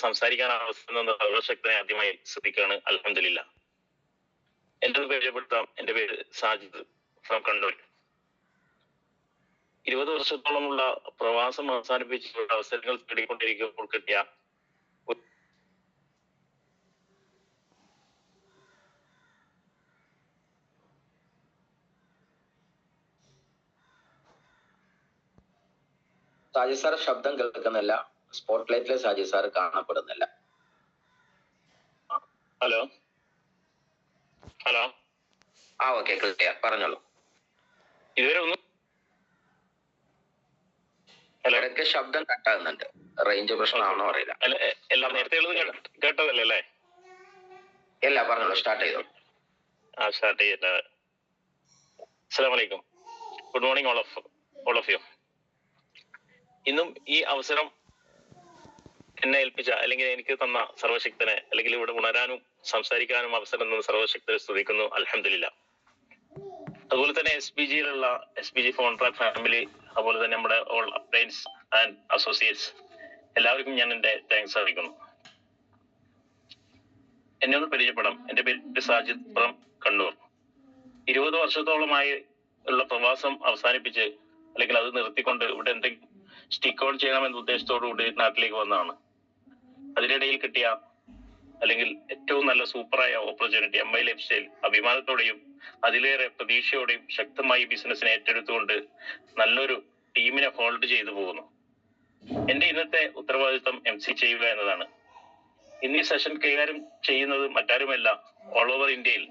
സംസാരിക്കാൻ അവസരം സർവശക്തനെ ആദ്യമായി ശ്രദ്ധിക്കുകയാണ്. അൽഹംദുലില്ലാ. എന്റെ പരിചയപ്പെടുത്താം. എന്റെ പേര് സാജിദ് ഫ്രം കണ്ണൂർ. 20 വർഷത്തോളമുള്ള പ്രവാസം അവസാനിപ്പിച്ചുള്ള അവസരങ്ങൾ തേടിക്കൊണ്ടിരിക്കുമ്പോൾ കിട്ടിയ സാജി സാർ ശബ്ദം കേൾക്കുന്നില്ല. സ്പോട്ട് ലൈറ്റിലെ സാജി സാർ കാണപ്പെടുന്നില്ല. ഹലോ ഹലോ ഓക്കെ, ക്ലിയർ, പറഞ്ഞോളൂ. ഇതുവരെ ഒന്നും ഇടയ്ക്ക് ശബ്ദം കട്ടാകുന്നുണ്ട്. റേഞ്ച് പ്രശ്നമാണോ അറിയില്ല. എല്ലാം നേരത്തെ കേട്ടതല്ലേ അല്ലേ? ഇല്ല, പറഞ്ഞോളൂ, സ്റ്റാർട്ട് ചെയ്തോ. സ്റ്റാർട്ട് ചെയ്യട്ടെ. അസ്സലാമു അലൈക്കും. Good morning all of you. ഇന്നും ഈ അവസരം എന്നെ ഏൽപ്പിച്ച അല്ലെങ്കിൽ എനിക്ക് തന്ന സർവശക്തനെ, അല്ലെങ്കിൽ ഇവിടെ ഉണരാനും സംസാരിക്കാനും അവസരം തന്ന സർവശക്തനെ സ്തുതിക്കുന്നു. അൽഹംദുലില്ലാ. അതുപോലെ തന്നെ SBG ഫോൺട്രാക്ക് ഫാമിലി, അതുപോലെ തന്നെ നമ്മുടെ ഓൾ അപ്ലയൻസ് ആൻഡ് അസോസിയേറ്റ്സ് എല്ലാവർക്കും ഞാൻ എന്റെ താങ്ക്സ് അറിയിക്കുന്നു. എന്നെ ഒന്ന് പരിചയപ്പെടാം. എന്റെ പേര് സാജിദ് ഫ്രം കണ്ണൂർ. 20 വർഷത്തോളമായി ഉള്ള പ്രവാസം അവസാനിപ്പിച്ച് അല്ലെങ്കിൽ അത് നിർത്തിക്കൊണ്ട് ഇവിടെ എന്തെങ്കിലും സ്റ്റിക്ക് ഔട്ട് ചെയ്യണമെന്ന ഉദ്ദേശത്തോടു കൂടി നാട്ടിലേക്ക് വന്നതാണ്. അതിനിടയിൽ കിട്ടിയ അല്ലെങ്കിൽ ഏറ്റവും നല്ല സൂപ്പറായ ഓപ്പർച്യൂണിറ്റി MI ലൈഫ് സ്റ്റൈൽ അഭിമാനത്തോടെയും അതിലേറെ പ്രതീക്ഷയോടെയും ശക്തമായി ബിസിനസ്സിനെ ഏറ്റെടുത്തുകൊണ്ട് നല്ലൊരു ടീമിനെ ഹോൾഡ് ചെയ്തു പോകുന്നു. എന്റെ ഇന്നത്തെ ഉത്തരവാദിത്വം MC ചെയ്യുക എന്നതാണ്. ഇന്ന് ഈ സെഷൻ കൈകാര്യം ചെയ്യുന്നത് മറ്റാരുമല്ല, ഓൾ ഓവർ ഇന്ത്യയിൽ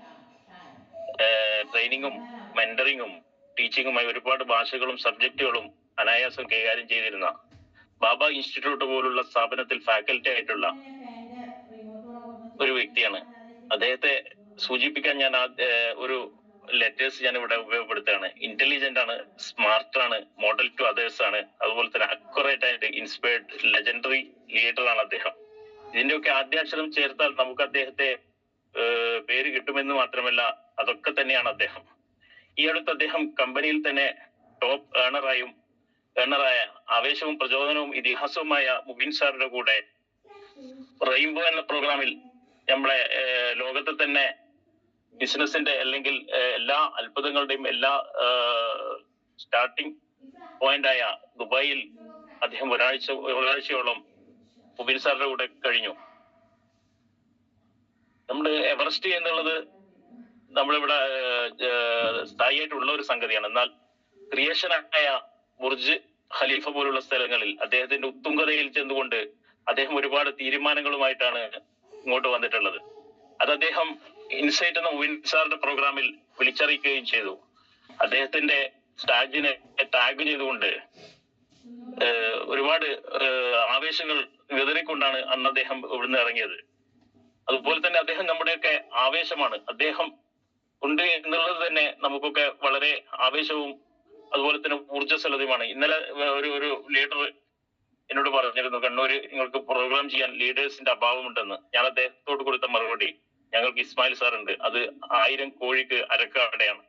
ട്രെയിനിങ്ങും മെന്ററിങ്ങും ടീച്ചിങ്ങുമായി ഒരുപാട് ഭാഷകളും സബ്ജക്റ്റുകളും അനായാസം കൈകാര്യം ചെയ്തിരുന്ന ബാബ ഇൻസ്റ്റിറ്റ്യൂട്ട് പോലുള്ള സ്ഥാപനത്തിൽ ഫാക്കൽറ്റി ആയിട്ടുള്ള ഒരു വ്യക്തിയാണ്. അദ്ദേഹത്തെ സൂചിപ്പിക്കാൻ ഞാൻ ഒരു ലെറ്റേഴ്സ് ഞാൻ ഇവിടെ ഉപയോഗപ്പെടുത്തുകയാണ്. ഇന്റലിജന്റ് ആണ്, സ്മാർട്ട് ആണ്, മോഡൽ ടു അതേഴ്സ് ആണ്, അതുപോലെ തന്നെ അക്യുറേറ്റ് ആയിട്ട് ഇൻസ്പയർഡ് ലെജൻഡറി ലീഡർ ആണ് അദ്ദേഹം. ഇതിന്റെയൊക്കെ ആദ്യാക്ഷരം ചേർത്താൽ നമുക്ക് അദ്ദേഹത്തെ പേര് കിട്ടുമെന്ന് മാത്രമല്ല, അതൊക്കെ തന്നെയാണ് അദ്ദേഹം. ഈ അടുത്ത് അദ്ദേഹം കമ്പനിയിൽ തന്നെ ടോപ്പ് ഏണറായ ആവേശവും പ്രചോദനവും ഇതിഹാസവുമായ മുബിൻ സാറിന്റെ കൂടെ റെയിൻബോ എന്ന പ്രോഗ്രാമിൽ നമ്മളെ ലോകത്തെ തന്നെ ബിസിനസിന്റെ അല്ലെങ്കിൽ എല്ലാ അത്ഭുതങ്ങളുടെയും എല്ലാ സ്റ്റാർട്ടിംഗ് പോയിന്റ് ആയ ദുബായിൽ അദ്ദേഹം ഒരാഴ്ചയോളം മുബിൻ സാറിന്റെ കൂടെ കഴിഞ്ഞു. നമ്മുടെ എവറസ്റ്റ് എന്നുള്ളത് നമ്മളിവിടെ സ്ഥായിയായിട്ടുള്ള ഒരു സംഗതിയാണ്. എന്നാൽ ക്രിയേഷനായ ബുർജ് ഖലീഫ പോലുള്ള സ്ഥലങ്ങളിൽ അദ്ദേഹത്തിന്റെ ഉത്തുംഗതയിൽ ചെന്നുകൊണ്ട് അദ്ദേഹം ഒരുപാട് തീരുമാനങ്ങളുമായിട്ടാണ് ഇങ്ങോട്ട് വന്നിട്ടുള്ളത്. അത് അദ്ദേഹം ഇൻസൈറ്റ് എന്ന മുബിൻ സാറിന്റെ പ്രോഗ്രാമിൽ വിളിച്ചറിയിക്കുകയും ചെയ്തു. അദ്ദേഹത്തിന്റെ സ്റ്റാജിനെ ടാഗ് ചെയ്തുകൊണ്ട് ഒരുപാട് ആവേശങ്ങൾ വിതറിക്കൊണ്ടാണ് അന്ന് അദ്ദേഹം ഇവിടുന്ന് ഇറങ്ങിയത്. അതുപോലെ തന്നെ അദ്ദേഹം നമ്മുടെയൊക്കെ ആവേശമാണ്. അദ്ദേഹം ഉണ്ട് എന്നുള്ളത് തന്നെ നമുക്കൊക്കെ വളരെ ആവേശവും അതുപോലെ തന്നെ ഊർജ്ജസ്വലതയുമാണ്. ഇന്നലെ ഒരു ലീഡർ എന്നോട് പറഞ്ഞിരുന്നു, കണ്ണൂര് നിങ്ങൾക്ക് പ്രോഗ്രാം ചെയ്യാൻ ലീഡേഴ്സിന്റെ അഭാവമുണ്ടെന്ന്. ഞാൻ അദ്ദേഹത്തോട് കൊടുത്ത മറുപടി, ഞങ്ങൾക്ക് ഇസ്മായിൽ സാർ ഉണ്ട്, അത് 1000 കോഴിക്ക് അരക്കാടയാണ്.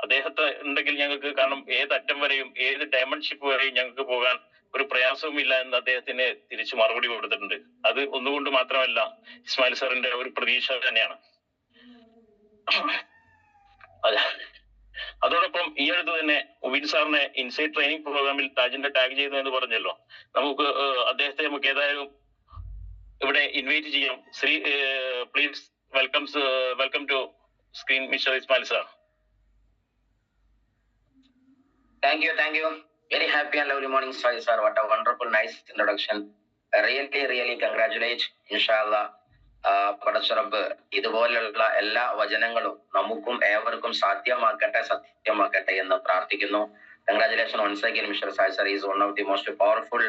അദ്ദേഹത്തെ ഉണ്ടെങ്കിൽ ഞങ്ങൾക്ക്, കാരണം ഏതറ്റം വരെയും ഏത് ഡയമെൻഷിപ്പ് വരെയും ഞങ്ങൾക്ക് പോകാൻ ഒരു പ്രയാസവും ഇല്ല എന്ന് അദ്ദേഹത്തിന് തിരിച്ചു മറുപടി കൊടുത്തിട്ടുണ്ട്. അത് ഒന്നുകൊണ്ട് മാത്രമല്ല, ഇസ്മായിൽ സാറിന്റെ ഒരു പ്രതീക്ഷ തന്നെയാണ്. അതോടൊപ്പം ഈ അടുത്ത് തന്നെ മുബിൻ സാറിനെ ഇൻസൈറ്റ് ട്രെയിനിങ് പ്രോഗ്രാമിൽ താജിന്റെ ടാഗ് ചെയ്തു എന്ന് പറഞ്ഞല്ലോ. നമുക്ക് അദ്ദേഹത്തെ നമുക്ക് ഏതായാലും ഇവിടെ ഇൻവൈറ്റ് ചെയ്യാം. Please welcome to screen mister Ismail sir. Thank you. Very happy and lovely morning, sir. What a wonderful, nice introduction. Really congratulate. Inshallah. പടച്ചുറപ്പ് ഇതുപോലുള്ള എല്ലാ വചനങ്ങളും നമുക്കും ഏവർക്കും സത്യമാക്കട്ടെ എന്ന് പ്രാർത്ഥിക്കുന്നു. Congratulations once again, Mr. Sai sir is one of the most powerful,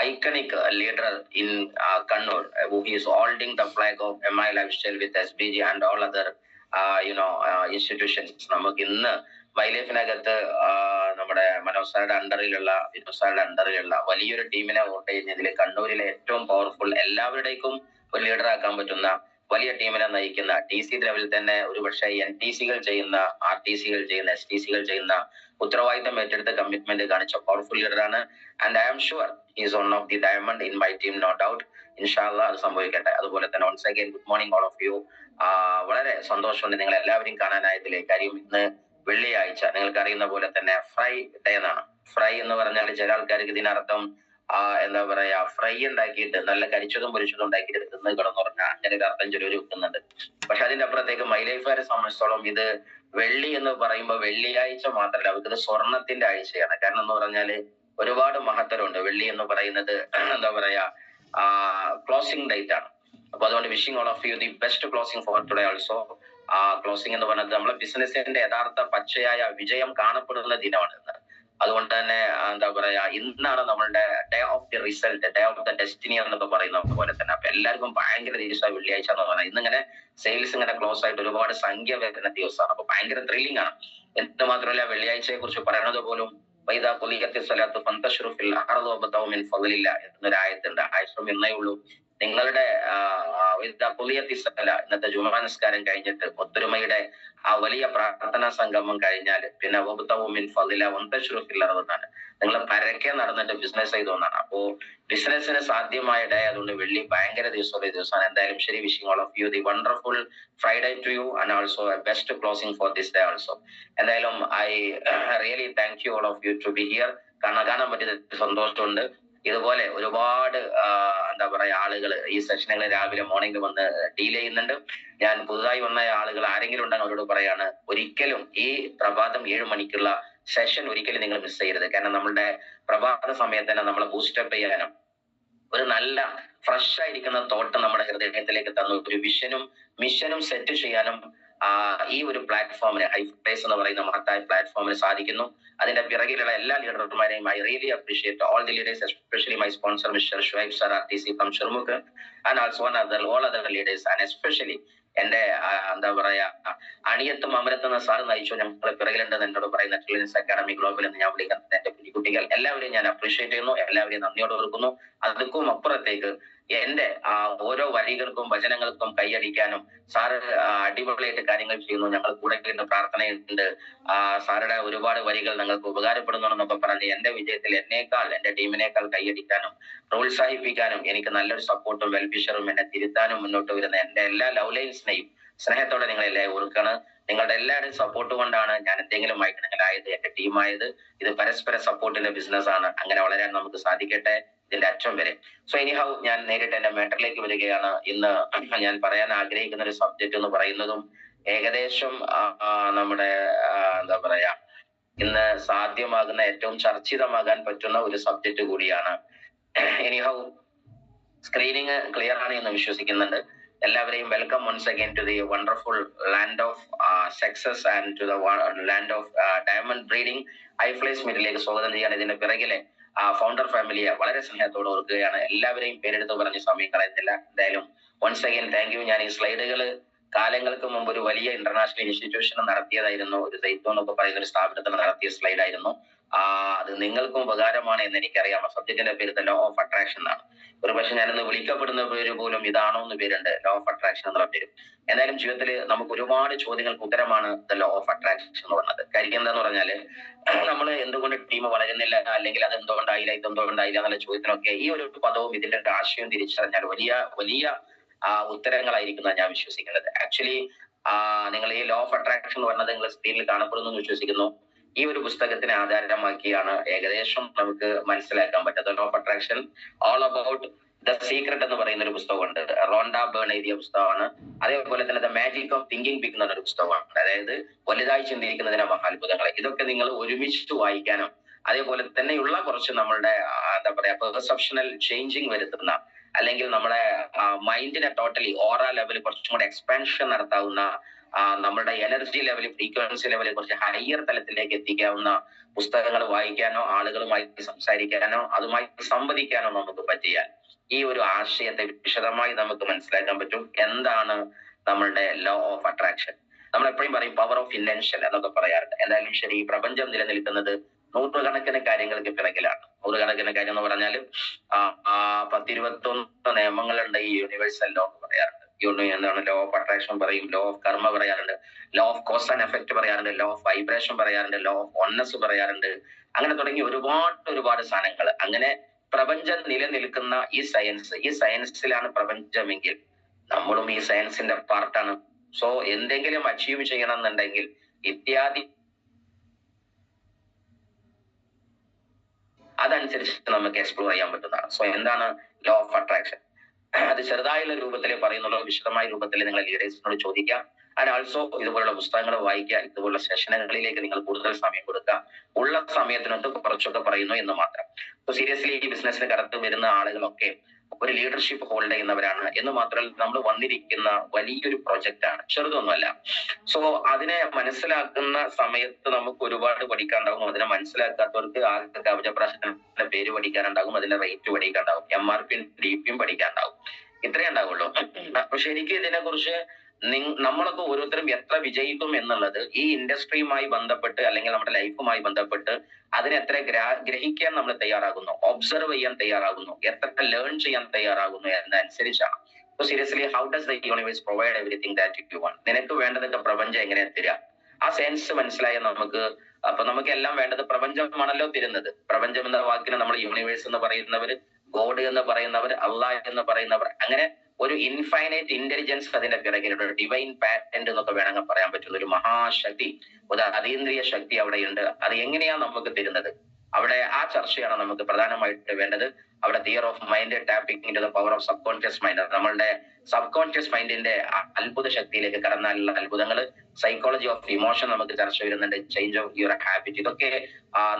iconic leader in Kannur, who is holding the flag of MI Lifestyle with SBG and all other institutions. നമുക്ക് ഇന്ന് മൈലൈഫിനകത്ത് നമ്മുടെ മനോജ് സാറുടെ അണ്ടറിലുള്ള വലിയൊരു ടീമിനെ വോട്ട് ചെയ്യുന്നതിൽ കണ്ണൂരിലെ ഏറ്റവും powerful, എല്ലാവരുടേക്കും ഒരു leader ആക്കാൻ പറ്റുന്ന വലിയ ടീമിനെ നയിക്കുന്ന TC ലെവലിൽ തന്നെ ഒരുപക്ഷെ NTCകൾ ചെയ്യുന്ന, RTCകൾ ചെയ്യുന്ന, STCകൾ ചെയ്യുന്ന ഉത്തരവാദിത്തം ഏറ്റെടുത്ത കമ്മിറ്റ്മെന്റ് കാണിച്ച പവർഫുൾ ലീഡറാണ്. And I am sure is one of the diamond in my team, no doubt. ഇൻഷാല്ലാ അത് സംഭവിക്കട്ടെ. അതുപോലെ തന്നെ once again good morning all of you. വളരെ സന്തോഷമുണ്ട് നിങ്ങൾ എല്ലാവരെയും കാണാനായതിലെ. കാര്യം ഇന്ന് വെള്ളിയാഴ്ച, നിങ്ങൾക്ക് അറിയുന്ന പോലെ തന്നെ ഫ്രൈ ഡേ എന്നാണ്. ഫ്രൈ എന്ന് പറഞ്ഞാൽ ചില ആൾക്കാർക്ക് ഇതിനർത്ഥം എന്താ പറയാ, ഫ്രൈ ഉണ്ടാക്കിയിട്ട് നല്ല കരിച്ചതും പൊരിച്ചതും ഉണ്ടാക്കിയിട്ട് തിന്ന് കിടന്നുറങ്ങാം, അങ്ങനെ ഒരു അർത്ഥം ചിലർ വെക്കുന്നുണ്ട്. പക്ഷെ അതിന്റെ അപ്പുറത്തേക്ക് മൈ ലൈഫുകാരെ സംബന്ധിച്ചോളം ഇത് വെള്ളി എന്ന് പറയുമ്പോൾ വെള്ളിയാഴ്ച മാത്രമല്ല, അവർക്കിത് സ്വർണത്തിന്റെ ആഴ്ചയാണ്. കാരണം എന്ന് പറഞ്ഞാല് ഒരുപാട് മഹത്തരമുണ്ട്. വെള്ളി എന്ന് പറയുന്നത് എന്താ പറയാ, ക്ലോസിംഗ് ഡേറ്റ് ആണ്. അപ്പൊ അതുകൊണ്ട് wishing all of you the best closing for today also. Closing എന്ന് പറയുന്നത് നമ്മളെ ബിസിനസിന്റെ യഥാർത്ഥ പച്ചയായ വിജയം കാണപ്പെടുന്ന ദിനമാണ് ഇന്ന്. അതുകൊണ്ട് തന്നെ എന്താ പറയാ, ഇന്നാണ് നമ്മളുടെ day of the result, day of the destiny എന്നൊക്കെ പറയുന്ന പോലെ തന്നെ. അപ്പൊ എല്ലാവർക്കും ഭയങ്കര ദിവസമാണ് വെള്ളിയാഴ്ച എന്ന് പറഞ്ഞാൽ. ഇന്നിങ്ങനെ സെയിൽസ് ഇങ്ങനെ ക്ലോസ് ആയിട്ട് ഒരുപാട് സംഖ്യ വരുന്ന ദിവസമാണ്. അപ്പൊ ഭയങ്കര ത്രില്ലിംഗ് ആണ്. എന്ത് മാത്രമല്ല, വെള്ളിയാഴ്ചയെ കുറിച്ച് പറയുന്നത് പോലും വൈദാ ഖുലിഖത്തി സ്വലാത്തു ഫന്തശിറു ഫിൽ അർളി വബ്തഗൂ മിൻ ഫളില്ല എന്നൊരു ആയത്തുണ്ട്. ആയത്തും എന്നേ ഉള്ളൂ. നിങ്ങളുടെ ഇന്നത്തെ ജുമാ നിസ്കാരം കഴിഞ്ഞിട്ട് ഒത്തൊരുമയുടെ ആ വലിയ പ്രാർത്ഥനാ സംഗമം കഴിഞ്ഞാൽ പിന്നെ എന്നാണ് നിങ്ങൾ പരക്കെ നടന്നിട്ട് ബിസിനസ് ചെയ്തോന്നാണ്. അപ്പോ ബിസിനസിന് സാധ്യമായ ഡേ, അതുകൊണ്ട് വെള്ളി ഭയങ്കര ദിവസമാണ്. എന്തായാലും ശരി, wishing all of you the wonderful Friday to you and also a best closing for this day also. എന്തായാലും I really thank you all of you to be here. കാണാൻ പറ്റിയ സന്തോഷമുണ്ട്. ഇതുപോലെ ഒരുപാട് എന്താ പറയാ ആളുകൾ ഈ സെഷനുകൾ രാവിലെ മോർണിംഗ് വന്ന് ഡീൽ ചെയ്യുന്നുണ്ട്. ഞാൻ പുതുതായി വന്ന ആളുകൾ ആരെങ്കിലും ഉണ്ടെങ്കിൽ അവരോട് പറയാണ്, ഒരിക്കലും ഈ പ്രഭാതം 7 മണിക്കുള്ള സെഷൻ ഒരിക്കലും നിങ്ങൾ മിസ് ചെയ്യരുത്. കാരണം നമ്മളുടെ പ്രഭാത സമയത്ത് തന്നെ നമ്മളെ ബൂസ്റ്റപ്പ് ചെയ്യാനും ഒരു നല്ല ഫ്രഷ് ആയിരിക്കുന്ന തോട്ട് നമ്മുടെ ഹൃദയത്തിലേക്ക് തന്നു ഒരു വിഷനും മിഷനും സെറ്റ് ചെയ്യാനും ഈ ഒരു പ്ലാറ്റ്ഫോമിന്, ഹൈഫ്ലേസ് എന്ന് പറയുന്ന മഹത്തായ പ്ലാറ്റ്ഫോമിന് സാധിക്കുന്നു. അതിന്റെ പിറകിലുള്ള എല്ലാ ലീഡർമാരെയും I really appreciate all the leaders, especially my sponsor mister Shuhaib sir RTC from ഷിർമുക്ക് and also all other leaders and especially എന്റെ എന്താ പറയാ അണിയത്തും അമരത്തും സാർ നയിച്ചു ഞങ്ങൾ പിറകിലുണ്ടെന്ന് എന്നോട് പറയുന്ന ക്ലിനിക്സ് അക്കാഡമി ഗ്ലോബൽ എന്ന് ഞാൻ വിളിക്കുന്ന എന്റെ കുട്ടികൾ എല്ലാവരെയും ഞാൻ അപ്രീഷിയേറ്റ് ചെയ്യുന്നു. എല്ലാവരെയും നന്ദിയോട് ഓർക്കുന്നു. അതുക്കും അപ്പുറത്തേക്ക് എന്റെ ഓരോ വരികൾക്കും വചനങ്ങൾക്കും കൈയടിക്കാനും സാറ് അടിപൊളിയായിട്ട് കാര്യങ്ങൾ ചെയ്യുന്നു, ഞങ്ങൾ കൂടെ പ്രാർത്ഥനയുണ്ട്, സാറുടെ ഒരുപാട് വരികൾ ഞങ്ങൾക്ക് ഉപകാരപ്പെടുന്നുണ്ടെന്നൊക്കെ പറഞ്ഞ് എന്റെ വിജയത്തിൽ എന്നേക്കാൾ എന്റെ ടീമിനേക്കാൾ കൈയടിക്കാനും പ്രോത്സാഹിപ്പിക്കാനും എനിക്ക് നല്ലൊരു സപ്പോർട്ടും വെൽഫിഷറും എന്നെ തിരുത്താനും മുന്നോട്ട് വരുന്ന എന്റെ എല്ലാ ലവ് ലൈൻസിനെയും സ്നേഹത്തോടെ നിങ്ങളെല്ലാം ഓർക്കാണ്. നിങ്ങളുടെ എല്ലാവരുടെയും സപ്പോർട്ട് കൊണ്ടാണ് ഞാൻ എന്തെങ്കിലും ആയത്, എന്റെ ടീമായത്. ഇത് പരസ്പര സപ്പോർട്ടിന്റെ ബിസിനസ് ആണ്. അങ്ങനെ വളരാൻ നമുക്ക് സാധിക്കട്ടെ ഇതിന്റെ അറ്റം വരെ. സോ എനിഹൗ ഞാൻ നേരിട്ട് എന്റെ മാറ്ററിലേക്ക് വരികയാണ്. ഇന്ന് ഞാൻ പറയാൻ ആഗ്രഹിക്കുന്ന ഒരു സബ്ജക്ട് എന്ന് പറയുന്നതും ഏകദേശം നമ്മുടെ എന്താ പറയാ ഇന്ന് സാധ്യമാകുന്ന ഏറ്റവും ചർച്ചിതമാകാൻ പറ്റുന്ന ഒരു സബ്ജക്ട് കൂടിയാണ്. എനിഹൗ സ്ക്രീനിങ് ക്ലിയർ ആണ് എന്ന് വിശ്വസിക്കുന്നുണ്ട്. എല്ലാവരെയും welcome once again to the wonderful land of success and to the land of diamond breeding ഹൈഫ്ലേസ് മീറ്റിലേക്ക് സ്വാഗതം ചെയ്യാണ്. ഇതിന്റെ പിറകിലെ ഫൗണ്ടർ ഫാമിലിയെ വളരെ സ്നേഹത്തോടെ ഓർക്കുകയാണ്. എല്ലാവരെയും പേരെടുത്ത് പറഞ്ഞ് സമയം കളയുന്നില്ല. എന്തായാലും വൺസ് അഗൈൻ താങ്ക് യു. ഞാൻ ഈ സ്ലൈഡുകൾ കാലങ്ങൾക്ക് മുമ്പ് ഒരു വലിയ ഇന്റർനാഷണൽ ഇൻസ്റ്റിറ്റ്യൂഷൻ നടത്തിയതായിരുന്നു. ഒരു സൈറ്റോ എന്നൊക്കെ പറയുന്ന ഒരു സ്ഥാപനത്തിൽ നടത്തിയ സ്ലൈഡ് ആയിരുന്നു. അത് നിങ്ങൾക്കും ഉപകാരമാണ് എന്ന് എനിക്കറിയാം. സബ്ജക്റ്റിന്റെ പേര് ദ ലോ ഓഫ് അട്രാക്ഷൻ എന്നാണ്. ഒരു പക്ഷെ ഞാനിന്ന് വിളിക്കപ്പെടുന്ന പേര് പോലും ഇതാണോ എന്ന് പേരുണ്ട്, ലോ ഓഫ് അട്രാക്ഷൻ എന്നുള്ള പേര്. എന്തായാലും ജീവിതത്തിൽ നമുക്ക് ഒരുപാട് ചോദ്യങ്ങൾക്ക് ഉത്തരമാണ് ദ ലോ ഓഫ് അട്രാക്ഷൻ എന്ന് പറഞ്ഞത്. കാര്യം എന്താന്ന് പറഞ്ഞാല് നമ്മൾ എന്തുകൊണ്ട് ടീം വളരുന്നില്ല, അല്ലെങ്കിൽ അത് എന്തുകൊണ്ടായില്ല, ഇതെന്തുകൊണ്ടായില്ല എന്നുള്ള ചോദ്യത്തിനൊക്കെ ഈ ഒരു പദവും ഇതിന്റെ ഒരു ആശയവും തിരിച്ചറിഞ്ഞാൽ വലിയ വലിയ ഉത്തരങ്ങളായിരിക്കും ഞാൻ വിശ്വസിക്കുന്നത്. ആക്ച്വലി നിങ്ങൾ ഈ ലോ ഓഫ് അട്രാക്ഷൻ എന്ന് പറഞ്ഞത് നിങ്ങൾ സ്ക്രീനിൽ കാണപ്പെടുന്നു എന്ന് വിശ്വസിക്കുന്നു. ഈ ഒരു പുസ്തകത്തിനെ ആധാരമാക്കിയാണ് ഏകദേശം നമുക്ക് മനസ്സിലാക്കാൻ പറ്റുന്നത്. Law of attraction all about the secret എന്ന് പറയുന്ന ഒരു പുസ്തകമുണ്ട്. റോണ്ട ബേൺ എഴുതിയ പുസ്തകമാണ്. അതേപോലെ തന്നെ the magic of thinking big എന്നൊരു പുസ്തകമാണ്. അതായത് വലുതായി ചിന്തിക്കുന്നതിന്റെ മഹാത്ഭുതങ്ങൾ. ഇതൊക്കെ നിങ്ങൾ ഒരുമിച്ച് വായിക്കാനും അതേപോലെ തന്നെയുള്ള കുറച്ച് നമ്മളുടെ എന്താ പറയാ പെർസെപ്ഷണൽ ചേഞ്ചിങ് വരുത്തുന്ന, അല്ലെങ്കിൽ നമ്മുടെ മൈൻഡിനെ ടോട്ടലി ഓറ ലെവൽ കുറച്ചും കൂടെ എക്സ്പാൻഷൻ നടത്താവുന്ന, നമ്മുടെ എനർജി ലെവൽ ഫ്രീക്വൻസി ലെവലിൽ കുറച്ച് ഹയർ തലത്തിലേക്ക് എത്തിക്കാവുന്ന പുസ്തകങ്ങൾ വായിക്കാനോ ആളുകളുമായി സംസാരിക്കാനോ അതുമായി സംവദിക്കാനോ നമുക്ക് പറ്റിയാൽ ഈ ഒരു ആശയത്തെ വിശദമായി നമുക്ക് മനസ്സിലാക്കാൻ പറ്റും. എന്താണ് നമ്മളുടെ ലോ ഓഫ് അട്രാക്ഷൻ? നമ്മൾ എപ്പോഴും പറയും പവർ ഓഫ് ഇന്റൻഷൻ എന്നൊക്കെ പറയാറുണ്ട്. എന്തായാലും ശരി, ഈ പ്രപഞ്ചം നിലനിൽക്കുന്നത് നൂറുകണക്കിന് കാര്യങ്ങൾക്ക് പിറകിലാണ്. നൂറുകണക്കിന് കാര്യം എന്ന് പറഞ്ഞാൽ 10-21 നിയമങ്ങളുണ്ട് ഈ യൂണിവേഴ്സൽ ലോ എന്ന് പറയാറുണ്ട്. എന്താണ് ലോ ഓഫ് അട്രാക്ഷൻ പറയും, ലോ ഓഫ് കർമ്മ പറയാറുണ്ട്, law of cause and effect പറയാറുണ്ട്, ലോ ഓഫ് വൈബ്രേഷൻ പറയാറുണ്ട്, ലോ ഓഫ് ഓൺനെസ് പറയാറുണ്ട്. അങ്ങനെ തുടങ്ങി ഒരുപാട് സാധനങ്ങൾ. അങ്ങനെ പ്രപഞ്ചം നിലനിൽക്കുന്ന ഈ സയൻസിലാണ് പ്രപഞ്ചമെങ്കിൽ നമ്മളും ഈ സയൻസിന്റെ പാർട്ടാണ്. സോ എന്തെങ്കിലും അച്ചീവ് ചെയ്യണം എന്നുണ്ടെങ്കിൽ ഇത്യാദി അതനുസരിച്ച് നമുക്ക് എക്സ്പ്ലോർ ചെയ്യാൻ പറ്റുന്നതാണ്. സോ എന്താണ് ലോ ഓഫ് അട്രാക്ഷൻ? അത് ചെറുതായുള്ള രൂപത്തിൽ പറയുന്നുള്ള വിശദമായ രൂപത്തിൽ നിങ്ങൾ ലീഡേഴ്സിനോട് ചോദിക്കാം. ആൻഡ് ആൾസോ ഇതുപോലുള്ള പുസ്തകങ്ങൾ വായിക്കുക, ഇതുപോലുള്ള സെഷനുകളിലേക്ക് നിങ്ങൾ കൂടുതൽ സമയം കൊടുക്കുക. ഉള്ള സമയത്തിനൊത്ത് കുറച്ചൊക്കെ പറയുന്നു എന്ന് മാത്രം. സോ സീരിയസ്ലി ഈ ബിസിനസ്സിന് കടന്നു വരുന്ന ആളുകളൊക്കെ ഒരു ലീഡർഷിപ്പ് ഹോൾഡ് ചെയ്യുന്നവരാണ് എന്ന് മാത്രമല്ല നമ്മൾ വന്നിരിക്കുന്ന വലിയൊരു പ്രൊജക്റ്റ് ആണ്, ചെറുതൊന്നുമല്ല. സോ അതിനെ മനസ്സിലാക്കുന്ന സമയത്ത് നമുക്ക് ഒരുപാട് പഠിക്കാനുണ്ടാവും. അതിനെ മനസ്സിലാക്കാത്തവർക്ക് ആ കവചപ്രാശത്തിന്റെ പേര് പഠിക്കാനുണ്ടാകും, അതിന്റെ റേറ്റ് പഠിക്കാനുണ്ടാവും, MRP DPയും പഠിക്കാനുണ്ടാവും. ഇത്രയേ ഉണ്ടാവുള്ളൂ. പക്ഷെ എനിക്ക് ഇതിനെ കുറിച്ച് നമ്മളൊക്കെ ഓരോരുത്തരും എത്ര വിജയിക്കും എന്നുള്ളത് ഈ ഇൻഡസ്ട്രിയുമായി ബന്ധപ്പെട്ട് അല്ലെങ്കിൽ നമ്മുടെ ലൈഫുമായി ബന്ധപ്പെട്ട് അതിനെ എത്ര ഗ്രഹിക്കാൻ നമ്മൾ തയ്യാറാകുന്നു, ഒബ്സർവ് ചെയ്യാൻ തയ്യാറാകുന്നു, എത്ര ലേൺ ചെയ്യാൻ തയ്യാറാകുന്നു എന്നനുസരിച്ചാണ്. So seriously how does the universe provide everything that you want? നിനക്ക് വേണ്ടതൊക്കെ പ്രപഞ്ചം എങ്ങനെ തരിക? ആ സെൻസ് മനസ്സിലായ നമുക്ക് എല്ലാം വേണ്ടത് പ്രപഞ്ചമാണല്ലോ തരുന്നത്. പ്രപഞ്ചം എന്ന വാക്കിന് നമ്മൾ യൂണിവേഴ്സ് എന്ന് പറയുന്നവർ, ഗോഡ് എന്ന് പറയുന്നവർ, അള്ളാഹ് എന്ന് പറയുന്നവർ, അങ്ങനെ ഒരു ഇൻഫൈനൈറ്റ് ഇന്റലിജൻസ് അതിന്റെ പിറകിലുണ്ട്. ഡിവൈൻ പാറ്റന്റ് എന്നൊക്കെ വേണമെങ്കിൽ പറയാൻ പറ്റുന്ന ഒരു മഹാശക്തി, ഒരു അതീന്ദ്രിയ ശക്തി അവിടെയുണ്ട്. അത് എങ്ങനെയാണ് നമുക്ക് തരുന്നത്? അവിടെ ആ ചർച്ചയാണ് നമുക്ക് പ്രധാനമായിട്ട് വേണ്ടത്. അവിടെ theory of mind, tapping into the power of subconscious mind, നമ്മളുടെ സബ് കോൺഷ്യസ് മൈൻഡിന്റെ അത്ഭുത ശക്തിയിലേക്ക് കടന്നാലുള്ള അത്ഭുതങ്ങൾ, സൈക്കോളജി ഓഫ് ഇമോഷൻ നമുക്ക് ചർച്ച വരുന്നുണ്ട്, ചേഞ്ച് ഓഫ് യുവർ ഹാബിറ്റ്, ഇതൊക്കെ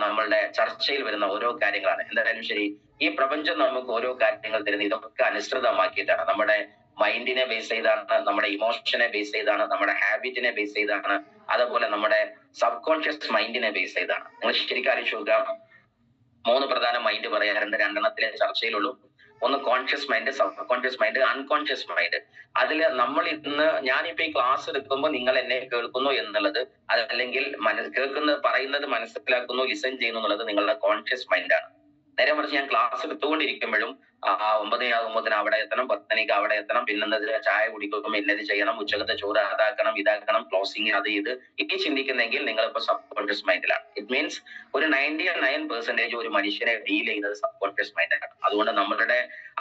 നമ്മളുടെ ചർച്ചയിൽ വരുന്ന ഓരോ കാര്യങ്ങളാണ്. എന്തായാലും ശരി, ഈ പ്രപഞ്ചം നമുക്ക് ഓരോ കാര്യങ്ങൾ തരുന്നത് ഇതൊക്കെ അനുസൃതമാക്കിയിട്ടാണ്. നമ്മുടെ മൈൻഡിനെ ബേസ് ചെയ്താണ്, നമ്മുടെ ഇമോഷനെ ബേസ് ചെയ്താണ്, നമ്മുടെ ഹാബിറ്റിനെ ബേസ് ചെയ്താണ്, അതുപോലെ നമ്മുടെ സബ് കോൺഷ്യസ് മൈൻഡിനെ ബേസ് ചെയ്താണ്. നിങ്ങൾ ശരിക്കും ആലോചിച്ച് നോക്കുക, 3 പ്രധാന മൈൻഡ് പറയാറുണ്ട്, 2 ചർച്ചയിലുള്ളൂ. ഒന്ന് conscious mind, sub conscious mind, unconscious mind. അതിൽ നമ്മൾ ഇന്ന് ഞാനിപ്പോ ഈ ക്ലാസ് എടുക്കുമ്പോൾ നിങ്ങൾ എന്നെ കേൾക്കുന്നു എന്നുള്ളത്, അതല്ലെങ്കിൽ പറയുന്നത് മനസ്സിലാക്കുന്നു, ലിസൺ ചെയ്യുന്നു എന്നുള്ളത് നിങ്ങളുടെ കോൺഷ്യസ് മൈൻഡാണ്. നേരെ മറിച്ച് ഞാൻ ക്ലാസ് എടുത്തുകൊണ്ടിരിക്കുമ്പോഴും 9 ആകുമ്പോൾ അവിടെ എത്തണം, 10 മണിക്ക് അവിടെ എത്തണം, പിന്നെ ചായ കുടിക്കും, ഇന്നത് ചെയ്യണം, ഉച്ചകത്തെ ചോറ് അതാക്കണം, ഇതാക്കണം, ക്ലോസിങ് അത് ഇത് ചിന്തിക്കുന്നെങ്കിൽ നിങ്ങളിപ്പോ സബ് കോൺഷ്യസ് മൈൻഡിലാണ്. ഇറ്റ് മീൻസ് ഒരു 99% ഒരു മനുഷ്യനെ ഡീൽ ചെയ്യുന്നത് സബ് കോൺഷ്യസ് മൈൻഡാണ്. അതുകൊണ്ട് നമ്മളുടെ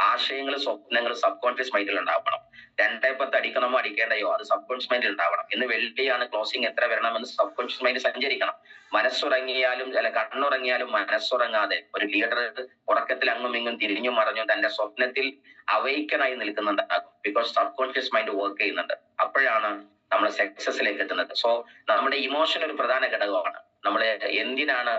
ആശയങ്ങൾ, സ്വപ്നങ്ങൾ സബ് കോൺഷ്യസ് മൈൻഡിൽ ഉണ്ടാവണം. 2:10 അടിക്കണമോ അടിക്കേണ്ടയോ അത് സബ് കോൺഷ്യസ് മൈൻഡിൽ ഉണ്ടാവണം. ഇന്ന് വെള്ളിയാണ്, ക്ലോസിംഗ് എത്ര വരണമെന്ന് സബ് കോൺഷ്യസ് മൈൻഡ് സഞ്ചരിക്കണം. മനസ്സുറങ്ങിയാലും കണ്ണുറങ്ങിയാലും മനസ്സുറങ്ങാതെ ഒരു ലീഡർ ഉറക്കത്തിൽ അങ്ങും ഇങ്ങും തിരിഞ്ഞു മറിഞ്ഞു തന്റെ സ്വപ്നത്തിൽ അവൈക്കനായി നിൽക്കുന്നുണ്ടാകും. Because subconscious mind work ചെയ്യുന്നുണ്ട്. അപ്പോഴാണ് നമ്മൾ സക്സസിലേക്ക് എത്തുന്നത്. സോ നമ്മുടെ ഇമോഷൻ ഒരു പ്രധാന ഘടകമാണ്. നമ്മൾ എന്തിനാണ്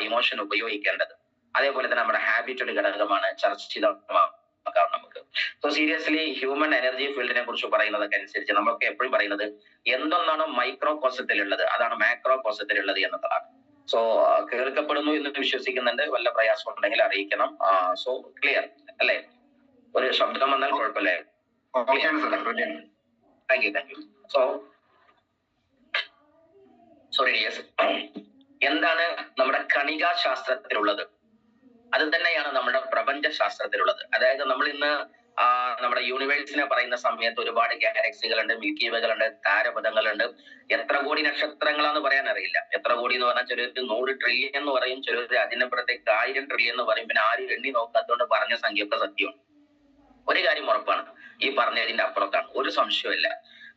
ഇമോഷൻ ഉപയോഗിക്കേണ്ടത്? അതേപോലെ തന്നെ നമ്മുടെ ഹാബിറ്റ് ഒരു ഘടകമാണ്. ചർച്ചിതമാക്കാം നമുക്ക്. സോ സീരിയസ്ലി ഹ്യൂമൻ എനർജി ഫീൽഡിനെ കുറിച്ച് പറയുന്നതൊക്കെ അനുസരിച്ച് നമ്മളൊക്കെ എപ്പോഴും പറയുന്നത് എന്തൊന്നാണോ മൈക്രോ കോശത്തിലുള്ളത് അതാണ് മാക്രോ കോശത്തിലുള്ളത് എന്നതാണ്. സോ കേൾക്കപ്പെടുന്നു എന്ന് വിശ്വസിക്കുന്നുണ്ട്. വല്ല പ്രയാസം ഉണ്ടെങ്കിൽ അറിയിക്കണം. സോ ക്ലിയർ അല്ലേ? ഒരു ശബ്ദം വന്നാൽ കുഴപ്പമില്ലേ? Thank you. സോറി ഡിയേഴ്സ്, എന്താണ് നമ്മുടെ കണികാ ശാസ്ത്രത്തിലുള്ളത്? അത് തന്നെയാണ് നമ്മുടെ പ്രപഞ്ച ശാസ്ത്രത്തിലുള്ളത്. അതായത് നമ്മൾ ഇന്ന് നമ്മുടെ യൂണിവേഴ്സിനെ പറയുന്ന സമയത്ത് ഒരുപാട് ഗാലക്സികളുണ്ട്, മിൽക്കി വേകളുണ്ട്, താരപഥങ്ങളുണ്ട്. എത്ര കോടി നക്ഷത്രങ്ങളാന്ന് പറയാൻ അറിയില്ല. എത്ര കോടി എന്ന് പറഞ്ഞാൽ ചിലർക്ക് 100 ട്രില്യൺ എന്ന് പറയും, ചിലർക്ക് അതിനപ്പുറത്തേക്ക് 1000 ട്രില്യൺ എന്ന് പറയും. പിന്നെ ആരും എണ്ണി നോക്കാത്തതുകൊണ്ട് പറഞ്ഞ സംഖ്യയൊക്കെ സത്യമാണ്. ഒരു കാര്യം ഉറപ്പാണ്, ഈ പറഞ്ഞതിന്റെ അപ്പുറത്താണ്, ഒരു സംശയമില്ല.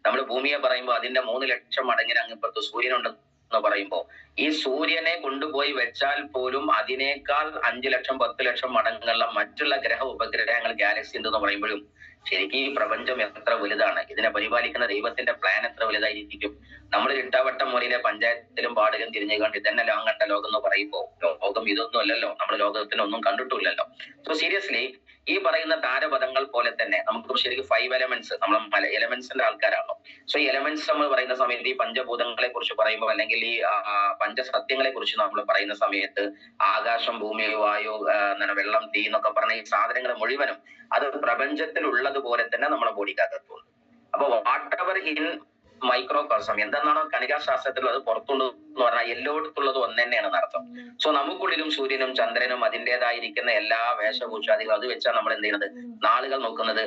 നമ്മൾ ഭൂമിയെ പറയുമ്പോൾ അതിന്റെ 3 ലക്ഷം മടങ്ങിന് അങ്ങിപ്പുറത്ത് സൂര്യനുണ്ട് എന്ന് പറയുമ്പോൾ ഈ സൂര്യനെ കൊണ്ടുപോയി വെച്ചാൽ പോലും അതിനേക്കാൾ 5 ലക്ഷം 10 ലക്ഷം മടങ്ങുള്ള മറ്റുള്ള ഉപഗ്രഹങ്ങൾ ഗാലക്സി ഉണ്ടെന്ന് പറയുമ്പോഴും ശരിക്കും ഈ പ്രപഞ്ചം എത്ര വലുതാണ്, ഇതിനെ പരിപാലിക്കുന്ന ദൈവത്തിന്റെ പ്ലാൻ എത്ര വലുതായിരിക്കും. നമ്മൾ ഇട്ടാവട്ടം മുറിയിലെ പഞ്ചായത്തിലും പാടിലും തിരിഞ്ഞു കണ്ട് ഇതന്നെ ലോകം കണ്ട ലോകം എന്ന് പറയുമ്പോൾ ലോകം ഇതൊന്നും അല്ലല്ലോ, നമ്മൾ ലോകത്തിനൊന്നും കണ്ടിട്ടില്ലല്ലോ. സോ സീരിയസ്ലി ഈ പറയുന്ന താരപഥങ്ങൾ പോലെ തന്നെ നമുക്ക് ശരിക്കും 5 എലമെന്റ്സ്, നമ്മൾ എലമെന്റ്സിന്റെ ആൾക്കാരാണല്ലോ. സോ ഈ എലമെന്റ്സ് നമ്മൾ പറയുന്ന സമയത്ത് ഈ പഞ്ചഭൂതങ്ങളെ കുറിച്ച് പറയുമ്പോൾ അല്ലെങ്കിൽ ഈ പഞ്ചസത്യങ്ങളെ കുറിച്ച് നമ്മൾ പറയുന്ന സമയത്ത് ആകാശം, ഭൂമി, വായു, വെള്ളം, തീ എന്നൊക്കെ പറഞ്ഞ ഈ സാധനങ്ങൾ മുഴുവനും അത് പ്രപഞ്ചത്തിൽ ഉള്ളതുപോലെ തന്നെ നമ്മളെ ബോഡിക്കകത്തുണ്ട്. അപ്പൊ വാട്ട് എവർ ഇൻ മൈക്രോകോസം. എന്തെന്നാണോ കണികാശാസ്ത്രത്തിൽ അത് പുറത്തുള്ളൂ എന്ന് പറഞ്ഞാൽ എല്ലായിടത്തുള്ളത് ഒന്ന് തന്നെയാണ് അർത്ഥം. സോ നമുക്കുള്ളിലും സൂര്യനും ചന്ദ്രനും അതിൻ്റെതായിരിക്കുന്ന എല്ലാ വേഷഭൂഷാദികളും അത് വെച്ചാൽ നമ്മൾ എന്ത് ചെയ്യുന്നത്, നാളുകൾ നോക്കുന്നത്,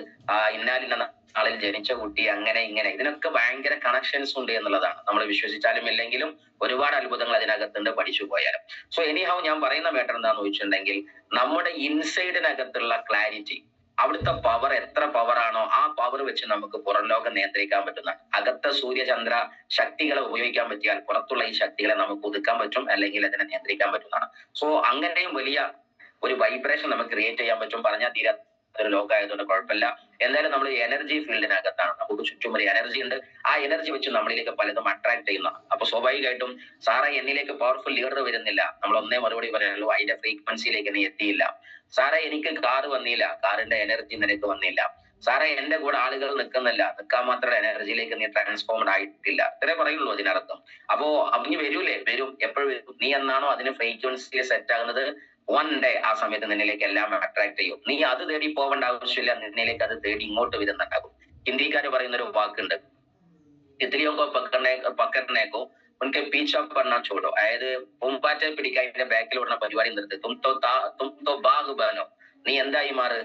ഇന്നാലിന്ന നാളിൽ ജനിച്ച കുട്ടി, അങ്ങനെ ഇങ്ങനെ, ഇതിനൊക്കെ ഭയങ്കര കണക്ഷൻസ് ഉണ്ട് എന്നുള്ളതാണ്. നമ്മൾ വിശ്വസിച്ചാലും ഇല്ലെങ്കിലും ഒരുപാട് അത്ഭുതങ്ങൾ അതിനകത്തുണ്ട്, പഠിച്ചു പോയാലും. സോ എനിഹൗ ഞാൻ പറയുന്ന മാറ്റർ എന്താണെന്ന് ചോദിച്ചിട്ടുണ്ടെങ്കിൽ, നമ്മുടെ ഇൻസൈഡിനകത്തുള്ള ക്ലാരിറ്റി, അവിടുത്തെ പവർ എത്ര പവറാണോ ആ പവർ വെച്ച് നമുക്ക് പുറം ലോകം നിയന്ത്രിക്കാൻ പറ്റുന്നതാണ്. അകത്തെ സൂര്യചന്ദ്ര ശക്തികളെ ഉപയോഗിക്കാൻ പറ്റിയാൽ പുറത്തുള്ള ഈ ശക്തികളെ നമുക്ക് ഒതുക്കാൻ പറ്റും, അല്ലെങ്കിൽ അതിനെ നിയന്ത്രിക്കാൻ പറ്റുന്നതാണ്. സോ അങ്ങനെയും വലിയ ഒരു വൈബ്രേഷൻ നമുക്ക് ക്രിയേറ്റ് ചെയ്യാൻ പറ്റും. പറഞ്ഞാൽ തീരെ ഒരു ലോകമായതുകൊണ്ട് കുഴപ്പമില്ല. എന്തായാലും നമ്മൾ എനർജി ഫീൽഡിനകത്താണ്, നമുക്ക് ചുറ്റും ഒരു എനർജി ഉണ്ട്. ആ എനർജി വെച്ച് നമ്മളിലേക്ക് പലതും അട്രാക്ട് ചെയ്യുന്നതാണ്. അപ്പൊ സ്വാഭാവികമായിട്ടും സാറേ എന്നിലേക്ക് പവർഫുൾ ലീഡർ വരുന്നില്ല, നമ്മൾ ഒന്നേ മറുപടി പറയാനുള്ളൂ, അതിന്റെ ഫ്രീക്വൻസിയിലേക്ക് നീ എത്തിയില്ല. സാറേ എനിക്ക് കാറ് വന്നില്ല, കാറിന്റെ എനർജി നിനക്ക് വന്നില്ല. സാറേ എന്റെ കൂടെ ആളുകൾ നിൽക്കുന്നില്ല, നിൽക്കാൻ മാത്രം എനർജിയിലേക്ക് നീ ട്രാൻസ്ഫോംഡ് ആയിട്ടില്ല. ഇത്രേ പറയുള്ളൂ അതിനർത്ഥം. അപ്പോ നീ വരൂലേ, വരും. എപ്പോഴും നീ എന്നാണോ അതിന് ഫ്രീക്വൻസിയിൽ സെറ്റ് ആകുന്നത്, വൺ ഡേ ആ സമയത്ത് നിന്നിലേക്ക് എല്ലാം അട്രാക്ട് ചെയ്യും. നീ അത് തേടി പോകേണ്ട ആവശ്യമില്ല, നിന്നിലേക്ക് അത് തേടി ഇങ്ങോട്ട് വരുന്നുണ്ടാകും. ഹിന്ദിക്കാര് പറയുന്ന ഒരു വാക്കുണ്ട്, തിത്ലിയോ പക്കറിനേക്കോ ഉനക്ക് പീച്ച പണ്ണ ചോടോ. അതായത് പൂമ്പാറ്റെ പിടിക്കാൻ അതിന്റെ ബാക്കിൽ ഓടുന്ന പരിപാടി നിർത്തി, തും ബാഗ് ബനോ, നീ എന്തായി മാറ്,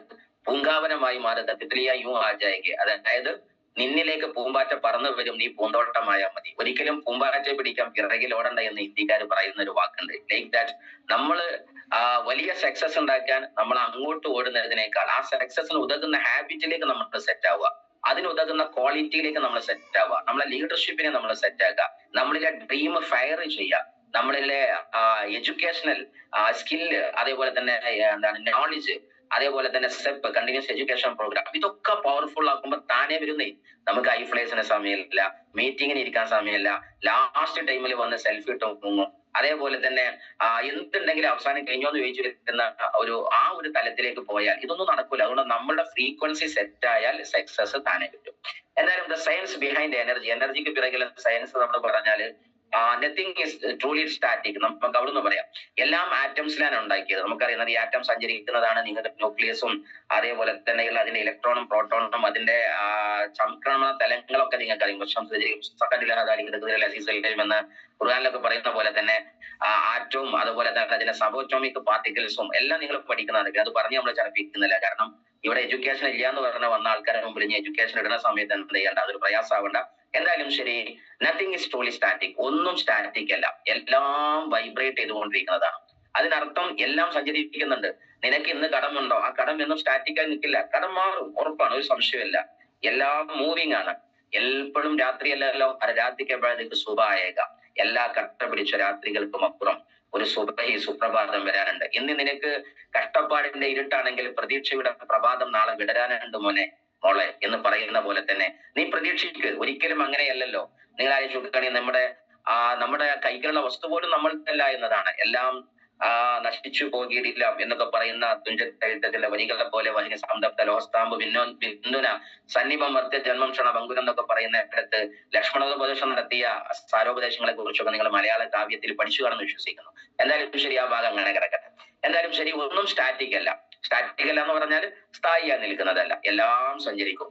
പൂങ്കാവനമായി മാറുക, തിത്ലിയ യൂ ആജായിക്ക്. അതായത് നിന്നിലേക്ക് പൂമ്പാറ്റ പറന്നു വരും, നീ പൂന്തോട്ടമായാൽ മതി. ഒരിക്കലും പൂമ്പാറ്റയെ പിടിക്കാൻ പിറകിൽ ഓടണ്ട എന്ന് ഹിന്ദിക്കാർ പറയുന്ന ഒരു വാക്കുണ്ട്. ലൈക്ക് ദാറ്റ് നമ്മള് വലിയ സക്സസ് ഉണ്ടാക്കാൻ നമ്മൾ അങ്ങോട്ട് ഓടുന്നതിനേക്കാൾ ആ സക്സസിന് ഉതകുന്ന ഹാബിറ്റിലേക്ക് നമ്മൾ സെറ്റ് ആവുക, അതിനുതകുന്ന ക്വാളിറ്റിയിലേക്ക് നമ്മൾ സെറ്റ് ആവുക, നമ്മളെ ലീഡർഷിപ്പിനെ നമ്മൾ സെറ്റ് ആക്കുക, നമ്മളിലെ ഡ്രീം ഫയർ ചെയ്യുക, നമ്മളിലെ എഡ്യൂക്കേഷണൽ സ്കില്ല്, അതേപോലെ തന്നെ എന്താണ് നോളജ്, അതേപോലെ തന്നെ സ്റ്റെപ്പ് കണ്ടിന്യൂസ് എഡ്യൂക്കേഷൻ പ്രോഗ്രാം, ഇതൊക്കെ പവർഫുൾ ആക്കുമ്പോൾ താനേ വരുന്നേ. നമുക്ക് ഐഫ്ലേസിന് സമയമില്ല, മീറ്റിങ്ങിന് ഇരിക്കാൻ സമയമില്ല, ലാസ്റ്റ് ടൈമിൽ വന്ന് സെൽഫി ഇട്ട് മുങ്ങും. അതേപോലെ തന്നെ എന്തുണ്ടെങ്കിലും അവസാനം കഴിഞ്ഞോ എന്ന് ചോദിച്ചു വരുന്ന ഒരു തലത്തിലേക്ക് പോയാൽ ഇതൊന്നും നടക്കൂല. അതുകൊണ്ട് നമ്മളുടെ ഫ്രീക്വൻസി സെറ്റ് ആയാൽ സക്സസ് താനെ കിട്ടും. എന്തായാലും ദ സയൻസ് ബിഹൈൻഡ് എനർജി, എനർജിക്ക് പിറകിലെ സയൻസ് നമ്മൾ പറഞ്ഞാല് നത്തിങ് ഇസ് ട്രൂലി സ്റ്റാറ്റിക്. നമുക്ക് അവിടുന്ന് പറയാം, എല്ലാം ആറ്റംസിലാണ് ഉണ്ടാക്കിയത്. നമുക്കറിയുന്നത് ഈ ആറ്റം സഞ്ചരിക്കുന്നതാണ് നിങ്ങളുടെ ന്യൂക്ലിയസും, അതേപോലെ തന്നെയുള്ള അതിന്റെ ഇലക്ട്രോണും പ്രോട്ടോണും അതിന്റെ സംക്രമണ തലങ്ങളൊക്കെ നിങ്ങൾക്ക് അറിയും. എന്ന് ഖുർആനിലൊക്കെ പറയുന്ന പോലെ തന്നെ ആറ്റവും അതുപോലെ തന്നെ അതിന്റെ സബോറ്റോമിക് പാർട്ടിക്കിൾസും എല്ലാം നിങ്ങൾ പഠിക്കുന്നതാണ്. അത് പറഞ്ഞ് നമ്മൾ ചർപ്പിക്കുന്നില്ല, കാരണം ഇവിടെ എഡ്യൂക്കേഷൻ ഇല്ല എന്ന് പറഞ്ഞ വന്ന ആൾക്കാരെ മുമ്പിൽ ഇനി എഡ്യൂക്കേഷൻ ഇടുന്ന സമയത്ത് എന്ത് ചെയ്യണ്ട, അതൊരു പ്രയാസമാവണ്ട. എന്തായാലും ശരി, നത്തിങ് ഇസ് ട്രൂലി സ്റ്റാറ്റിക്. ഒന്നും സ്റ്റാറ്റിക് അല്ല, എല്ലാം വൈബ്രേറ്റ് ചെയ്തുകൊണ്ടിരിക്കുന്നതാണ്. അതിനർത്ഥം എല്ലാം സഞ്ചരിപ്പിക്കുന്നുണ്ട്. നിനക്ക് ഇന്ന് കടമുണ്ടോ, ആ കടം എന്നും സ്റ്റാറ്റിക്കായി നിൽക്കില്ല, കടം മാറും, ഉറപ്പാണ്, ഒരു സംശയമില്ല. എല്ലാം മൂവിങ് ആണ്. എപ്പോഴും രാത്രിയല്ലല്ലോ, അത് രാത്രിക്ക് എപ്പോഴത്തേക്ക് സുബായേക്കാം. എല്ലാ കട്ട പിടിച്ച രാത്രികൾക്കും അപ്പുറം ഒരു സുപ്രഭാതം വരാനുണ്ട്. ഇന്ന് നിനക്ക് കഷ്ടപ്പാടിന്റെ ഇരുട്ടാണെങ്കിൽ പ്രതീക്ഷയുടെ പ്രഭാതം നാളെ വിടരാനുണ്ട് മോളെ എന്ന് പറയുന്ന പോലെ തന്നെ നീ പ്രതീക്ഷിക്ക്. ഒരിക്കലും അങ്ങനെയല്ലല്ലോ. നിങ്ങൾ ആലോചിക്കുകയാണെങ്കിൽ നമ്മുടെ കൈകളുള്ള വസ്തു പോലും നമ്മൾക്കല്ല എന്നതാണ്. എല്ലാം നശിച്ചു പോകിയിട്ടില്ല എന്നൊക്കെ പറയുന്ന തുഞ്ചത്തിന്റെ വരികളെ പോലെ വഹിനി സംതപ്ത ലോസ്താമ്പ് ബിന്ദുന സന്നിപം വർദ്ധ്യ ജന്മം ക്ഷണ ബങ്കുരം എന്നൊക്കെ പറയുന്ന ഇടത്ത് ലക്ഷ്മണോപദേശം നടത്തിയ സാരോപദേശങ്ങളെ കുറിച്ചൊക്കെ നിങ്ങൾ മലയാള കാവ്യത്തിൽ പഠിച്ചു കാണുമെന്ന് വിശ്വസിക്കുന്നു. എന്തായാലും ശരി, ആ ഭാഗം അങ്ങനെ കിടക്കട്ടെ. എന്തായാലും ശരി, ഒന്നും സ്റ്റാറ്റിക് അല്ല. സ്റ്റാറ്റിക് അല്ല എന്ന് പറഞ്ഞാൽ സ്ഥായിയായി നിൽക്കുന്നതല്ല, എല്ലാം സഞ്ചരിക്കും.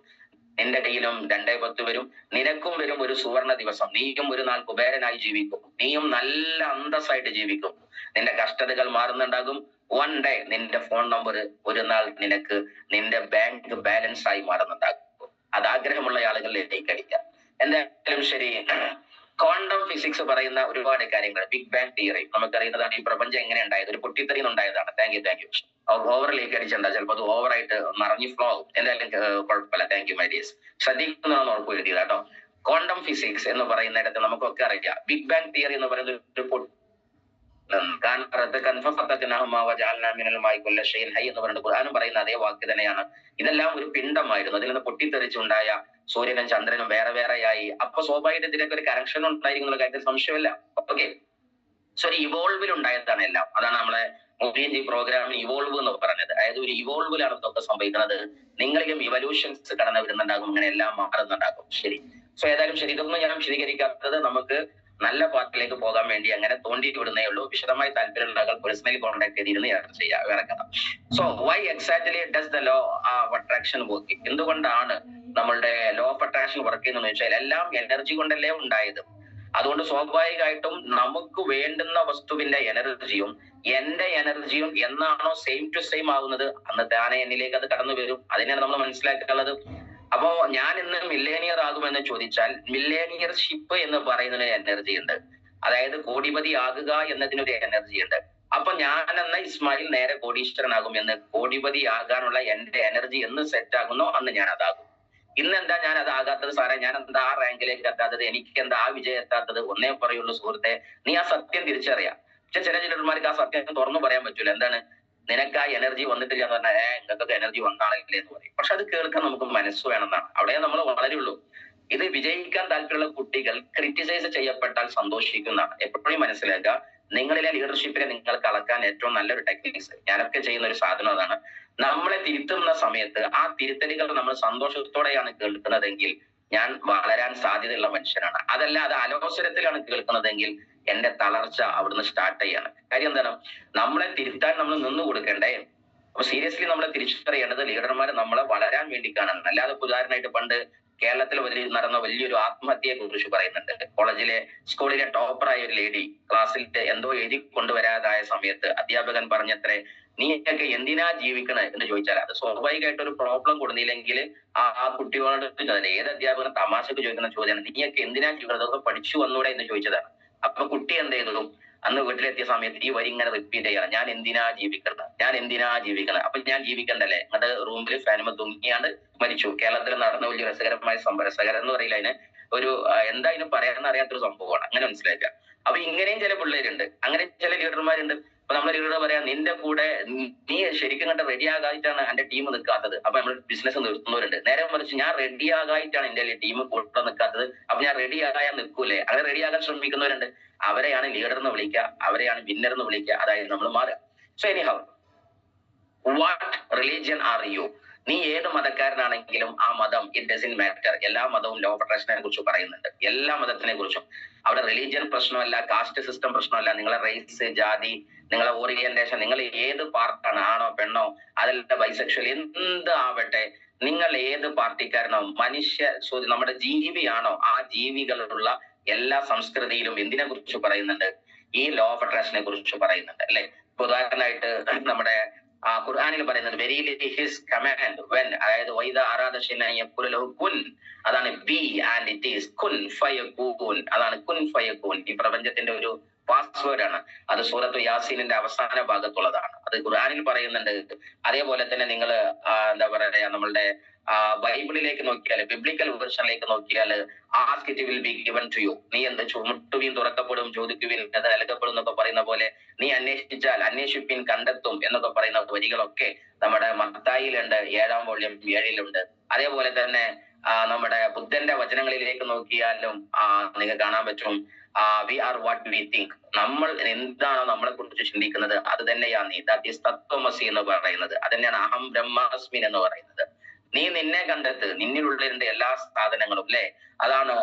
നിന്റെ കയ്യിലും 2:10 വരും, നിനക്കും വരും ഒരു സുവർണ ദിവസം. നീയും ഒരു നാൾ കുബേരനായി ജീവിക്കും, നീയും നല്ല അന്തസ്സായിട്ട് ജീവിക്കും. നിന്റെ കഷ്ടതകൾ മാറുന്നുണ്ടാകും. വൺ ഡേ നിന്റെ ഫോൺ നമ്പർ ഒരു നാൾ നിനക്ക് നിന്റെ ബാങ്ക് ബാലൻസ് ആയി മാറുന്നുണ്ടാകും. അത് ആഗ്രഹമുള്ള ആളുകളിലേക്ക് അടിക്കാം. എന്തായാലും ശരി, ക്വാണ്ടം ഫിസിക്സ് പറയുന്ന ഒരുപാട് കാര്യങ്ങൾ, ബിഗ് ബാങ് തിയറി നമുക്കറിയുന്നതാണ്. ഈ പ്രപഞ്ചം എങ്ങനെ ഉണ്ടായത്, ഒരു പൊട്ടിത്തെറിയിൽ ഉണ്ടായതാണ്. Thank you. ഓവറിലേക്ക് അടിച്ചിട്ടുണ്ടാകും, ചിലപ്പോൾ അത് ഓവറായിട്ട് നിറഞ്ഞു ഫ്ലോ ആവും. എന്തായാലും കുഴപ്പമില്ല. Thank you my dears. ശ്രദ്ധിക്കുന്നതാണ് ഉറപ്പ് എഴുതിയത് കേട്ടോ. ക്വാണ്ടം ഫിസിക്സ് എന്ന് പറയുന്നിടത്ത് നമുക്കൊക്കെ അറിയാം, ബിഗ് ബാങ് തിയറി എന്ന് പറയുന്നത് ഒരു ഖുർആനും പറയുന്ന അതേ വാക്ക് തന്നെയാണ്. ഇതെല്ലാം ഒരു പിണ്ഡമായിരുന്നു, അതിൽ നിന്ന് പൊട്ടിത്തെറിച്ചുണ്ടായ സൂര്യനും ചന്ദ്രനും വേറെ വേറെയായി. അപ്പൊ സ്വാഭാവികമായിട്ട് ഇതിനൊക്കെ ഒരു കണക്ഷൻ ഉണ്ടായിരിക്കുന്ന കാര്യത്തിൽ സംശയമില്ല. ഓക്കെ, സോ ഒരു ഇവോൾവിൽ ഉണ്ടായതാണ് എല്ലാം. അതാണ് നമ്മളെ മുബീൻ പ്രോഗ്രാമിൽ ഇവോൾവ് എന്ന് പറഞ്ഞത്. അതായത് ഒരു ഇവോൾവിലാണ് ഇതൊക്കെ സംഭവിക്കുന്നത്. നിങ്ങളിലും ഇവല്യൂഷൻസ് കടന്നു വരുന്നുണ്ടാകും, അങ്ങനെ എല്ലാം മാറുന്നുണ്ടാകും. ശരി, സോ ഏതായാലും ശരി, ഇതൊന്നും ഞാൻ വിശദീകരിക്കാത്തത് നമുക്ക് നല്ല പാർട്ടിലേക്ക് പോകാൻ വേണ്ടി അങ്ങനെ തോണ്ടി വിടുന്നേ ഉള്ളൂ. വിശദമായി താല്പര്യമുള്ള ആളുകൾ പേഴ്സണലി കോൺടാക്ട് ചെയ്തിരുന്ന് യാത്ര ചെയ്യുക, വേറെ കഥ. So why exactly does the law of attraction work? എന്തുകൊണ്ടാണ് നമ്മളുടെ ലോ ഓഫ് അട്രാക്ഷൻ വർക്ക് ചെയ്യുന്നതെന്ന് വെച്ചാൽ എല്ലാം എനർജി കൊണ്ടല്ലേ ഉണ്ടായത്. അതുകൊണ്ട് സ്വാഭാവികമായിട്ടും നമുക്ക് വേണ്ടുന്ന വസ്തുവിന്റെ എനർജിയും എന്റെ എനർജിയും എന്നാണോ സെയിം ടു സെയിം ആവുന്നത്, അന്ന് താനെ എന്നിലേക്ക് അത് കടന്നു വരും. അതിനാണ് നമ്മൾ മനസ്സിലാക്കാനുള്ളത്. അപ്പോ ഞാൻ ഇന്ന് മില്ലേനിയർ ആകുമെന്ന് ചോദിച്ചാൽ മില്ലേനിയർഷിപ്പ് എന്ന് പറയുന്നതിന് എനർജി ഉണ്ട്. അതായത് കോടിപതി ആകുക എന്നതിനൊരു എനർജി ഉണ്ട്. അപ്പൊ ഞാൻ എന്ന ഇസ്മായിൽ നേരെ കോടീശ്വരനാകും എന്ന്, കോടിപതി ആകാനുള്ള എന്റെ എനർജി എന്ന് സെറ്റ് ആകുന്നോ അന്ന് ഞാൻ അതാകും. ഇന്നെന്താ ഞാൻ അതാകാത്തത് സാറേ, ഞാൻ എന്താ ആ റാങ്കിലേക്ക് എത്താത്തത്, എനിക്ക് എന്താ ആ വിജയം എത്താത്തത്? ഒന്നേ പറയുള്ളൂ സുഹൃത്തെ, നീ ആ സത്യം തിരിച്ചറിയാം. പക്ഷെ ചില ചിലന്മാർക്ക് ആ സത്യം തുറന്നു പറയാൻ പറ്റൂല. എന്താണ്, നിനക്ക് ആ എനർജി വന്നിട്ടില്ല എന്ന് പറഞ്ഞാൽ നിങ്ങൾക്കൊക്കെ എനർജി വന്നാളില്ലേ എന്ന് പറയും. പക്ഷെ അത് കേൾക്കാൻ നമുക്ക് മനസ്സ് വേണമെന്നാണ്. അവിടെ നമ്മൾ വളരെയുള്ളൂ. ഇത് വിജയിക്കാൻ താല്പര്യമുള്ള കുട്ടികൾ ക്രിറ്റിസൈസ് ചെയ്യപ്പെട്ടാൽ സന്തോഷിക്കുന്നതാണ്. എപ്പോഴും മനസ്സിലാക്കുക, നിങ്ങളിലെ ലീഡർഷിപ്പിനെ നിങ്ങൾക്ക് അളക്കാൻ ഏറ്റവും നല്ലൊരു ടെക്നിക്സ്, ഞാനൊക്കെ ചെയ്യുന്ന ഒരു സാധനം അതാണ്. നമ്മളെ തിരുത്തുന്ന സമയത്ത് ആ തിരുത്തലുകൾ നമ്മൾ സന്തോഷത്തോടെയാണ് കേൾക്കുന്നതെങ്കിൽ ഞാൻ വളരാൻ സാധ്യതയുള്ള മനുഷ്യനാണ്. അതല്ല അത് അലോസരത്തിലാണ് കേൾക്കുന്നതെങ്കിൽ എന്റെ തളർച്ച അവിടുന്ന് സ്റ്റാർട്ട് ചെയ്യാണ്. കാര്യം എന്താണ്, നമ്മളെ തിരുത്താൻ നമ്മൾ നിന്നു കൊടുക്കണ്ടേ? അപ്പൊ സീരിയസ്ലി നമ്മളെ തിരിച്ചറിയേണ്ടത് ലീഡർമാർ നമ്മളെ വളരാൻ വേണ്ടി കാണാൻ. അല്ലാതെ ഉദാഹരണമായിട്ട് പണ്ട് കേരളത്തിൽ നടന്ന വലിയൊരു ആത്മഹത്യയെ കുറിച്ച് പറയുന്നുണ്ട്. സ്കൂളിലെ ടോപ്പറായ ഒരു ലേഡി ക്ലാസ്സിൽ എന്തോ എഴുതി കൊണ്ടുവരാതായ സമയത്ത് അധ്യാപകൻ പറഞ്ഞത്രേ, നീയൊക്കെ എന്തിനാ ജീവിക്കണേ എന്ന് ചോദിച്ചാൽ അത് സ്വാഭാവികമായിട്ട് ഒരു പ്രോബ്ലം കൊടുന്നില്ലെങ്കിൽ ആ കുട്ടികളോട് ഏത് അധ്യാപകൻ തമാശക്ക് ചോദിക്കുന്ന ചോദ്യമാണ്, നീയൊക്കെ എന്തിനാ ജീവിക്കണം, അതൊക്കെ പഠിച്ചു വന്നൂടെ എന്ന് ചോദിച്ചതാണ്. അപ്പൊ കുട്ടി എന്ത് ചെയ്തു, അന്ന് വീട്ടിലെത്തിയ സമയത്ത് ഈ വരി ഇങ്ങനെ റിപ്പീറ്റ് ചെയ്യണം, ഞാൻ എന്തിനാ ജീവിക്കണം, ഞാൻ എന്തിനാ ജീവിക്കണം. അപ്പൊ ഞാൻ ജീവിക്കണ്ടല്ലേ? എന്നിട്ട് റൂമിൽ ഫാനുമ തൂങ്ങിയാണ്ട് മരിച്ചു. കേരളത്തിൽ നടന്ന വലിയ രസകരമായ സംഭവം, രസകരം എന്ന് പറയില്ല, അതിന് ഒരു എന്താ ഇതിന് പറയാന്ന് അറിയാത്തൊരു സംഭവമാണ്. അങ്ങനെ മനസ്സിലാക്കുക. അപ്പൊ ഇങ്ങനെയും ചില പിള്ളേരുണ്ട്, അങ്ങനെ ചില ലീഡർമാരുണ്ട്. അപ്പൊ നമ്മൾ ലീഡർ പറയാം, നിന്റെ കൂടെ നീ ശരിക്കും കണ്ട റെഡി ആകായിട്ടാണ് എന്റെ ടീം നിൽക്കാത്തത്, അപ്പൊ നമ്മൾ ബിസിനസ് നിർത്തുന്നവരുണ്ട്. നേരെ മറിച്ച് ഞാൻ റെഡി ആകായിട്ടാണ് എന്റെ ടീം കൂടെ നിൽക്കാത്തത്, അപ്പൊ ഞാൻ റെഡി ആകാൻ നിൽക്കൂലേ? അങ്ങനെ റെഡി ആകാൻ ശ്രമിക്കുന്നവരുണ്ട്. അവരെയാണ് ലീഡർ എന്ന് വിളിക്കുക, അവരെയാണ് വിന്നർ എന്ന് വിളിക്കുക. അതായത് നമ്മൾ മാറുക. So anyhow, what religion are you? നീ ഏത് മതക്കാരനാണെങ്കിലും ആ മതം ഇറ്റ് ഡസന്റ് മാറ്റർ. എല്ലാ മതവും ലോ ഓഫ് അട്രാക്ഷനെ കുറിച്ച് പറയുന്നുണ്ട്, എല്ലാ മതത്തിനെ കുറിച്ചും. അവിടെ റിലീജിയൻ പ്രശ്നമല്ല, കാസ്റ്റ് സിസ്റ്റം പ്രശ്നമല്ല, നിങ്ങളെ റേസ്, ജാതി, നിങ്ങളെ ഓറിയന്റേഷൻ, നിങ്ങൾ ഏത് പാർട്ടാണ്, ആണോ പെണ്ണോ, അതല്ല ബൈസെക്ഷൽ, എന്ത് ആവട്ടെ, നിങ്ങൾ ഏത് പാർട്ടിക്കാരനോ, നമ്മുടെ ജീവിയാണോ, ആ ജീവികളുള്ള എല്ലാ സംസ്കൃതിയിലും എന്തിനെ കുറിച്ച് പറയുന്നുണ്ട്? ഈ ലോ ഓഫ് അട്രാക്ഷനെ കുറിച്ച് പറയുന്നുണ്ട്, അല്ലെ? ഉദാഹരണമായിട്ട് നമ്മുടെ ഖുർആനിൽ പറയുന്നത് വെരിലി ഹിസ് കമാൻഡ് വെൻ, അതായത് വൈദ അറാദ ശൈഅൻ യഖൂലു ലഹു കുൻ, അതാണ് ബി ആൻഡ് ഇറ്റ് ഈസ്, കുൻ ഫയകൂൻ, അതാണ് കുൻ ഫയകൂൻ. ഈ പ്രപഞ്ചത്തിന്റെ ഒരു പാസ്വേഡ് ആണ്. അത് സൂറത്ത് യാസീനിന്റെ അവസാന ഭാഗത്തുള്ളതാണ്. അത് ഖുർആനിൽ പറയുന്നുണ്ട്. അതേപോലെ തന്നെ നിങ്ങൾ എന്താ പറയാ, നമ്മളുടെ ബൈബിളിലേക്ക് നോക്കിയാൽ, ബിബ്ലിക്കൽ വേർഷനിലേക്ക് നോക്കിയാൽ ask it will be given to you, നീ എന്ത് മുട്ടുവിൻ തുറക്കപ്പെടും, ചോദിക്കുവിൻ അത് നൽകപ്പെടും എന്നൊക്കെ പറയുന്ന പോലെ, നീ അന്വേഷിച്ചാൽ അന്വേഷിപ്പിൻ കണ്ടെത്തും എന്നൊക്കെ പറയുന്ന വരികളൊക്കെ നമ്മുടെ മത്തായിലുണ്ട്, 7-ാം വോള്യം 7-ലുണ്ട്. അതേപോലെ തന്നെ നമ്മുടെ ബുദ്ധന്റെ വചനങ്ങളിലേക്ക് നോക്കിയാലും നിങ്ങൾക്ക് കാണാൻ പറ്റും, we are what we think. നമ്മൾ എന്താണോ നമ്മളെ കുറിച്ച് ചിന്തിക്കുന്നത് അത് തന്നെയാണ് നീ. ദാറ്റ് ഈസ് തത്വമസി എന്ന് പറയുന്നത്. അത് തന്നെയാണ് അഹം ബ്രഹ്മാസ്മിൻ എന്ന് പറയുന്നത്. നീ നിന്നെ കണ്ടെത്ത്, നിന്നിലുള്ളതിന്റെ എല്ലാ സാധനങ്ങളും, അല്ലെ? അതാണ്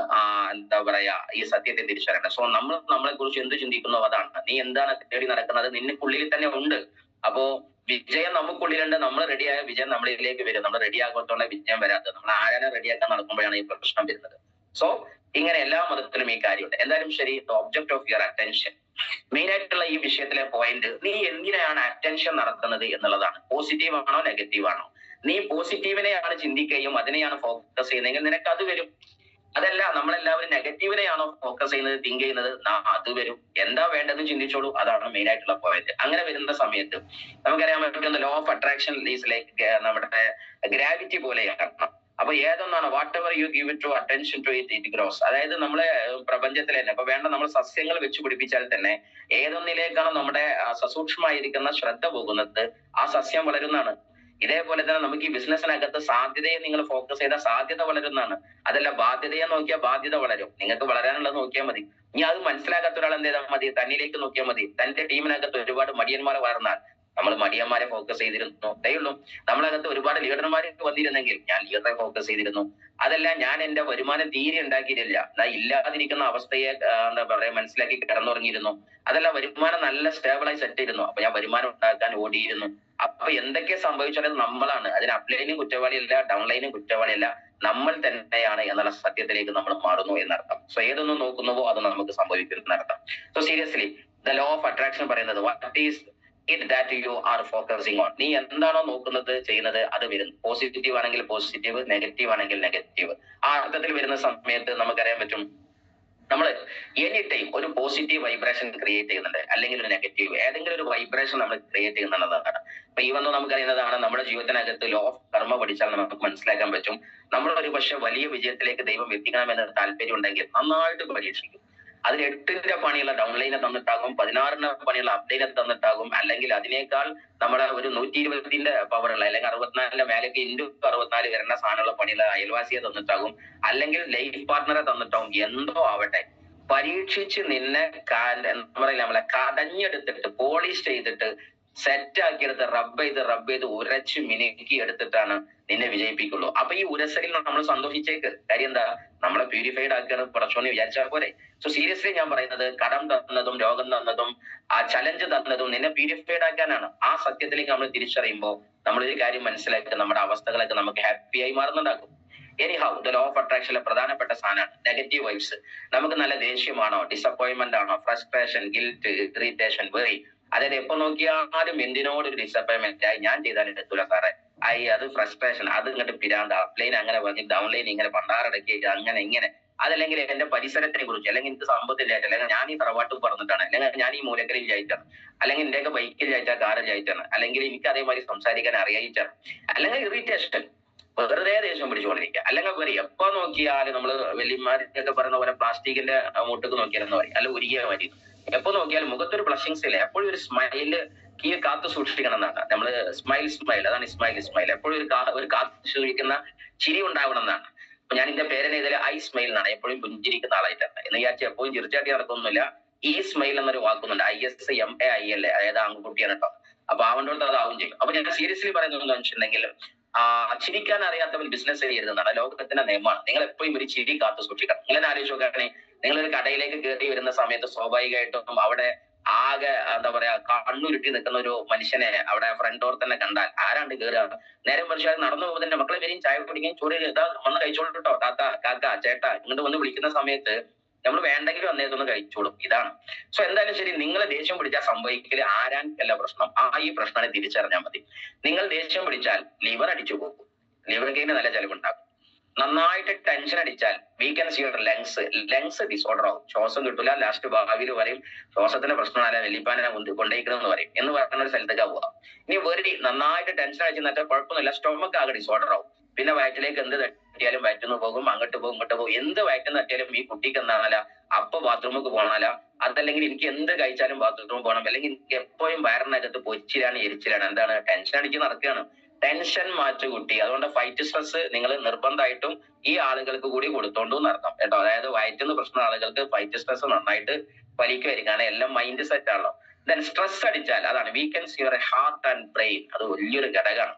എന്താ പറയാ, ഈ സത്യത്തെ തിരിച്ചറിയണം. സോ നമ്മൾ നമ്മളെ കുറിച്ച് എന്ത് ചിന്തിക്കുന്നു അതാണ്. നീ എന്താണ് തേടി നടക്കുന്നത്, നിനക്കുള്ളിൽ തന്നെ ഉണ്ട്. അപ്പോ വിജയം നമുക്കുള്ളിലുണ്ട്. നമ്മൾ റെഡിയായ വിജയം നമ്മളിലേക്ക് വരും. നമ്മൾ റെഡി ആകാത്തോടെ വിജയം വരാത്തത്. നമ്മൾ ആരാനെ റെഡിയാക്കാൻ നടക്കുമ്പോഴാണ് ഈ പ്രശ്നം വരുന്നത്. സോ ഇങ്ങനെ എല്ലാ മതത്തിലും ഈ കാര്യമുണ്ട്. എന്തായാലും ശരി, the object of your attention, main ആയിട്ടുള്ള ഈ വിഷയത്തിലെ പോയിന്റ്, നീ എന്തിനാണ് അറ്റൻഷൻ നടത്തുന്നത് എന്നുള്ളതാണ്. പോസിറ്റീവ് ആണോ നെഗറ്റീവ് ആണോ? നീ പോസിറ്റീവിനെയാണ് ചിന്തിക്കുകയും അതിനെയാണ് ഫോക്കസ് ചെയ്യുന്നതെങ്കിൽ നിനക്ക് അത് വരും. അതല്ല, നമ്മളെല്ലാവരും നെഗറ്റീവിനെയാണോ ഫോക്കസ് ചെയ്യുന്നത്, തിങ്ക് ചെയ്യുന്നത്, അത് വരും. എന്താ വേണ്ടതെന്ന് ചിന്തിച്ചോളൂ. അതാണ് മെയിൻ ആയിട്ടുള്ള പോയിന്റ്. അങ്ങനെ വരുന്ന സമയത്ത് നമുക്കറിയാൻ പറ്റുന്ന law of attraction is like നമ്മുടെ ഗ്രാവിറ്റി പോലെയാണ്. അപ്പൊ ഏതൊന്നാണ് whatever you give it to attention to it grows. അതായത് നമ്മളെ പ്രപഞ്ചത്തിൽ തന്നെ ഇപ്പൊ വേണ്ട നമ്മൾ സസ്യങ്ങൾ വെച്ച് പിടിപ്പിച്ചാൽ തന്നെ ഏതൊന്നിലേക്കാണ് നമ്മുടെ സസൂക്ഷ്മമായിരിക്കുന്ന ശ്രദ്ധ പോകുന്നത്, ആ സസ്യം വളരുന്നതാണ്. ഇതേപോലെ തന്നെ നമുക്ക് ഈ ബിസിനസ്സിനകത്ത് സാധ്യതയെ നിങ്ങൾ ഫോക്കസ് ചെയ്താൽ സാധ്യത വളരുന്നതാണ്. അതല്ല, ബാധ്യതയെ നോക്കിയാൽ ബാധ്യത വളരും. നിങ്ങൾക്ക് വളരാനുള്ളത് നോക്കിയാൽ മതി. ഇനി അത് മനസ്സിലാക്കാത്ത ഒരാൾ എന്ത് ചെയ്താൽ മതി, തന്നിലേക്ക് നോക്കിയാൽ മതി. തന്റെ ടീമിനകത്ത് ഒരുപാട് മടിയന്മാർ വളർന്നാൽ നമ്മൾ മടിയന്മാരെ ഫോക്കസ് ചെയ്തിരുന്നു. അതേയുള്ളൂ. നമ്മളകത്ത് ഒരുപാട് ലീഡർമാർ വന്നിരുന്നെങ്കിൽ ഞാൻ ലീഡറെ ഫോക്കസ് ചെയ്തിരുന്നു. അതല്ല, ഞാൻ എന്റെ വരുമാനം തീരെ ഉണ്ടാക്കിയിട്ടില്ല, ഇല്ലാതിരിക്കുന്ന അവസ്ഥയെ എന്താ പറയാ മനസ്സിലാക്കി കിടന്നുറങ്ങിയിരുന്നു. അതല്ല, വരുമാനം നല്ല സ്റ്റേബിളായി സെറ്റ് ചെയ്തിരുന്നു, അപ്പൊ ഞാൻ വരുമാനം ഉണ്ടാക്കാൻ ഓടിയിരുന്നു. അപ്പൊ എന്തൊക്കെ സംഭവിച്ചാലും നമ്മളാണ് അതിന് അപ്ലൈനും കുറ്റവാളിയല്ല, ഡൗൺലൈനും കുറ്റവാളിയല്ല, നമ്മൾ തന്നെയാണ് എന്നുള്ള സത്യത്തിലേക്ക് നമ്മൾ മാറുന്നു എന്നർത്ഥം. സോ ഏതൊന്നും നോക്കുന്നുവോ അത് നമുക്ക് സംഭവിക്കുന്നു എന്നർത്ഥം. So seriously the law of attraction പറയുന്നത് what is it that you are focusing on. നീ എന്താണോ നോക്കുന്നത് ചെയ്യുന്നത് അത് വരുന്നു. പോസിറ്റീവ് ആണെങ്കിൽ പോസിറ്റീവ്, നെഗറ്റീവ് ആണെങ്കിൽ നെഗറ്റീവ്. ആ അർത്ഥത്തിൽ വരുന്ന സമയത്ത് നമുക്കറിയാൻ പറ്റും നമ്മൾ എനി ടൈം ഒരു പോസിറ്റീവ് വൈബ്രേഷൻ ക്രിയേറ്റ് ചെയ്യുന്നുണ്ട്, അല്ലെങ്കിൽ ഒരു നെഗറ്റീവ് ഏതെങ്കിലും ഒരു വൈബ്രേഷൻ നമ്മൾ ക്രിയേറ്റ് ചെയ്യുന്നുള്ളതാണ്. അപ്പൊ ഈ വന്ന് നമുക്കറിയുന്നതാണ് നമ്മുടെ ജീവിതത്തിനകത്ത് ലോ ഓഫ് കർമ്മ പഠിച്ചാൽ നമുക്ക് മനസ്സിലാക്കാൻ പറ്റും. നമ്മൾ ഒരു പക്ഷെ വലിയ വിജയത്തിലേക്ക് ദൈവം എത്തിക്കണമെന്ന് താല്പര്യം ഉണ്ടെങ്കിൽ നന്നായിട്ട് പരീക്ഷിക്കും. അതിൽ 8ന്റെ പണിയുള്ള ഡൗൺലൈനെ തന്നിട്ടാകും, 16ന്റെ പണിയുള്ള അപ്ഡേനെ തന്നിട്ടാകും, അല്ലെങ്കിൽ അതിനേക്കാൾ നമ്മുടെ ഒരു 120ന്റെ പവറുള്ള അല്ലെങ്കിൽ 64ന്റെ മേലേക്ക് × 64 വരുന്ന സാധനമുള്ള പണിയുള്ള അയൽവാസിയെ തന്നിട്ടാകും, അല്ലെങ്കിൽ ലൈഫ് പാർട്ട്ണറെ തന്നിട്ടാകും. എന്തോ ആവട്ടെ, പരീക്ഷിച്ച് നിന്നെ നമ്മളെ കടഞ്ഞെടുത്തിട്ട് പോളിഷ് ചെയ്തിട്ട് സെറ്റ് ആക്കിയെടുത്ത് റബ്ബ് ചെയ്ത് ഉരച്ച് മിനുക്കി എടുത്തിട്ടാണ് നിന്നെ വിജയിപ്പിക്കുള്ളൂ. അപ്പൊ ഈ ഉരസലിൽ നമ്മൾ സന്തോഷിച്ചേക്ക്. കാര്യം എന്താ, നമ്മളെ പ്യൂരിഫൈഡ് ആക്കുകയാണ് പടച്ചോന്ന് വിചാരിച്ചാൽ പോരെ. സോ സീരിയസ്ലി ഞാൻ പറയുന്നത്, കടം തന്നതും രോഗം തന്നതും ആ ചലഞ്ച് തന്നതും നിന്നെ പ്യൂരിഫൈഡ് ആക്കാനാണ്. ആ സത്യത്തിലേക്ക് നമ്മൾ തിരിച്ചറിയുമ്പോൾ നമ്മളൊരു കാര്യം മനസ്സിലാക്കുക, നമ്മുടെ അവസ്ഥകളൊക്കെ നമുക്ക് ഹാപ്പിയായി മാറുന്നുണ്ടാക്കും. Anyhow the law of അട്രാക്ഷനിലെ പ്രധാനപ്പെട്ട സാധനമാണ് നെഗറ്റീവ് വൈബ്സ്. നമുക്ക് നല്ല ദേഷ്യമാണോ, ഡിസപ്പോയിന്റ്മെന്റ് ആണോ, ഫ്രസ്ട്രേഷൻ, ഗിൽറ്റ്, ഇറിറ്റേഷൻ, വെറി, അതായത് എപ്പോ നോക്കിയാലും എന്തിനോട് ഒരു ഡിസപ്പോയിന്റ്മെന്റ് ആയി, ഞാൻ ചെയ്താലും എത്തൂല സാറേ, അത് ഫ്രസ്ട്രേഷൻ, അത് ഇങ്ങോട്ട് പിരാന്ത്, അപ്ലൈൻ അങ്ങനെ പറഞ്ഞ് ഡൗൺലൈൻ ഇങ്ങനെ പണ്ടാറടക്കി അങ്ങനെ ഇങ്ങനെ, അതല്ലെങ്കിൽ എന്റെ പരിസരത്തിനെ കുറിച്ച്, അല്ലെങ്കിൽ എനിക്ക് സമ്പത്തില്ലായിട്ട്, അല്ലെങ്കിൽ ഞാൻ ഈ തറവാട്ടിൽ പറഞ്ഞിട്ടാണ്, അല്ലെങ്കിൽ ഞാൻ ഈ മൂലക്കലിൽ ചായിട്ടാണ്, അല്ലെങ്കിൽ എന്റെയൊക്കെ ബൈക്കിൽ ചായിട്ടാ, കാറിൽ ചായിട്ടാണ്, അല്ലെങ്കിൽ എനിക്ക് അതേമാതിരി സംസാരിക്കാൻ അറിയായിട്ടാണ്, അല്ലെങ്കിൽ ഇറിറ്റേഷൻ, വെറുതെ ദേഷ്യം പിടിച്ചുകൊണ്ടിരിക്കുക, അല്ലെങ്കിൽ വരി എപ്പോ നോക്കിയാലും നമ്മള് വലിയമാരൊക്കെ പറയുന്ന പോലെ പ്ലാസ്റ്റിക്കിന്റെ മുട്ടക്ക് നോക്കിയാലെന്ന് പറയും, അല്ല ഉരുകിയ മാതിരി എപ്പോ നോക്കിയാലും മുഖത്തൊരു ബ്ലഷിങ്സ് ഇല്ല, എപ്പോഴും ഒരു സ്മൈല് കാത്തു സൂക്ഷിക്കണം എന്നാണ് നമ്മള് സ്മൈൽ, അതാണ് സ്മൈൽ, എപ്പോഴും ഒരു കാത്തു സൂക്ഷിക്കുന്ന ചിരി ഉണ്ടാവണം എന്നാണ്. അപ്പൊ ഞാൻ എന്റെ പേരനെ ഇതിൽ ഐ സ്മൈൽ എന്നാണ്, എപ്പോഴും പുഞ്ചിരിക്കുന്ന ആളായിട്ടാണ്. എന്ന് വിചാരിച്ചാൽ എപ്പോഴും ചിരിച്ചാട്ടി നടക്കൊന്നുമില്ല. ഈ സ്മൈൽ എന്നൊരു വാക്കുന്നുണ്ട്, ISMAIL, അതായത് ആൺകുട്ടിയാണ് കേട്ടോ. അപ്പൊ ആവണ്ടോട്ട് അതാവും ചെയ്യും. അപ്പൊ ഞാൻ സീരിയസ്ലി പറയുന്നത് എന്താണെന്ന് വെച്ചിട്ടുണ്ടെങ്കിൽ, ചിരിക്കാൻ അറിയാത്തവൻ ബിസിനസ് ചെയ്യരുതെന്നാണ് ലോകത്തിന്റെ നിയമമാണ്. നിങ്ങൾ എപ്പോഴും ഒരു ചിരി കാത്തു സൂക്ഷിക്കണം. നിങ്ങൾ ആലോചിച്ച് നോക്കുകയാണെങ്കിൽ, നിങ്ങളൊരു കടയിലേക്ക് കയറി വരുന്ന സമയത്ത് സ്വാഭാവികമായിട്ടും അവിടെ ആകെ എന്താ പറയാ കണ്ണുരുട്ടി നിൽക്കുന്ന ഒരു മനുഷ്യനെ അവിടെ ഫ്രണ്ട് ഡോർ തന്നെ കണ്ടാൽ ആരാണ്ട് കയറുക, നേരെ മറിച്ച് നടന്നു പോകുന്നതിന്റെ മക്കളെ വരെയും ചായ കുടിക്കുകയും ചോറ് ഇതാ വന്ന് കഴിച്ചോളൂ കേട്ടോ, താത്ത, കാക്ക, ചേട്ടാ ഇങ്ങോട്ട് വന്ന് വിളിക്കുന്ന സമയത്ത് നമ്മൾ വേണ്ടെങ്കിലും അന്നേരത്തൊന്ന് കഴിച്ചോളും. ഇതാണ്. സോ എന്തായാലും ശരി, നിങ്ങൾ ദേഷ്യം പിടിച്ചാൽ സംഭവിക്കല് ആരാൻക്കല്ല പ്രശ്നം, ഈ പ്രശ്നത്തെ തിരിച്ചറിഞ്ഞാൽ മതി. നിങ്ങൾ ദേഷ്യം പിടിച്ചാൽ ലിവർ അടിച്ചു പോകും, ലിവർ ഗെയിന് നല്ല ചെലവുണ്ടാകും. നന്നായിട്ട് ടെൻഷൻ അടിച്ചാൽ വീക്കൻസ് യുവർ ലങ്സ് ഡിസോർഡർ ആവും, ശ്വാസം കിട്ടൂല, ലാസ്റ്റ് ഭാവിയിൽ പറയും ശ്വാസത്തിന്റെ പ്രശ്നമല്ല വെല്ലിപ്പാനെ കൊണ്ടേക്കണമെന്ന് പറയും എന്ന് പറയുന്ന ഒരു സ്ഥലത്തേക്ക് പോവാം. ഇനി വെറുതെ നന്നായിട്ട് ടെൻഷൻ അടിച്ച് നട്ടാൽ കുഴപ്പമൊന്നുമില്ല, സ്റ്റൊമക്ക് ആകെ ഡിസോർഡർ ആവും. പിന്നെ വയറ്റിലേക്ക് എന്ത് തട്ടിയാലും വയറ്റുന്നു പോകും, അങ്ങോട്ട് പോകും ഇങ്ങോട്ട് പോകും. എന്ത് വയറ്റിൽ തട്ടിയാലും ഈ കുട്ടിക്ക് എന്താണല്ല അപ്പൊ ബാത്റൂമിക്ക് പോകണല്ല, അതല്ലെങ്കിൽ എനിക്ക് എന്ത് കഴിച്ചാലും ബാത്റൂമിൽ പോകണം, അല്ലെങ്കിൽ എനിക്ക് എപ്പോഴും വയറിനകത്ത് പൊച്ചിലാണ് എരിച്ചിലാണ്, എന്താണ് ടെൻഷൻ അടിച്ച് നടക്കുകയാണ്. ടെൻഷൻ മാറ്റു കുട്ടി. അതുകൊണ്ട് ഫൈറ്റ് സ്ട്രെസ് നിങ്ങൾ നിർബന്ധമായിട്ടും ഈ ആളുകൾക്ക് കൂടി കൊടുത്തോണ്ടു നടത്താം കേട്ടോ. അതായത് വയറ്റുന്ന പ്രശ്നം ആളുകൾക്ക് ഫൈറ്റ് സ്ട്രെസ് നന്നായിട്ട് വലിക്കുമായിരിക്കും, കാരണം എല്ലാം മൈൻഡ് സെറ്റ് ആണല്ലോ. ദെൻ സ്ട്രെസ് അടിച്ചാൽ അതാണ് weakens your heart and brain, അത് വലിയൊരു ഘടകമാണ്.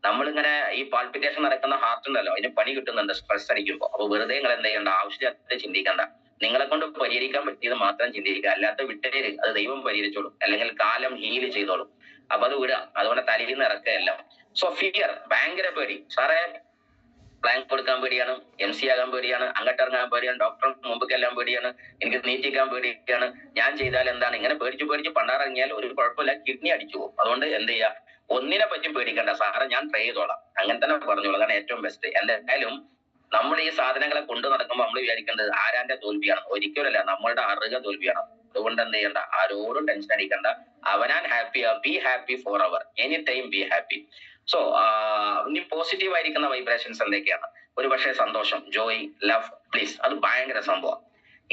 നമ്മളിങ്ങനെ ഈ പാൾപിറ്റേഷൻ നടക്കുന്ന ഹാർട്ട് ഉണ്ടല്ലോ, അതിന് പണി കിട്ടുന്നുണ്ട് സ്ട്രെസ് അടിക്കുമ്പോൾ. അപ്പൊ വെറുതെ നിങ്ങൾ എന്ത് ചെയ്യണ്ട, ആവശ്യത്തെ ചിന്തിക്കണ്ട, നിങ്ങളെ കൊണ്ട് പരിഹരിക്കാൻ പറ്റിയത് മാത്രം ചിന്തിക്കുക, അല്ലാത്ത വിട്ടേര്, അത് ദൈവം പരിഹരിച്ചോളും, അല്ലെങ്കിൽ കാലം ഹീല് ചെയ്തോളും. അപ്പൊ അത് വിടുക, അതുകൊണ്ട് തലയിൽ നിന്ന് ഇറക്കുകയല്ല. സോ ഫിയർ, ഭയങ്കര പേടി. സാറേ ബ്ലാങ്ക് കൊടുക്കാൻ പേടിയാണ്, MC ആകാൻ പേടിയാണ്, അങ്ങോട്ട് ഇറങ്ങാൻ പേടിയാണ്, ഡോക്ടർ മുമ്പെല്ലാം പേടിയാണ്, എനിക്ക് നീറ്റിക്കാൻ പേടിയാണ്, ഞാൻ ചെയ്താൽ എന്താണ്, ഇങ്ങനെ പേടിച്ച് പണ്ടാറിറങ്ങിയാൽ ഒരു കുഴപ്പമില്ല, കിഡ്നി അടിച്ചു പോകും. അതുകൊണ്ട് എന്ത് ചെയ്യുക, ഒന്നിനെ പറ്റി പേടിക്കണ്ട സാറേ, ഞാൻ ട്രൈ ചെയ്തോളാം, അങ്ങനെ തന്നെ പറഞ്ഞോളാം, അതാണ് ഏറ്റവും ബെസ്റ്റ്. എന്തായാലും നമ്മൾ ഈ സാധനങ്ങളെ കൊണ്ടു നടക്കുമ്പോൾ നമ്മൾ വിചാരിക്കേണ്ടത് ആരാന്റെ തോൽവിയാണ്, ഒരിക്കലല്ല നമ്മളുടെ അറുക തോൽവിയാണ്. അതുകൊണ്ട് എന്ത് ചെയ്യണ്ട, ആരോടും ടെൻഷൻ അടിക്കണ്ട, അവനാൻ ഹാപ്പിയാ, ബി ഹാപ്പി ഫോർ അവർ, any time be happy. So ഇനി പോസിറ്റീവ് ആയിരിക്കുന്ന വൈബ്രേഷൻസ് എന്തൊക്കെയാണ്? ഒരു പക്ഷേ സന്തോഷം, ജോയ്, ലവ്, പ്ലീസ്, അത് ഭയങ്കര സംഭവം.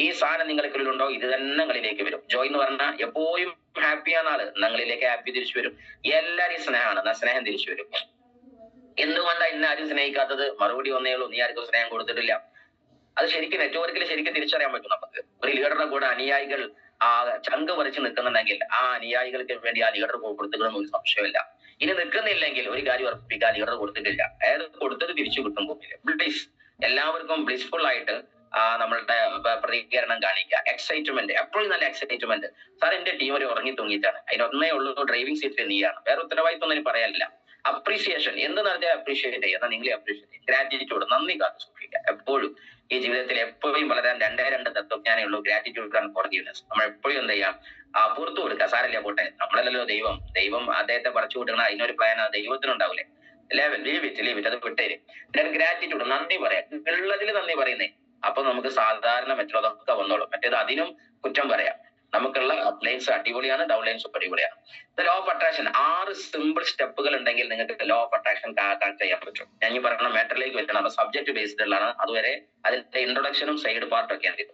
ഈ സാധനം നിങ്ങൾക്കുള്ളിലുണ്ടോ ഇത് തന്നെ നിങ്ങളിലേക്ക് വരും. ജോയ് എന്ന് പറഞ്ഞാൽ എപ്പോഴും ഹാപ്പിയാണ് ആള്, നിങ്ങളിലേക്ക് ഹാപ്പി തിരിച്ചു വരും. എല്ലാരെയും സ്നേഹമാണ്, എന്നാൽ സ്നേഹം തിരിച്ചു വരും. എന്തുകൊണ്ടാണ് ഇന്ന് ആരും സ്നേഹിക്കാത്തത്? മറുപടി ഒന്നേ ഉള്ളൂ, നീ ആർക്കും സ്നേഹം കൊടുത്തിട്ടില്ല. അത് ശരിക്കും നെറ്റ്വർക്കിൽ ശരിക്കും തിരിച്ചറിയാൻ പറ്റും നമുക്ക്. ഒരു ലീഡറുടെ കൂടെ അനുയായികൾ ആ ചങ്ക് പറിച്ച് നിൽക്കുന്നുണ്ടെങ്കിൽ ആ അനുയായികൾക്ക് വേണ്ടി ആ ലീഡർ കൊടുത്തിട്ടുണ്ടെന്ന് ഒരു സംശയമില്ല. ഇനി നിൽക്കുന്നില്ലെങ്കിൽ ഒരു കാര്യം ഉറപ്പിക്കുക, ലീഡർ കൊടുത്തിട്ടില്ല. അതായത് കൊടുത്തത് തിരിച്ചു കിട്ടും ഭൂമിയിൽ. ബ്ലിസ്, എല്ലാവർക്കും ബ്ലിസ്ഫുൾ ആയിട്ട് നമ്മളുടെ പ്രതികരണം കാണിക്കുക. എക്സൈറ്റ്മെന്റ്, എപ്പോഴും നല്ല എക്സൈറ്റ്മെന്റ്. സാർ എന്റെ ടീം ഒരു ഉറങ്ങി തൂങ്ങിയിട്ടാണ്, അതിനൊന്നേ ഉള്ളൂ ഡ്രൈവിംഗ് സീറ്റിൽ നീയാണ്, വേറെ ഉത്തരവാദിത്വം ഒന്നും പറയാനില്ല. അപ്രീസിയേഷൻ, എന്ത് നടത്തിയാൽ അപ്രീഷിയേറ്റ് ചെയ്യുക, നിങ്ങളെ അപ്രീഷിയേറ്റ് ചെയ്യുക. ഗ്രാറ്റിറ്റ്യൂഡ്, നന്ദി കാത്തു സൂക്ഷിക്കുക. എപ്പോഴും ഈ ജീവിതത്തിൽ എപ്പോഴും വളരാൻ രണ്ട് തത്വജ്ഞാനേ ഉള്ളൂ, ഗ്രാറ്റിറ്റ്യൂഡ് ആൻഡ് ഫോർഗീവ്നെസ്. നമ്മൾ എപ്പോഴും എന്ത് ചെയ്യാം, പുറത്തു കൊടുക്കുക. സാരല്ല പോട്ടെ, നമ്മളല്ലല്ലോ ദൈവം അദ്ദേഹത്തെ പറിച്ചു കൊടുക്കണം, അതിനൊരു പ്ലാൻ ദൈവത്തിനുണ്ടാവില്ലേ. ലീവ് ഇറ്റ്, അത് വിട്ടേര്. ഗ്രാറ്റിറ്റ്യൂഡ്, നന്ദി പറയാം, ഉള്ളതിൽ നന്ദി പറയുന്നേ. അപ്പൊ നമുക്ക് സാധാരണ മറ്റുള്ളതൊക്കെ വന്നോളും. മറ്റേത് അതിനും കുറ്റം പറയാം. നമുക്കുള്ള അപ്ലൈൻസ് അടിപൊളിയാണ്, ഡൗൺ ലൈൻസ് അടിപൊളിയാണ്. ലോ ഓഫ് അട്രാക്ഷൻ 6 സിമ്പിൾ സ്റ്റെപ്പുകൾ ഉണ്ടെങ്കിൽ നിങ്ങൾക്ക് ലോ ഓഫ് അട്രാക്ഷൻ കണക്ട് ചെയ്യാൻ പറ്റും. ഞാൻ ഈ പറഞ്ഞ മാറ്ററിലേക്ക് വെക്കണം. അപ്പൊ സബ്ജക്ട് ബേസ്ഡ് ഉള്ളതാണ്. അതുവരെ അതിന്റെ ഇൻട്രൊഡക്ഷനും സൈഡ് പാർട്ടും ഒക്കെ ആണ്.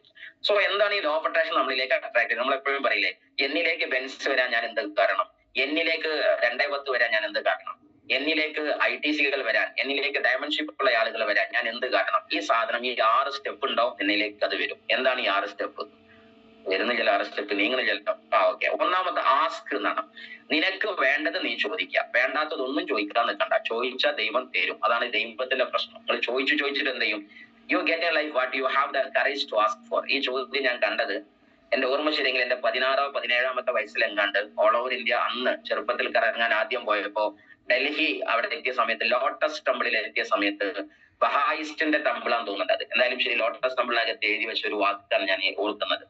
സോ എന്താണ് ഈ ലോ ഓഫ് അട്രാക്ഷൻ നമ്മളിലേക്ക് അട്രാക്ട് ചെയ്യുന്നത്? നമ്മൾ എപ്പോഴും പറയില്ലേ, എന്നിലേക്ക് ബെൻസ് വരാൻ ഞാൻ എന്ത് കാരണം, എന്നിലേക്ക് 210 വരാൻ ഞാൻ എന്ത് കാരണം, എന്നിലേക്ക് ITCകൾ വരാൻ, എന്നിലേക്ക് ഡയമെൻഷിപ്പ് ഉള്ള ആളുകൾ വരാൻ ഞാൻ എന്ത് കാരണം? ഈ സാധനം, ഈ 6 സ്റ്റെപ്പ് ഉണ്ടാവും, എന്നിലേക്ക് അത് വരും. എന്താണ് ഈ 6 സ്റ്റെപ്പ്? വരുന്ന ചില 6 സ്റ്റെപ്പ് നിങ്ങൾ ചെല്ലാം. ഓക്കെ, ഒന്നാമത്തെ ആസ്ക് എന്നാണ്. നിനക്ക് വേണ്ടത് നീ ചോദിക്കുക, വേണ്ടാത്തതൊന്നും ചോദിക്കാൻ നിൽക്കണ്ട. ചോദിച്ചാൽ ദൈവം തരും. അതാണ് ദൈവത്തിന്റെ പ്രശ്നം. നിങ്ങൾ ചോദിച്ചിട്ട് എന്ത് ചെയ്യും? You get a life what you have the courage to ask for. ഈ ചോദ്യം ഞാൻ കണ്ടത് എന്റെ ഓർമ്മ ശരിയെങ്കിൽ എന്റെ 16-17 വയസ്സിലെങ്ങാണ്ട് ഓൾ ഓവർ ഇന്ത്യ അന്ന് ചെറുപ്പത്തിൽ കറങ്ങാൻ ആദ്യം പോയപ്പോ ഡൽഹി അവിടെ എത്തിയ സമയത്ത്, ലോട്ടസ് ടെമ്പിളിൽ എത്തിയ സമയത്ത്, ബഹായിസ്റ്റിന്റെ ടെമ്പിളാന്ന് തോന്നുന്നത്. അത് എന്തായാലും ശരി, ലോട്ടസ് ടെമ്പിളിനകത്ത് എഴുതി വെച്ച ഒരു വാക്കാണ് ഞാൻ ഓർക്കുന്നത്.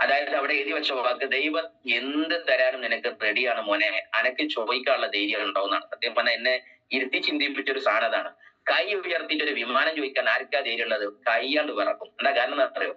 അതായത് അവിടെ എഴുതി വെച്ച വാക്ക്, ദൈവം എന്ത് തരാനും നിനക്ക് റെഡിയാണ് മോനെ, അനക്ക് ചോദിക്കാനുള്ള ധൈര്യം ഉണ്ടാവുന്നതാണ്. സത്യം പറഞ്ഞാൽ എന്നെ ഇരുത്തി ചിന്തിപ്പിച്ച ഒരു സാധനം അതാണ്. കൈ ഉയർത്തിയിട്ട് ഒരു വിമാനം ചോദിക്കാൻ ആർക്കാ ധൈര്യം ഉള്ളത്? കൈയാണ്ട് വിറക്കും. എന്താ കാരണം എന്ന് അറിയോ?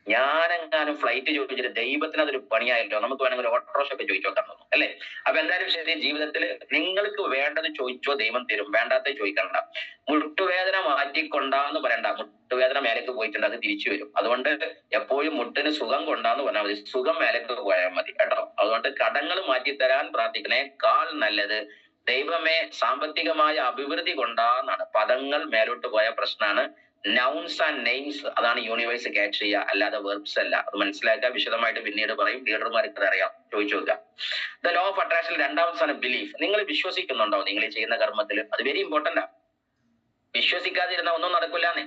ഞാനെങ്ങാനും ഫ്ലൈറ്റ് ചോദിച്ചിട്ട് ദൈവത്തിന് അതൊരു പണിയായല്ലോ, നമുക്ക് വേണമെങ്കിൽ ഒരു ഓട്ടോറിക്ഷ ഒക്കെ ചോദിച്ചു നോക്കാൻ തോന്നും അല്ലെ? അപ്പൊ എന്തായാലും ശരി, ജീവിതത്തിൽ നിങ്ങൾക്ക് വേണ്ടത് ചോദിച്ചോ, ദൈവം തരും. വേണ്ടാത്ത ചോദിക്കണ്ട. മുട്ടുവേദന മാറ്റിക്കൊണ്ടാന്ന് പറയണ്ട, മുട്ടുവേദന മേലേക്ക് പോയിട്ടുണ്ട്, അത് തിരിച്ചു വരും. അതുകൊണ്ട് എപ്പോഴും മുട്ടിന് സുഖം കൊണ്ടാന്ന് പറഞ്ഞാൽ മതി, സുഖം മേലേക്ക് പോയാൽ മതി കേട്ടോ. അതുകൊണ്ട് കടങ്ങൾ മാറ്റിത്തരാൻ പ്രാർത്ഥിക്കണേക്കാൾ നല്ലത് ദൈവമേ സാമ്പത്തികമായ അഭിവൃദ്ധി കൊണ്ടാന്നാണ്. പദങ്ങൾ മേലോട്ട് പോയ പ്രശ്നമാണ്. നൗൺസ് ആൻഡ് നെയിംസ്, അതാണ് യൂണിവേഴ്സ് ക്യാച്ച് ചെയ്യുക, അല്ലാതെ വെർബ്സ് അല്ല. അത് മനസ്സിലാക്കുക. വിശദമായിട്ട് പിന്നീട് പറയും, ലീഡർമാർക്ക് അറിയാം, ചോദിച്ചു നോക്കുക. ദ ലോ ഓഫ് അട്രാക്ഷൻ രണ്ടാമത്തെ ബിലീഫ്. നിങ്ങൾ വിശ്വസിക്കുന്നുണ്ടോ നിങ്ങൾ ഈ ചെയ്യുന്ന കർമ്മത്തിൽ? അത് വെരി ഇമ്പോർട്ടന്റ്. വിശ്വസിക്കാതിരുന്ന ഒന്നും നടക്കില്ലാന്നേ.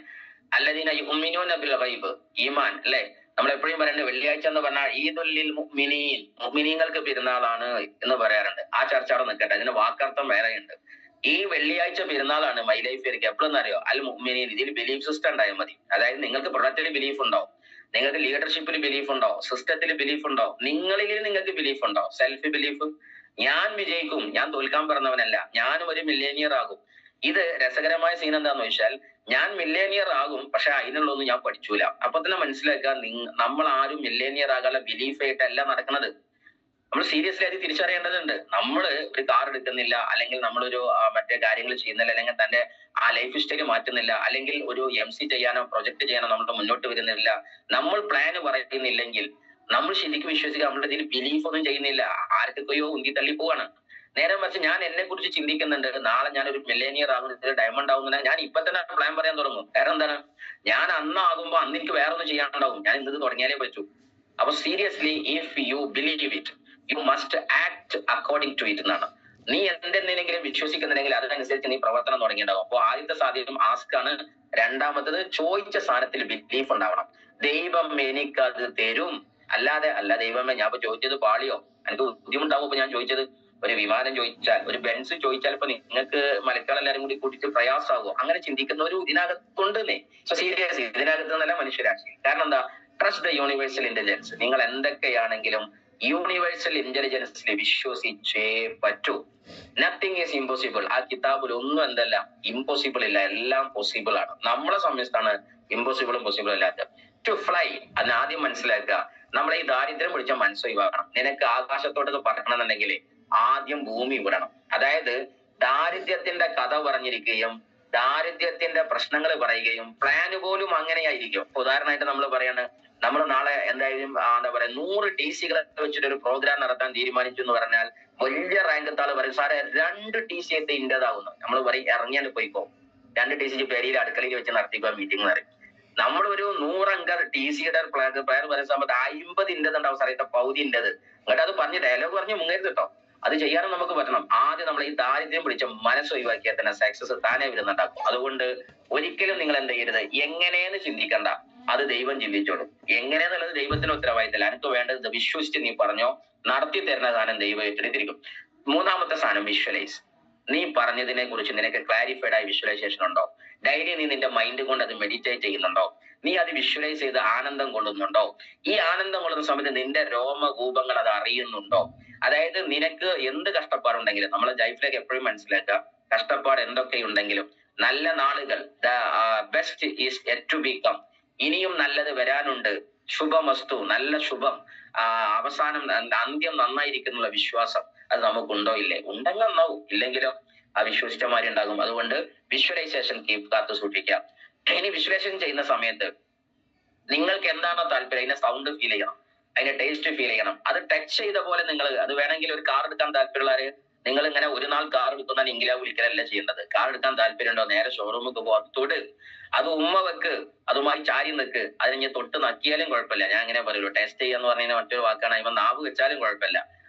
അല്ലദീന യുഅ്മിനൂന ബിൽ ഗൈബ്, ഈമാൻ അല്ലെ? നമ്മൾ എപ്പോഴും പറയുന്നത് വെള്ളിയാഴ്ച എന്ന് പറഞ്ഞാൽ ഈദുൽ മുഅ്മിനീൻ, മുഅ്മിനീങ്ങൾക്ക് പെരുന്നാളാണ് എന്ന് പറയാറുണ്ട്. ആ ചർച്ച അവിടെ നിൽക്കട്ടെ, അതിന് വാക്കർത്ഥം വേറെയുണ്ട്. ഈ വെള്ളിയാഴ്ച പെരുന്നാളാണ് മൈ ലൈഫിലേക്ക് എപ്പോഴെന്ന് അറിയോ? അൽ മുഅ്മിനീൻ. ഇതിൽ ബിലീഫ് സിസ്റ്റം ഉണ്ടായാൽ മതി. അതായത് നിങ്ങൾക്ക് പ്രൊഡക്റ്റിൽ ബിലീഫ് ഉണ്ടാവും, നിങ്ങൾക്ക് ലീഡർഷിപ്പിൽ ബിലീഫ് ഉണ്ടാവും, സിസ്റ്റത്തിൽ ബിലീഫ് ഉണ്ടാവും, നിങ്ങളിൽ നിങ്ങൾക്ക് ബിലീഫ് ഉണ്ടാവും. സെൽഫ് ബിലീഫ്, ഞാൻ വിജയിക്കും, ഞാൻ തോൽക്കാൻ പറഞ്ഞവനല്ല, ഞാനും ഒരു മില്ലേനിയർ ആകും. ഇത് രസകരമായ സീൻ എന്താന്ന് വെച്ചാൽ, ഞാൻ മില്ലേനിയർ ആകും, പക്ഷെ അതിനുള്ളൊന്നും ഞാൻ പഠിച്ചൂല. അപ്പൊ തന്നെ മനസ്സിലാക്കുക, നമ്മൾ ആരും മില്ലേനിയർ ആകാനുള്ള ബിലീഫ് ആയിട്ടല്ല നടക്കുന്നത്. നമ്മൾ സീരിയസ്ലി അത് തിരിച്ചറിയേണ്ടതുണ്ട്. നമ്മൾ ഒരു കാർ എടുക്കുന്നില്ല, അല്ലെങ്കിൽ നമ്മളൊരു മറ്റേ കാര്യങ്ങൾ ചെയ്യുന്നില്ല, അല്ലെങ്കിൽ തന്റെ ആ ലൈഫ് സ്റ്റൈൽ മാറ്റുന്നില്ല, അല്ലെങ്കിൽ ഒരു MC ചെയ്യാനോ പ്രൊജക്ട് ചെയ്യാനോ നമ്മൾ മുന്നോട്ട് വരുന്നില്ല, നമ്മൾ പ്ലാൻ പറയുന്നില്ലെങ്കിൽ നമ്മൾ ശരിക്കും വിശ്വസിക്കുക നമ്മുടെ ഇതിൽ ബിലീഫ് ഒന്നും ചെയ്യുന്നില്ല, ആർക്കൊക്കെയോ ഉന്തി തള്ളി പോവാണ്. നേരെ മറിച്ച് ഞാൻ എന്നെ കുറിച്ച് ചിന്തിക്കുന്നുണ്ട്, നാളെ ഞാനൊരു മില്ലേനിയർ ആകുന്ന, ഡയമണ്ട് ആകുന്ന, ഞാൻ ഇപ്പൊ തന്നെ പ്ലാൻ പറയാൻ തുടങ്ങും. കാരണം എന്താണ്? ഞാൻ അന്നാകുമ്പോ അന്ന് എനിക്ക് വേറെ ഒന്നും ചെയ്യാനുണ്ടാവും, ഞാൻ ഇന്നത് തുടങ്ങിയാലേ പറ്റൂ. അപ്പൊ seriously, if you believe it, you must act according to it എന്നാണ്. നീ എന്തെങ്കിലും വിശ്വസിക്കുന്നുണ്ടെങ്കിൽ അതിനനുസരിച്ച് നീ പ്രവർത്തനം തുടങ്ങിയിട്ടുണ്ടാവും. അപ്പൊ ആദ്യത്തെ സാധ്യത ആസ്ക് ആണ്. രണ്ടാമത്തത് ചോദിച്ച സ്ഥാനത്തിൽ ബിലീഫ് ഉണ്ടാവണം. ദൈവം എനിക്കത് തരും. അല്ലാതെ അല്ല ദൈവമേ ഞാൻ ഇപ്പൊ ചോദിച്ചത് പാളിയോ, എനിക്ക് ബുദ്ധിമുട്ടാവും ഇപ്പൊ ഞാൻ ചോദിച്ചത്. ഒരു വിമാനം ചോദിച്ചാൽ, ഒരു ബെൻസ് ചോദിച്ചാൽ ഇപ്പൊ നിങ്ങൾക്ക് മലക്കാളെല്ലാരും കൂടി കൂട്ടിയിട്ട് പ്രയാസമാകുമോ? അങ്ങനെ ചിന്തിക്കുന്ന ഒരു ഇതിനകത്തുണ്ടെന്നേ. സോ സീരിയസ്, ഇതിനകത്ത് നിന്നല്ല മനുഷ്യരാശി. കാരണം എന്താ? Trust the universal intelligence. നിങ്ങൾ എന്തൊക്കെയാണെങ്കിലും യൂണിവേഴ്സൽ ഇന്റലിജൻസിൽ വിശ്വസിച്ചേ പറ്റൂ. Nothing is impossible. ആ കിതാബിൽ ഒന്നും എന്തല്ല ഇമ്പോസിബിൾ ഇല്ല, എല്ലാം പോസിബിൾ ആണ്. നമ്മളെ സംബന്ധിച്ചാണ് ഇമ്പോസിബിളും പോസിബിൾ അല്ലാത്ത. ടു ഫ്ലൈ, അതിന് ആദ്യം മനസ്സിലാക്കുക, നമ്മളെ ഈ ദാരിദ്ര്യം പിടിച്ച മനസ്സൊഴിവാക്കണം. നിനക്ക് ആകാശത്തോട്ടൊക്കെ പറക്കണമെന്നുണ്ടെങ്കിൽ ആദ്യം ഭൂമി വിടണം. അതായത് ദാരിദ്ര്യത്തിന്റെ കഥ പറഞ്ഞിരിക്കുകയും ദാരിദ്ര്യത്തിന്റെ പ്രശ്നങ്ങൾ പറയുകയും പ്ലാന് പോലും അങ്ങനെയായിരിക്കും. ഉദാഹരണമായിട്ട് നമ്മൾ പറയാണ്, നമ്മൾ നാളെ എന്തായാലും എന്താ പറയാ 100 TCകളെ വെച്ചിട്ട് ഒരു പ്രോഗ്രാം നടത്താൻ തീരുമാനിച്ചു എന്ന് പറഞ്ഞാൽ വലിയ റാങ്ക് ആള് പറയും, സാറേ 2 TC ആയിട്ട് ഇന്റേതാവുന്നു. നമ്മൾ പറയും ഇറങ്ങിയാണ്ട് പോയിക്കോ, 2 TC പേരിയിൽ അടുക്കളയിൽ വെച്ച് നടത്തിക്കോ മീറ്റിംഗ് എന്ന് പറയും. നമ്മൾ ഒരു 100 അംഗ TC-യുടെ പ്ലെയർ പറയുന്ന സമയത്ത് 50 ഉണ്ടാവും സാറേ, പൗതി ഉണ്ടത്. എന്നിട്ട് അത് പറഞ്ഞ് ഡയലോഗ് പറഞ്ഞ് മുങ്ങരുത് കേട്ടോ. അത് ചെയ്യാനും നമുക്ക് പറ്റണം. ആദ്യം നമ്മൾ ഈ ദാരിദ്ര്യം പിടിച്ച മനസ്സ് ഒഴിവാക്കിയാൽ തന്നെ സക്സസ് താനേ വരുന്നുണ്ടാക്കും. അതുകൊണ്ട് ഒരിക്കലും നിങ്ങൾ എന്ത് ചെയ്യരുത്, എങ്ങനെയെന്ന് ചിന്തിക്കണ്ട, അത് ദൈവം ചിന്തിച്ചോളും. എങ്ങനെയെന്നുള്ളത് ദൈവത്തിന് ഉത്തരവാദിത്തമില്ല. എനിക്ക് വേണ്ടത് വിശ്വസിച്ച് നീ പറഞ്ഞോ, നടത്തി തരുന്ന സാധനം ദൈവം ഏറ്റെടുത്തിരിക്കും. മൂന്നാമത്തെ സാധനം വിഷ്വലൈസ്. നീ പറഞ്ഞതിനെ കുറിച്ച് നിനക്ക് ക്ലാരിഫൈഡ് ആയ വിഷ്വലൈസേഷൻ ഉണ്ടോ? ഡെയിലി നീ നിന്റെ മൈൻഡ് കൊണ്ട് അത് മെഡിറ്റേറ്റ് ചെയ്യുന്നുണ്ടോ? നീ അത് വിഷ്വലൈസ് ചെയ്ത് ആനന്ദം കൊള്ളുന്നുണ്ടോ? ഈ ആനന്ദം കൊള്ളുന്ന സമയത്ത് നിന്റെ രോമകൂപങ്ങൾ അത് അറിയുന്നുണ്ടോ? അതായത് നിനക്ക് എന്ത് കഷ്ടപ്പാടുണ്ടെങ്കിലും, നമ്മളെ ലൈഫിലേക്ക് എപ്പോഴും മനസ്സിലാക്കുക, കഷ്ടപ്പാട് എന്തൊക്കെയുണ്ടെങ്കിലും നല്ല നാളുകൾ, the best is yet to be come, ഇനിയും നല്ലത് വരാനുണ്ട്, ശുഭമസ്തു, നല്ല ശുഭം, അവസാനം അന്ത്യം നന്നായിരിക്കുന്നുള്ള വിശ്വാസം അത് നമുക്കുണ്ടോ ഇല്ലേ? ഉണ്ടെങ്കിൽ നന്നാവും, ഇല്ലെങ്കിലോ ആ വിശ്വസിച്ചമാരുണ്ടാകും. അതുകൊണ്ട് വിഷ്വലൈസേഷൻ കാത്തു സൂക്ഷിക്കാം. ഇനി വിഷ്വലൈസേഷൻ ചെയ്യുന്ന സമയത്ത് നിങ്ങൾക്ക് എന്താണോ താല്പര്യം, അതിന്റെ സൗണ്ട് ഫീൽ ചെയ്യണം, അതിന്റെ ടേസ്റ്റ് ഫീൽ ചെയ്യണം. അത് ടച്ച് ചെയ്ത പോലെ നിങ്ങൾ, അത് വേണമെങ്കിൽ ഒരു കാർ എടുക്കാൻ താല്പര്യമുള്ളവര് നിങ്ങൾ ഇങ്ങനെ ഒരു നാൾ കാർ എടുക്കുന്ന എങ്കിലാ വിളിക്കലല്ല ചെയ്യേണ്ടത്. കാർ എടുക്കാൻ താല്പര്യമുണ്ടോ, നേരെ ഷോറൂമിൽ പോകാം, തൊട്, അത് ഉമ്മ വെക്ക്, അതുമായി ചാരി നിൽക്ക്, അതിന് തൊട്ട് നക്കിയാലും കുഴപ്പമില്ല. ഞാൻ അങ്ങനെ പറയുള്ളൂ. ടേസ്റ്റ് ചെയ്യാന്ന് പറഞ്ഞാൽ മറ്റൊരു വാക്കാണ്. ഇവ നാവ് വെച്ചാലും കുഴപ്പമില്ല.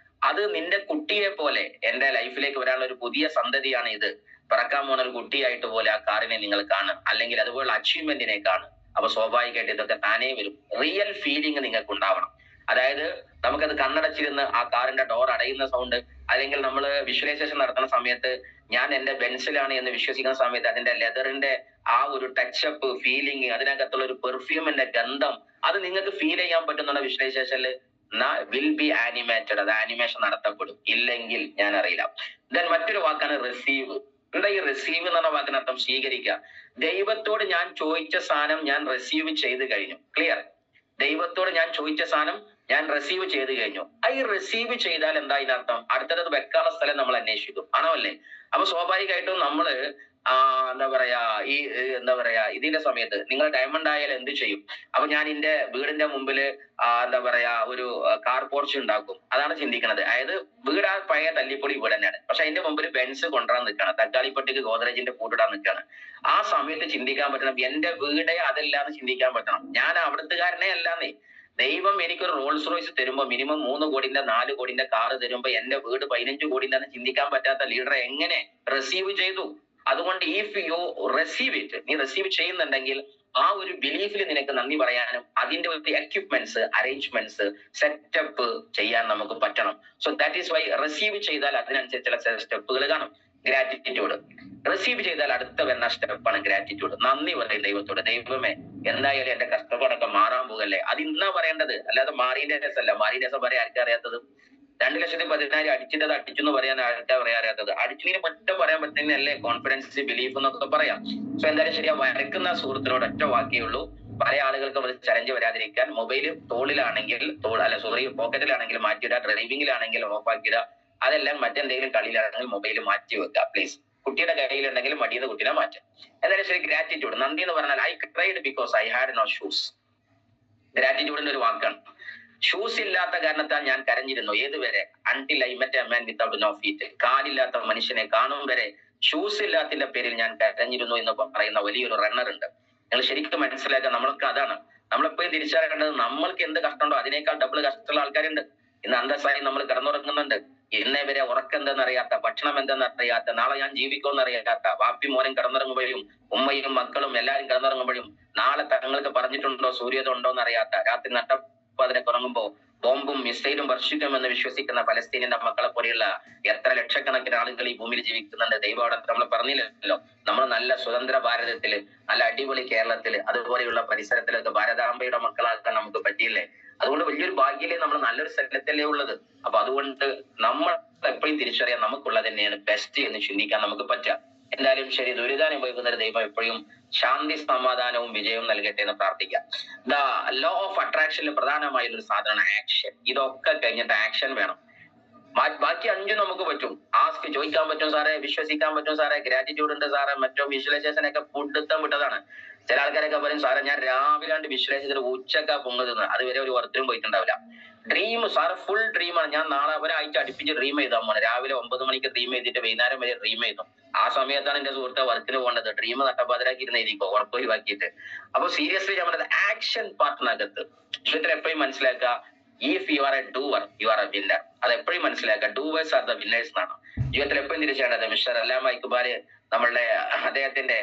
അത് നിന്റെ കുട്ടിയെ പോലെ എന്റെ ലൈഫിലേക്ക് വരാനുള്ള ഒരു പുതിയ സന്തതിയാണ് ഇത്, പിറക്കാൻ പോകുന്ന ഒരു കുട്ടിയായിട്ട് പോലെ ആ കാറിനെ നിങ്ങൾ കാണും, അല്ലെങ്കിൽ അതുപോലെ അച്ചീവ്മെന്റിനെ കാണും. അപ്പൊ സ്വാഭാവികമായിട്ട് ഇതൊക്കെ താനേ വരും. റിയൽ ഫീലിംഗ് നിങ്ങൾക്ക് ഉണ്ടാവണം. അതായത് നമുക്കത് കണ്ണടച്ചിരുന്ന് ആ കാറിന്റെ ഡോർ അടയുന്ന സൗണ്ട്, അല്ലെങ്കിൽ നമ്മൾ വിഷ്വലൈസേഷൻ നടത്തുന്ന സമയത്ത് ഞാൻ എന്റെ ബെൻസിലാണ് എന്ന് വിശ്വസിക്കുന്ന സമയത്ത് അതിന്റെ ലെതറിന്റെ ആ ഒരു ടച്ചപ്പ് ഫീലിംഗ്, അതിനകത്തുള്ള ഒരു പെർഫ്യൂമിന്റെ ഗന്ധം, അത് നിങ്ങൾക്ക് ഫീൽ ചെയ്യാൻ പറ്റുന്ന വിഷ്വലൈസേഷനിൽ വിൽ ബി ആനിമേറ്റഡ്. അത് ആനിമേഷൻ നടത്തപ്പെടും. ഇല്ലെങ്കിൽ ഞാൻ അറിയില്ല. ദെൻ മറ്റൊരു വാക്കാണ് റിസീവ്. എന്താ ഈ റിസീവ് എന്ന് പറഞ്ഞ വാക്കിനർത്ഥം? സ്വീകരിക്കുക. ദൈവത്തോട് ഞാൻ ചോദിച്ച സാധനം ഞാൻ റിസീവ് ചെയ്ത് കഴിഞ്ഞു. ക്ലിയർ? ദൈവത്തോട് ഞാൻ ചോദിച്ച സാധനം ഞാൻ റിസീവ് ചെയ്ത് കഴിഞ്ഞു. ഈ റിസീവ് ചെയ്താൽ എന്താ ഇതിനർത്ഥം? അടുത്തത് വെക്കാനുള്ള സ്ഥലം നമ്മൾ അന്വേഷിക്കും, ആണോ അല്ലേ? അപ്പൊ സ്വാഭാവികമായിട്ടും നമ്മള് എന്താ പറയാ, ഇതിന്റെ സമയത്ത് നിങ്ങൾ ഡയമണ്ട് ആയാലും എന്ത് ചെയ്യും? അപ്പൊ ഞാൻ എന്റെ വീടിന്റെ മുമ്പില് എന്താ പറയാ ഒരു കാർ പോർച്ച് ഉണ്ടാക്കും. അതാണ് ചിന്തിക്കുന്നത്. അതായത് വീട് ആ പഴയ തല്ലിപ്പൊളി വീട് തന്നെയാണ്, പക്ഷെ അതിന്റെ മുമ്പിൽ ബെൻസ് കൊണ്ടുവരാൻ നിൽക്കുകയാണ്, തക്കാളിപ്പട്ടിക്ക് ഗോദ്രേജിന്റെ കൂട്ടിടാൻ നിൽക്കുകയാണ്. ആ സമയത്ത് ചിന്തിക്കാൻ പറ്റണം, എന്റെ വീടേ അതല്ലാന്ന് ചിന്തിക്കാൻ പറ്റണം. ഞാൻ അവിടുത്തുകാരനെ അല്ലാന്നേ. ദൈവം എനിക്കൊരു റോൾസ് റോയ്സ് തരുമ്പോ മിനിമം 3 കോടിന്റെ 4 കോടിന്റെ കാറ് തരുമ്പോ എന്റെ വീട് 15 കോടിന്റെ ചിന്തിക്കാൻ പറ്റാത്ത ലീഡറെ എങ്ങനെ റിസീവ് ചെയ്തു? അതുകൊണ്ട് ഇഫ് യു റിസീവ് ഇറ്റ്, നീ റിസീവ് ചെയ്യുന്നുണ്ടെങ്കിൽ ആ ഒരു ബിലീഫിൽ നിനക്ക് നന്ദി പറയാനും അതിന്റെ ഒരു എക്യുപ്മെന്റ്സ്, അറേഞ്ച്മെന്റ്സ്, സെറ്റപ്പ് ചെയ്യാൻ നമുക്ക് പറ്റണം. So that is why receive ചെയ്താൽ അതിനനുസരിച്ചുള്ള സ്റ്റെപ്പുകൾ കാണും. ഗ്രാറ്റിറ്റ്യൂഡ് റിസീവ് ചെയ്താൽ അടുത്ത വരുന്ന സ്റ്റെപ്പാണ് ഗ്രാറ്റിറ്റ്യൂഡ്. നന്ദി പറയും ദൈവത്തോട്. ദൈവമേ, എന്തായാലും എന്റെ കഷ്ടപ്പാടൊക്കെ മാറാൻ പോകല്ലേ. അത് ഇന്നാ പറയേണ്ടത്, അല്ലാതെ മാറിന്റെ രസമല്ല. മാറിന്റെ രസം പറയാൻ ആർക്കാ അറിയാത്തത്? 2,14,000 അടിച്ചിട്ടത് അടിച്ചു എന്ന് പറയാൻ ആർക്കാ പറയാൻ അറിയാത്തത്? അടിച്ചതിന് മറ്റും പറയാൻ പറ്റുന്നല്ലേ കോൺഫിഡൻസ്, ബിലീഫ് എന്നൊക്കെ പറയാം. സോ എന്തായാലും ശരിയാ, വരയ്ക്കുന്ന സുഹൃത്തിനോട് ഒറ്റ വാക്കേ ഉള്ളൂ. പല ആളുകൾക്കും അത് ചലഞ്ച് വരാതിരിക്കാൻ മൊബൈൽ തോളിലാണെങ്കിൽ പോക്കറ്റിലാണെങ്കിൽ മാറ്റിയിടുക, ഡ്രൈവിംഗിലാണെങ്കിൽ ഓഫാക്കിയിടുക. അതെല്ലാം മറ്റെന്തെങ്കിലും കളിയിലാണെങ്കിൽ മൊബൈൽ മാറ്റി വെക്കുക പ്ലീസ്. കുട്ടിയുടെ കയ്യിലുണ്ടെങ്കിൽ മടിയത് കുട്ടീനെ മാറ്റുക. എന്തായാലും ശരി, ഗ്രാറ്റിറ്റ്യൂഡ്. നന്ദി എന്ന് പറഞ്ഞാൽ I cried because I had no shoes. ഗ്രാറ്റിറ്റ്യൂഡിന്റെ ഒരു വാക്കാണ്. ഷൂസ് ഇല്ലാത്ത കാരണത്താൽ ഞാൻ കരഞ്ഞിരുന്നു. ഏതുവരെ? Until I met a man without no feet. കാലില്ലാത്ത മനുഷ്യനെ കാണും വരെ ഷൂസ് ഇല്ലാത്തതിന്റെ പേരിൽ ഞാൻ കരഞ്ഞിരുന്നു എന്ന് പറയുന്ന വലിയൊരു റണ്ണർ ഉണ്ട്. നിങ്ങൾ ശരിക്കും മനസ്സിലാക്കുക, നമ്മൾക്ക് അതാണ് നമ്മളെപ്പോഴും തിരിച്ചറിയേണ്ടത്. നമ്മൾക്ക് എന്ത് കഷ്ടമുണ്ടോ അതിനേക്കാൾ ഡബിൾ കഷ്ടമുള്ള ആൾക്കാരുണ്ട്. ഇന്ന് അന്തസ്സായി നമ്മൾ കിടന്നുറങ്ങുന്നുണ്ട്. ഇന്നേ വരെ ഉറക്കെന്തെന്നറിയാത്ത, ഭക്ഷണം എന്തെന്നറിയാത്ത, നാളെ ഞാൻ ജീവിക്കുമെന്നറിയാത്ത, വാപ്പി മോനും കിടന്നുറങ്ങുമ്പോഴും ഉമ്മയും മക്കളും എല്ലാവരും കിടന്നുറങ്ങുമ്പോഴും നാളെ തങ്ങൾക്ക് പറഞ്ഞിട്ടുണ്ടോ സൂര്യോദയം ഉണ്ടോ എന്നറിയാത്ത, രാത്രി നട്ടപ്പാതിരക്ക് ഉറങ്ങുമ്പോ ബോംബും മിസൈലും വർഷിക്കുമെന്ന് വിശ്വസിക്കുന്ന പലസ്തീനിന്റെ മക്കളെ പോലെയുള്ള എത്ര ലക്ഷക്കണക്കിന് ആളുകൾ ഈ ഭൂമിയിൽ ജീവിക്കുന്നുണ്ട്. ദൈവം അവിടെ നമ്മൾ പറഞ്ഞില്ലല്ലോ, നമ്മൾ നല്ല സ്വതന്ത്ര ഭാരതത്തില്, നല്ല അടിപൊളി കേരളത്തില്, അതുപോലെയുള്ള പരിസരത്തിലൊക്കെ ഭാരതാംബയുടെ മക്കളാക്കാൻ നമുക്ക് പറ്റിയില്ലേ? അതുകൊണ്ട് വലിയൊരു ഭാഗ്യല്ലേ, നമ്മൾ നല്ലൊരു സ്ഥലത്തല്ലേ ഉള്ളത്. അപ്പൊ അതുകൊണ്ട് നമ്മൾ എപ്പോഴും തിരിച്ചറിയാൻ നമുക്കുള്ളത് തന്നെയാണ് ബെസ്റ്റ് എന്ന് ചിന്തിക്കാൻ നമുക്ക് പറ്റുക. എന്തായാലും ശരി, ദുരിതാനുഭവിക്കുന്ന ഒരു ദൈവം എപ്പോഴും ശാന്തി, സമാധാനവും വിജയവും നൽകട്ടെ എന്ന് പ്രാർത്ഥിക്കാം. ദ ലോ ഓഫ് അട്രാക്ഷനിൽ പ്രധാനമായ ഒരു സാധനമാണ് ആക്ഷൻ. ഇതൊക്കെ കഴിഞ്ഞിട്ട് ആക്ഷൻ വേണം. ബാക്കി 5 നമുക്ക് പറ്റും. ആസ്ക് ചോദിക്കാൻ പറ്റും സാറേ, വിശ്വസിക്കാൻ പറ്റും സാറേ, ഗ്രാറ്റിറ്റ്യൂഡ് ഉണ്ട് സാറേ, മറ്റോ വിഷ്വലൈസേഷൻ ഒക്കെ പുടുത്തം വിട്ടതാണ്. ചില ആൾക്കാരൊക്കെ പറയും സാറേ ഞാൻ രാവിലെ വിഷ്വലൈസ് ചെയ്തിട്ട് ഉച്ചക്കാ പൊങ്ങുന്നത്, അതുവരെ ഒരു വർക്കിനും പോയിട്ടുണ്ടാവില്ല. ഡ്രീം സാറ് ഫുൾ ഡ്രീമാണ്. ഞാൻ നാളെ ഒരാഴ്ച അടുപ്പിച്ച് ഡ്രീം ചെയ്താൽ പോണേ. രാവിലെ 9 മണിക്ക് ഡ്രീം ചെയ്തിട്ട് വൈകുന്നേരം വരെ ഡ്രീം ചെയ്തു. ആ സമയത്താണ് എന്റെ സുഹൃത്തെ വർക്കിന് പോകേണ്ടത്. ഡ്രീം നട്ടപ്പാതിരാക്കി ഇരുന്ന് എഴുതിക്കോ, ഉറപ്പ് ഒഴിവാക്കിയിട്ട്. അപ്പൊ സീരിയസ്ലി ഞാൻ പറഞ്ഞത് ആക്ഷൻ പാർട്ടിനകത്ത് ജീവിതത്തിൽ എപ്പോഴും മനസ്സിലാക്കുക, if you are A doer you are A winner. അത് എപ്പോഴും മനസ്സിലാക്കുക. ഡൂവേഴ്സ് ആർ ദ വിന്നേഴ്സ് എന്നാണ് ജീവിതത്തിൽ എപ്പോഴും തിരിച്ചേണ്ടത്. മിസ്റ്റർ അല്ലാമ ഇക്ബാൽ നമ്മളുടെ അദ്ദേഹത്തിന്റെ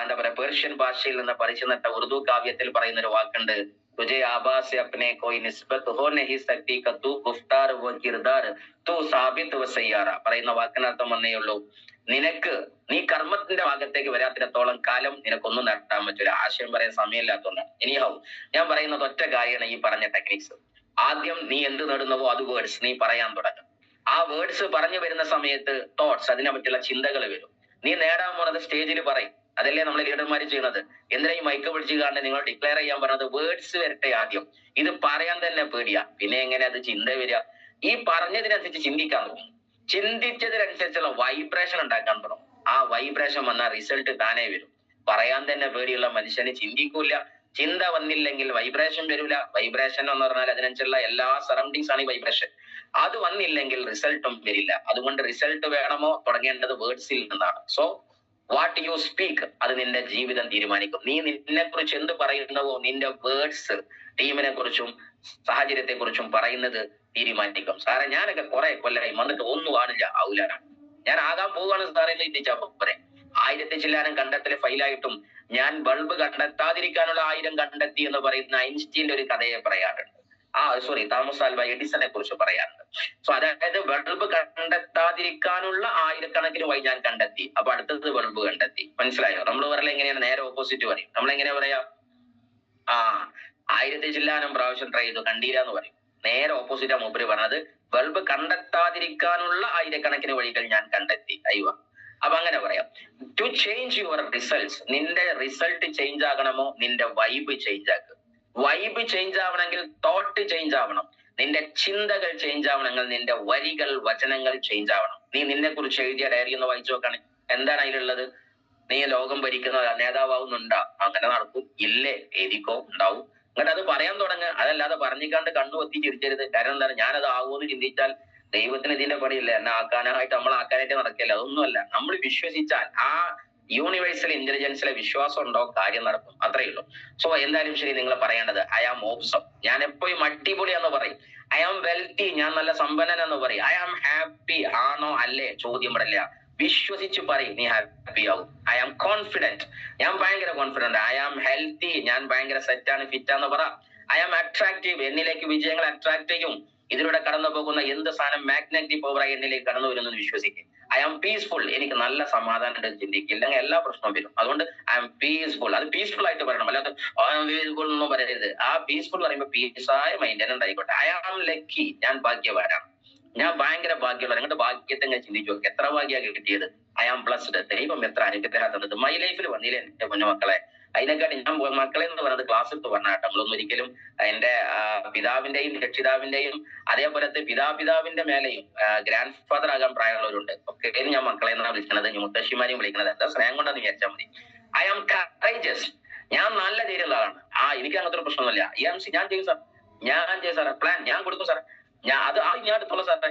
എന്താ പറയാ പേർഷ്യൻ ഭാഷയിൽ നിന്ന് പറിച്ചു നട്ട ഉറുദു കാവ്യത്തിൽ പറയുന്ന ഒരു വാക്കുണ്ട്, തുജെ ആബാസ് അപ്നെ കോയി നിസ്ബത്ത് ഹോ നഹി സക്തി കത്തു ഗുഫ്താർ വ കിർദാർ തു സാബിത് വ സയ്യാറ. പറയുന്ന വാക്കിനർത്ഥം വന്നേ ഉള്ളൂ, നിനക്ക് നീ കർമ്മത്തിന്റെ ഭാഗത്തേക്ക് വരാത്തിടത്തോളം കാലം നിനക്കൊന്നും നടത്താൻ പറ്റില്ല. ആശയം പറയാൻ സമയമില്ലാത്തതുകൊണ്ടാണ്. എനിഹാവും ഞാൻ പറയുന്നത് ഒറ്റ കാര്യമാണ് ഈ പറഞ്ഞ ടെക്നിക്സ്. ആദ്യം നീ എന്ത് നേടുന്നവോ അത് വേർഡ്സ് നീ പറയാൻ തുടങ്ങും. ആ വേർഡ്സ് പറഞ്ഞു വരുന്ന സമയത്ത് തോട്ട്സ്, അതിനെ പറ്റിയുള്ള ചിന്തകൾ വരും. നീ നേടാൻ പോകുന്നത് സ്റ്റേജിൽ പറയും. അതല്ലേ നമ്മൾ ലീഡർമാർ ചെയ്യുന്നത്. എന്തിനാ ഈ മൈക്ക് പിടിച്ച് കാണുന്നത്, നിങ്ങൾ ഡിക്ലെയർ ചെയ്യാൻ പറഞ്ഞത് വേർഡ്സ് വരട്ടെ ആദ്യം. ഇത് പറയാൻ തന്നെ പേടിയാ, പിന്നെ എങ്ങനെ അത് ചിന്ത വരിക? ഈ പറഞ്ഞതിനനുസരിച്ച് ചിന്തിക്കാൻ തുടങ്ങും. ചിന്തിച്ചതിനനുസരിച്ചുള്ള വൈബ്രേഷൻ ഉണ്ടാക്കാൻ തുടങ്ങും. ആ വൈബ്രേഷൻ വന്നാൽ റിസൾട്ട് താനേ വരും. പറയാൻ തന്നെ പേടിയുള്ള മനുഷ്യന് ചിന്തിക്കൂല. ചിന്ത വന്നില്ലെങ്കിൽ വൈബ്രേഷൻ വരില്ല. വൈബ്രേഷൻ എന്ന് പറഞ്ഞാൽ അതിനനുസരിച്ചുള്ള എല്ലാ സറൗണ്ടിങ്സ് ആണ് ഈ വൈബ്രേഷൻ. അത് വന്നില്ലെങ്കിൽ റിസൾട്ടും വരില്ല. അതുകൊണ്ട് റിസൾട്ട് വേണമോ തുടങ്ങേണ്ടത് വേർഡ്സിൽ നിന്നാണ്. സോ വാട്ട് യു സ്പീക്ക് അത് നിന്റെ ജീവിതം തീരുമാനിക്കും. നീ നിന്നെ കുറിച്ച് എന്ത് പറയുന്നവോ നിന്റെ വേർഡ്സ് ടീമിനെ കുറിച്ചും സാഹചര്യത്തെ കുറിച്ചും പറയുന്നത് തീരുമാനിക്കും. സാറേ ഞാനൊക്കെ കുറെ കൊല്ലായി വന്നിട്ട് ഒന്നും ആവില്ല, ഞാൻ ആകാൻ പോവുകയാണ് സാറേ എന്ന് ചിന്തിച്ചാ പോരെ. 1000 ചില്ലാനം കണ്ടെത്തൽ ഫെയിലായിട്ടും ഞാൻ ബൾബ് കണ്ടെത്താതിരിക്കാനുള്ള 1000 കണ്ടെത്തി എന്ന് പറയുന്ന ഐൻസ്റ്റീന്റെ ഒരു കഥയെ പറയാറുണ്ട്. തോമസ് ആൽവ എഡിസനെ കുറിച്ച് പറയാറുണ്ട്. സോ അതായത് ബൾബ് കണ്ടെത്താതിരിക്കാനുള്ള 1000കണക്കിന് വഴി ഞാൻ കണ്ടെത്തി, അപ്പൊ അടുത്തത് ബൾബ് കണ്ടെത്തി. മനസ്സിലായോ? നമ്മൾ പറയല എങ്ങനെയാണ്, നേരെ ഓപ്പോസിറ്റ് പറയും. നമ്മൾ എങ്ങനെയാ പറയാ, 1000 ചില്ലാനം പ്രാവശ്യം ട്രൈ ചെയ്തു കണ്ടീര എന്ന് പറയും. നേരെ ഓപ്പോസിറ്റാ മൂപ്പര് പറഞ്ഞത്, ബൾബ് കണ്ടെത്താതിരിക്കാനുള്ള 1000കണക്കിന് വഴികൾ ഞാൻ കണ്ടെത്തി. അയ്യോ, അപ്പൊ അങ്ങനെ പറയാം. ടു ചേഞ്ച് യുവർ റിസൾട്ട്സ്, നിന്റെ റിസൾട്ട് ചേഞ്ച് ആകണമോ നിന്റെ വൈബ് ചേഞ്ച് ആക്കുക. വൈബ് ചേഞ്ച് ആവണമെങ്കിൽ തോട്ട് ചേഞ്ച് ആവണം. നിന്റെ ചിന്തകൾ ചേഞ്ച് ആവണമെങ്കിൽ നിന്റെ വരികൾ വചനങ്ങൾ ചേഞ്ച് ആവണം. നീ നിന്നെ കുറിച്ച് എഴുതിയ ഡയറി ഒന്ന് വായിച്ചു നോക്കാണ്. എന്താണ് അതിലുള്ളത്? നീ ലോകം ഭരിക്കുന്ന നേതാവാവുന്നുണ്ടാ? അങ്ങനെ നടക്കും ഇല്ലേ? എഴുതിക്കോ, ഉണ്ടാവും. എന്നിട്ട് അത് പറയാൻ തുടങ്ങുക. അതല്ലാതെ പറഞ്ഞിക്കാണ്ട് കണ്ണു ഒത്തി ചിരിച്ചരുത്. കാരണം എന്താണ്, ഞാനത് ആവുമെന്ന് ചിന്തിച്ചാൽ ദൈവത്തിന് ഇതിന്റെ പണിയില്ല. എന്നെ ആക്കാനായിട്ട് നമ്മൾ ആക്കാനായിട്ട് നടക്കില്ല. അതൊന്നുമല്ല. നമ്മൾ വിശ്വസിച്ചാൽ ആ യൂണിവേഴ്സൽ ഇന്റലിജൻസിലെ വിശ്വാസം ഉണ്ടോ, കാര്യം നടക്കും. അത്രയേ ഉള്ളൂ. സോ എന്തായാലും ശരി, നിങ്ങൾ പറയേണ്ടത് ഐ ആം ഓപ്സം, ഞാൻ എപ്പോഴും അടിപൊളി എന്ന് പറയും. ഐ ആം വെൽത്തി, ഞാൻ നല്ല സമ്പന്നൻ എന്ന് പറയും. ഐ ആം ഹാപ്പി, ആണോ അല്ലേ ചോദ്യം പടില്ല. വിശ്വസിച്ച് പറയും, നീ ഹാപ്പി ആവും. ഐ ആം കോൺഫിഡന്റ്, ഞാൻ ഭയങ്കര കോൺഫിഡന്റ്. ഐ ആം ഹെൽത്തി, ഞാൻ ഭയങ്കര സെറ്റാണ്, ഫിറ്റാന്ന് പറ. ഐ ആം അട്രാക്റ്റീവ്, എന്നിലേക്ക് വിജയങ്ങൾ അട്രാക്ട് ചെയ്യും. ഇതിലൂടെ കടന്നു പോകുന്ന എന്ത് സാധനം മാഗ്നറ്റിക് പവറായി എന്നിലേക്ക് കടന്നു വരുമെന്ന് വിശ്വസിക്കും. ഐ ആം പീസ്ഫുൾ, എനിക്ക് നല്ല സമാധാനം ചിന്തിക്കില്ല, എല്ലാ പ്രശ്നവും വരും. അതുകൊണ്ട് ഐ ആം പീസ്ഫുൾ. അത് പീസ്ഫുൾ ആയിട്ട് പറയണം, അല്ലാതെ പീസ്ഫുൾ ഒന്നും പറയരുത്. ആ പീസ്ഫുൾ പറയുമ്പോൾ പീസായ മൈൻഡ് ഉണ്ടായിക്കോട്ടെ. ഐ ആം ലക്കി, ഞാൻ ഭാഗ്യവാനാണ്, ഞാൻ ഭയങ്കര ഭാഗ്യമുള്ള. നിങ്ങളുടെ ഭാഗ്യത്തെ ഞാൻ ചിന്തിച്ചു നോക്കി, എത്ര ഭാഗ്യമാണ് കിട്ടിയത്. ഐ ആം ബ്ലസ്ഡ്, ദൈവം എത്ര അനുഗ്രഹം തന്നത്. മൈ ലൈഫിൽ വന്നില്ലേ എന്റെ പൊന്നു മക്കളെ. അതിനെക്കാട്ടി ഞാൻ മക്കളെ എന്ന് പറയുന്നത് ക്ലാസ് എടുത്ത് പറഞ്ഞാട്ടോ. നമ്മളൊന്നും ഒരിക്കലും എന്റെ പിതാവിന്റെയും രക്ഷിതാവിന്റെയും അതേപോലത്തെ പിതാവിന്റെ മേലെയും ഗ്രാൻഡ് ഫാദർ ആകാൻ പ്രായമുള്ളവരുണ്ട്. ഒക്കെ ഞാൻ മക്കളെ എന്നാണ് വിളിക്കുന്നത്, മുത്തശ്ശിമാരെയും വിളിക്കുന്നത്. എന്താ സ്നേഹം കൊണ്ടാന്ന് വിചാരിച്ചാൽ മതി. ഐ ആം കറേജസ്, ഞാൻ നല്ല ധൈര്യമുള്ള ആളാണ്. എനിക്ക് അങ്ങനത്തെ ഒരു പ്രശ്നമൊന്നുമില്ല. ഞാൻ ചെയ്യും സാർ, സാറേ പ്ലാൻ ഞാൻ കൊടുക്കും സാർ. ഞാൻ അടുത്തുള്ള സാറേ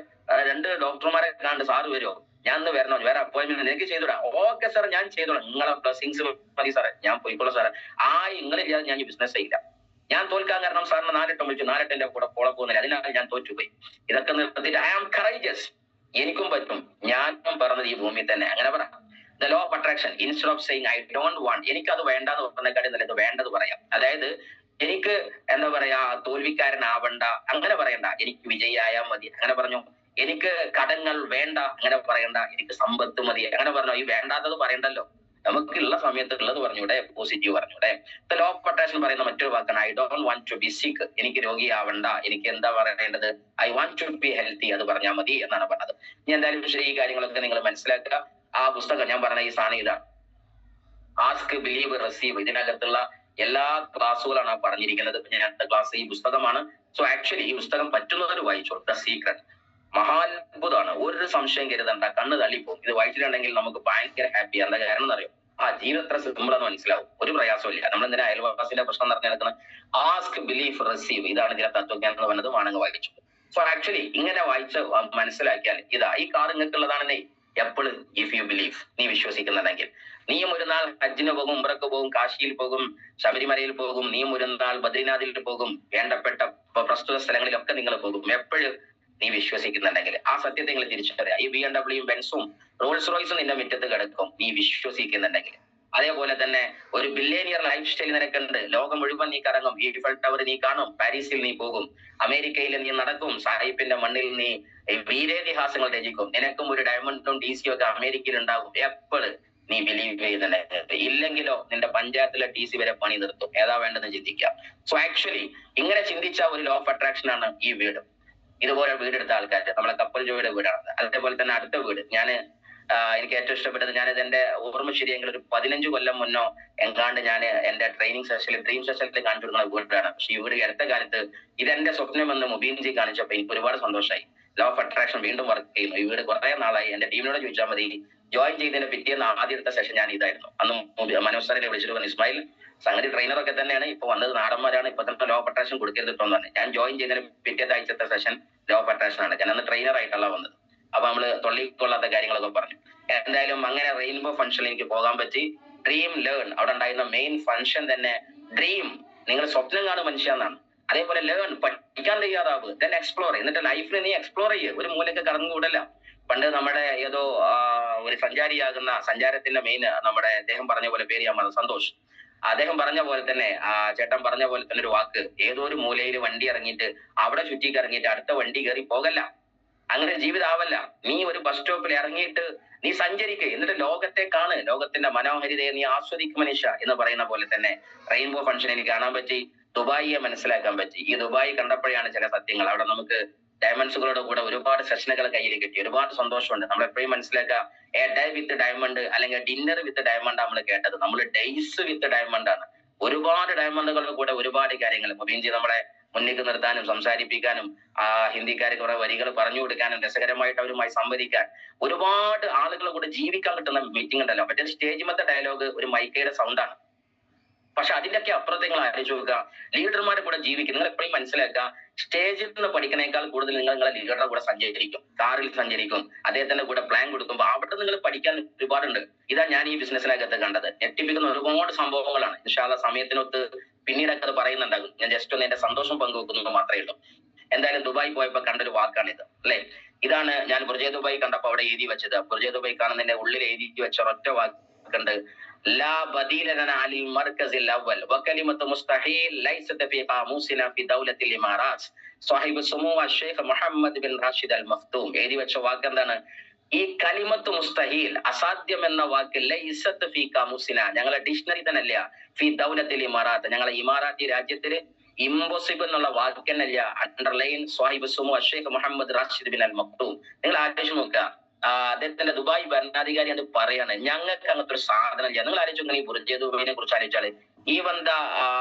2 ഡോക്ടർമാരെ കണ്ട് സാറ് വരുമോ, ഞാൻ ഒന്ന് വരണോ, വേറെ അപ്പോയിന്റ്മെന്റ് എനിക്ക് ചെയ്തോടാ. ഓക്കെ സാർ, ഞാൻ ചെയ്തോളാം, നിങ്ങളെ ബ്ലെസ്സിങ്സ് മതി സാറേ, ഞാൻ പോയിക്കോളാം സാറേ. നിങ്ങളില്ലാതെ ഞാൻ ഈ ബിസിനസ് ചെയ്യില്ല. ഞാൻ തോൽക്കാൻ കാരണം സാറിന് 4 വട്ടം വിളിച്ചു, 4 വട്ടം കൂടെ പോളെ പോകുന്നില്ല, അതിനാൽ ഞാൻ തോറ്റുപോയി. ഇതൊക്കെ നിർത്തിയിട്ട് ഐ ആം കറേജസ്, എനിക്കും പറ്റും, ഞാനും പറഞ്ഞത് ഈ ഭൂമിയിൽ തന്നെ. അങ്ങനെ പറ. The law of attraction, instead of saying I don't want, എനിക്കത് വേണ്ടെന്ന് പറഞ്ഞേക്കാട്ടി നല്ലത് വേണ്ടത് പറയാം. അതായത് എനിക്ക് എന്താ പറയാ തോൽവിക്കാരനാവണ്ട, അങ്ങനെ പറയണ്ട. എനിക്ക് വിജയായാൽ മതി, അങ്ങനെ പറഞ്ഞു. എനിക്ക് കടങ്ങൾ വേണ്ട, അങ്ങനെ പറയണ്ട. എനിക്ക് സമ്പത്ത് മതി, അങ്ങനെ പറഞ്ഞു. ഈ വേണ്ടാത്തത് പറയണ്ടല്ലോ, നമുക്കുള്ള സമയത്ത് ഉള്ളത് പറഞ്ഞൂടെ, പോസിറ്റീവ് പറഞ്ഞൂടെ. ലോ ഓഫ് അട്രാക്ഷൻ പറയുന്ന മറ്റൊരു വാക്കാണ് I don't want to be sick, എനിക്ക് രോഗിയാവണ്ട, എനിക്ക് എന്താ പറയേണ്ടത്, I want to be healthy, അത് പറഞ്ഞാൽ മതി എന്നാണ് പറഞ്ഞത്. ഞാൻ എന്തായാലും ശരി, ഈ കാര്യങ്ങളൊക്കെ നിങ്ങൾ മനസ്സിലാക്കുക. ആ പുസ്തകം ഞാൻ പറഞ്ഞ ഈ സാധനം ഇതാണ്, ആസ്ക് ബിലീവ് റിസീവ്. ഇതിനകത്തുള്ള എല്ലാ ക്ലാസ്സുകളാണ് പറഞ്ഞിരിക്കുന്നത്. ഞാൻ അടുത്ത ക്ലാസ് ഈ പുസ്തകമാണ്. സോ ആക്ച്വലി ഈ പുസ്തകം പറ്റുന്നവർ വായിച്ചോ, ദ സീക്രട്ട്. മഹാത്ഭുതമാണ്, ഒരു സംശയം കരുതണ്ട, കണ്ണ് തള്ളിപ്പോകും. ഇത് വായിച്ചിട്ടുണ്ടെങ്കിൽ നമുക്ക് ഭയങ്കര ഹാപ്പി. എന്താ കാരണം എന്നറിയോ? ജീവിതം എത്ര സിമ്പിൾ എന്ന് മനസ്സിലാവും, ഒരു പ്രയാസമില്ല. നമ്മൾ എന്തിനാ അയൽവാസിന്റെ പ്രശ്നം നടത്തി നടക്കുന്നത്? ആസ്ക്, ബിലീഫ്, റിസീവ്, ഇതാണ് ഇതിലെ തത്വജ്ഞാനം എന്ന് പറയുന്നത്. വാണങ്ങ് വായിച്ചു. സോ ആക്ച്വലി ഇങ്ങനെ വായിച്ച് മനസ്സിലാക്കിയാൽ ഈ കാർ നിങ്ങൾക്കുള്ളതാണെന്നേ. എപ്പോഴും ഇഫ് യു ബിലീവ്, നീ വിശ്വസിക്കുന്നുണ്ടെങ്കിൽ. നീയും ഒരു നാൾ ഹജ്ജിന് പോകും, ഉംറക്ക് പോകും, കാശിയിൽ പോകും, ശബരിമലയിൽ പോകും, നീയും ഒരു നാൾ ബദ്രീനാഥിൽ പോകും, വേണ്ടപ്പെട്ട പ്രസ്തുത സ്ഥലങ്ങളിലൊക്കെ നിങ്ങൾ പോകും. എപ്പോഴും നീ വിശ്വസിക്കുന്നുണ്ടെങ്കിൽ ആ സത്യത്തെ നിങ്ങൾ തിരിച്ചറിയാം. ഈ BMW ബെൻസും റോൾസ് റോയ്സും നിന്റെ മുറ്റത്ത് കിടക്കും, നീ വിശ്വസിക്കുന്നുണ്ടെങ്കിൽ. അതേപോലെ തന്നെ ഒരു ബില്ലേനിയർ ലൈഫ് സ്റ്റൈൽ നിനക്കുണ്ട്. ലോകം മുഴുവൻ നീ കറങ്ങും, ഈഫൽ ടവർ നീ കാണും, പാരീസിൽ നീ പോകും, അമേരിക്കയിൽ നീ നടക്കും, സാഹിബിന്റെ മണ്ണിൽ നീ വീരേതിഹാസങ്ങൾ രചിക്കും. നിനക്കും ഒരു ഡയമണ്ടും DC ഒക്കെ അമേരിക്കയിൽ ഉണ്ടാകും. എപ്പോഴും നീ ബിലീവ് ചെയ്യുന്നുണ്ട്. ഇല്ലെങ്കിലോ നിന്റെ പഞ്ചായത്തിലെ TC വരെ പണി നിർത്തും. ഏതാ വേണ്ടെന്ന് ചിന്തിക്കാം. സോ ആക്ച്വലി ഇങ്ങനെ ചിന്തിച്ച ഒരു ലോ ഓഫ് അട്രാക്ഷൻ ആണ് ഈ വീട്. ഇതുപോലെ വീടെടുത്ത ആൾക്കാർ, നമ്മളെ കപ്പൽ ജോയുടെ വീടാണ്. അതേപോലെ തന്നെ അടുത്ത വീട് എനിക്ക് ഏറ്റവും ഇഷ്ടപ്പെട്ടത്, ഞാനിത് എന്റെ ഓർമ്മ ശരിയെങ്കിൽ ഒരു 15 കൊല്ലം മുന്നോ എങ്ങാണ്ട് ഞാൻ എന്റെ ട്രെയിനിങ് സെഷനിൽ, ഡ്രീം സെഷനിൽ കാണിച്ചു കൊടുക്കുന്ന വീടാണ്. പക്ഷെ ഈ വീട് അടുത്ത കാലത്ത് ഇതെന്റെ സ്വപ്നമെന്ന് മുബീൻജി കാണിച്ചപ്പോൾ എനിക്ക് ഒരുപാട് സന്തോഷമായി. ലോ ഓഫ് അട്രാക്ഷൻ വീണ്ടും വർക്ക് ചെയ്യുന്നു. ഈ വീട് കുറെ നാളായി. എന്റെ ടീമിനോട് ചോദിച്ചാൽ മതി, ജോയിൻ ചെയ്തതിന്റെ പിറ്റേന്ന് ആദ്യത്തെ സെഷൻ ഞാൻ ഇതായിരുന്നു. അന്ന് മനോജ് സാറിനെ വിളിച്ചിട്ട് പറഞ്ഞു, ഇസ്മായിൽ സംഗതി ട്രെയിനറൊക്കെ തന്നെയാണ്, ഇപ്പൊ വന്നത് നാടന്മാരാണ്, ഇപ്പൊ തന്നെ ലോ ഓഫ് അട്രാക്ഷൻ കൊടുക്കരുതിട്ടോന്നാണ്. ഞാൻ ജോയിൻ ചെയ്തതിന് പിറ്റേത്തെ ആഴ്ചത്തെ സെഷൻ ലോ ഓഫ് അട്രാക്ഷൻ ആണ്. ഞാൻ അന്ന് ട്രെയിനർ ആയിട്ടല്ല വന്നത്. അപ്പൊ നമ്മള് തൊള്ളിക്കൊള്ളാത്ത കാര്യങ്ങളൊക്കെ പറഞ്ഞു. എന്തായാലും അങ്ങനെ റെയിൻബോ ഫംഗ്ഷനിൽ എനിക്ക് പോകാൻ പറ്റി. ഡ്രീം ലേൺ, അവിടെ ഉണ്ടായിരുന്ന മെയിൻ ഫംഗ്ഷൻ തന്നെ ഡ്രീം, നിങ്ങൾ സ്വപ്നം കാണും മനുഷ്യന്നാണ്. അതേപോലെ ലേൺ, പഠിക്കാൻ തയ്യാറാവ്, ദെൻ എക്സ്പ്ലോർ. എന്നിട്ട് ലൈഫിൽ നീ എക്സ്പ്ലോർ ചെയ്യുക, ഒരു മൂലൊക്കെ കറന്നുകൂടല്ല. പണ്ട് നമ്മുടെ ഏതോ ഒരു സഞ്ചാരിയാകുന്ന സഞ്ചാരത്തിന്റെ മെയിൻ നമ്മുടെ അദ്ദേഹം പറഞ്ഞ പോലെ, പേര് ഞാൻ പറഞ്ഞു, സന്തോഷ്. അദ്ദേഹം പറഞ്ഞ പോലെ തന്നെ, ചേട്ടൻ പറഞ്ഞ പോലെ തന്നെ ഒരു വാക്ക്, ഏതോ ഒരു മൂലയിൽ വണ്ടി ഇറങ്ങിയിട്ട് അവിടെ ചുറ്റിക്ക് ഇറങ്ങിയിട്ട് അടുത്ത വണ്ടി കയറി പോകല്ല. അങ്ങനെ ജീവിതം ആവല്ല. നീ ഒരു ബസ് സ്റ്റോപ്പിൽ ഇറങ്ങിയിട്ട് നീ സഞ്ചരിക്കുക, എന്നിട്ട് ലോകത്തെ കാണ്, ലോകത്തിന്റെ മനോഹരിതയെ നീ ആസ്വദിക്കും മനുഷ്യ എന്ന് പറയുന്ന പോലെ തന്നെ റെയിൻബോ ഫംഗ്ഷൻ എനിക്ക് കാണാൻ പറ്റി. ദുബായിയെ മനസ്സിലാക്കാൻ പറ്റി. ഈ ദുബായി കണ്ടപ്പോഴാണ് ചില സത്യങ്ങൾ. അവിടെ നമുക്ക് ഡയമണ്ട്സുകളുടെ കൂടെ ഒരുപാട് സെഷനുകൾ കയ്യിൽ കിട്ടി. ഒരുപാട് സന്തോഷമുണ്ട്. നമ്മൾ എപ്പോഴും മനസ്സിലാക്കുക, എ ഡേ വിത്ത് ഡയമണ്ട് അല്ലെങ്കിൽ ഡിന്നർ വിത്ത് ഡയമണ്ട് നമ്മൾ കേട്ടത്. നമ്മൾ ഡേയ്സ് വിത്ത് ഡയമണ്ട് ആണ്. ഒരുപാട് ഡയമണ്ടുകളുടെ കൂടെ ഒരുപാട് കാര്യങ്ങൾ മുബീൻജി നമ്മളെ മുന്നിലേക്ക് നിർത്താനും സംസാരിപ്പിക്കാനും ഹിന്ദിക്കാർക്ക് കുറെ വരികൾ പറഞ്ഞു കൊടുക്കാനും രസകരമായിട്ട് അവരുമായി സംവദിക്കാൻ ഒരുപാട് ആളുകളെ കൂടെ ജീവിക്കാൻ കിട്ടുന്ന മീറ്റിംഗ് ഉണ്ടല്ലോ. മറ്റേ സ്റ്റേജിമത്തെ ഡയലോഗ് ഒരു മൈക്കയുടെ സൗണ്ടാണ്. പക്ഷെ അതിന്റെയൊക്കെ അപ്പുറത്ത് നിങ്ങൾ ആലോചിച്ച് നോക്കുക, ലീഡർമാരെ കൂടെ ജീവിക്കും. നിങ്ങൾ എപ്പോഴും മനസ്സിലാക്കുക, സ്റ്റേജിൽ നിന്ന് പഠിക്കണേക്കാൾ കൂടുതൽ നിങ്ങൾ നിങ്ങളെ ലീഡറുടെ കൂടെ സഞ്ചരിക്കും, കാറിൽ സഞ്ചരിക്കും, അദ്ദേഹത്തിന്റെ കൂടെ പ്ലാൻ കൊടുക്കുമ്പോൾ അവിടെ നിങ്ങൾ പഠിക്കാൻ ഒരുപാടുണ്ട്. ഇതാ ഞാൻ ഈ ബിസിനസ്സിനകത്ത് കണ്ടത്. ഞെട്ടിപ്പിക്കുന്ന ഒരുപാട് സംഭവങ്ങളാണ്. ഇൻഷാ അല്ലാഹ് സമയത്തിനൊത്ത് പിന്നീടൊക്കെ അത് പറയുന്നുണ്ടാകും. ഞാൻ ജസ്റ്റ് ഒന്ന് എന്റെ സന്തോഷം പങ്കുവെക്കുന്നത് മാത്രമേ ഉള്ളൂ. എന്തായാലും ദുബായ് പോയപ്പോ കണ്ടൊരു വാക്കാണിത്, അല്ലെ? ഇതാണ് ഞാൻ ബുർജ് ദുബായ് കണ്ടപ്പോ അവിടെ എഴുതി വെച്ചത്. ബുർജ് ദുബായ് കാണുന്നതിന്റെ ഉള്ളിൽ എഴുതി വെച്ച ഒറ്റ വാക്കുണ്ട്, لا بديل لنا عن المركز الأول وكلمة مستحيل ليست في قاموسنا في دولة الإمارات صاحب السمو الشيخ محمد بن راشد المختوم. എഴുതി വെച്ച വാക്ക് എന്താണ്? ഈ കലിമത്ത് മുസ്തഹീൽ, അസാധ്യം എന്ന വാക്ക് ലൈസത്ത് ഫി ഖാമുസിന, ഞങ്ങളെ ഡിക്ഷണറി തന്നെ അല്ല. ഫി ദൗലത്തിൽ ഇമാറാത്ത്, ഞങ്ങളെ ഇമാറാത്തി രാജ്യത്തിൽ ഇമ്പോസിബിൾ എന്നുള്ള വാക്ക് തന്നെ അല്ല. അണ്ടർലൈൻ സാഹിബ് സുമു അഷേഖ് Mohammed Rashid bin Al Maktoum. നിങ്ങൾ ആലോചിച്ച് നോക്കുക, അദ്ദേഹത്തിന്റെ ദുബായ് ഭരണാധികാരി അത് പറയാണ്, ഞങ്ങൾക്ക് അങ്ങനത്തെ ഒരു സാധനം ഇല്ല. നിങ്ങൾ ആലോചിച്ചു ഈ ബുർജ് ദുബായിനെ കുറിച്ച് ആലോചിച്ചാല്, even the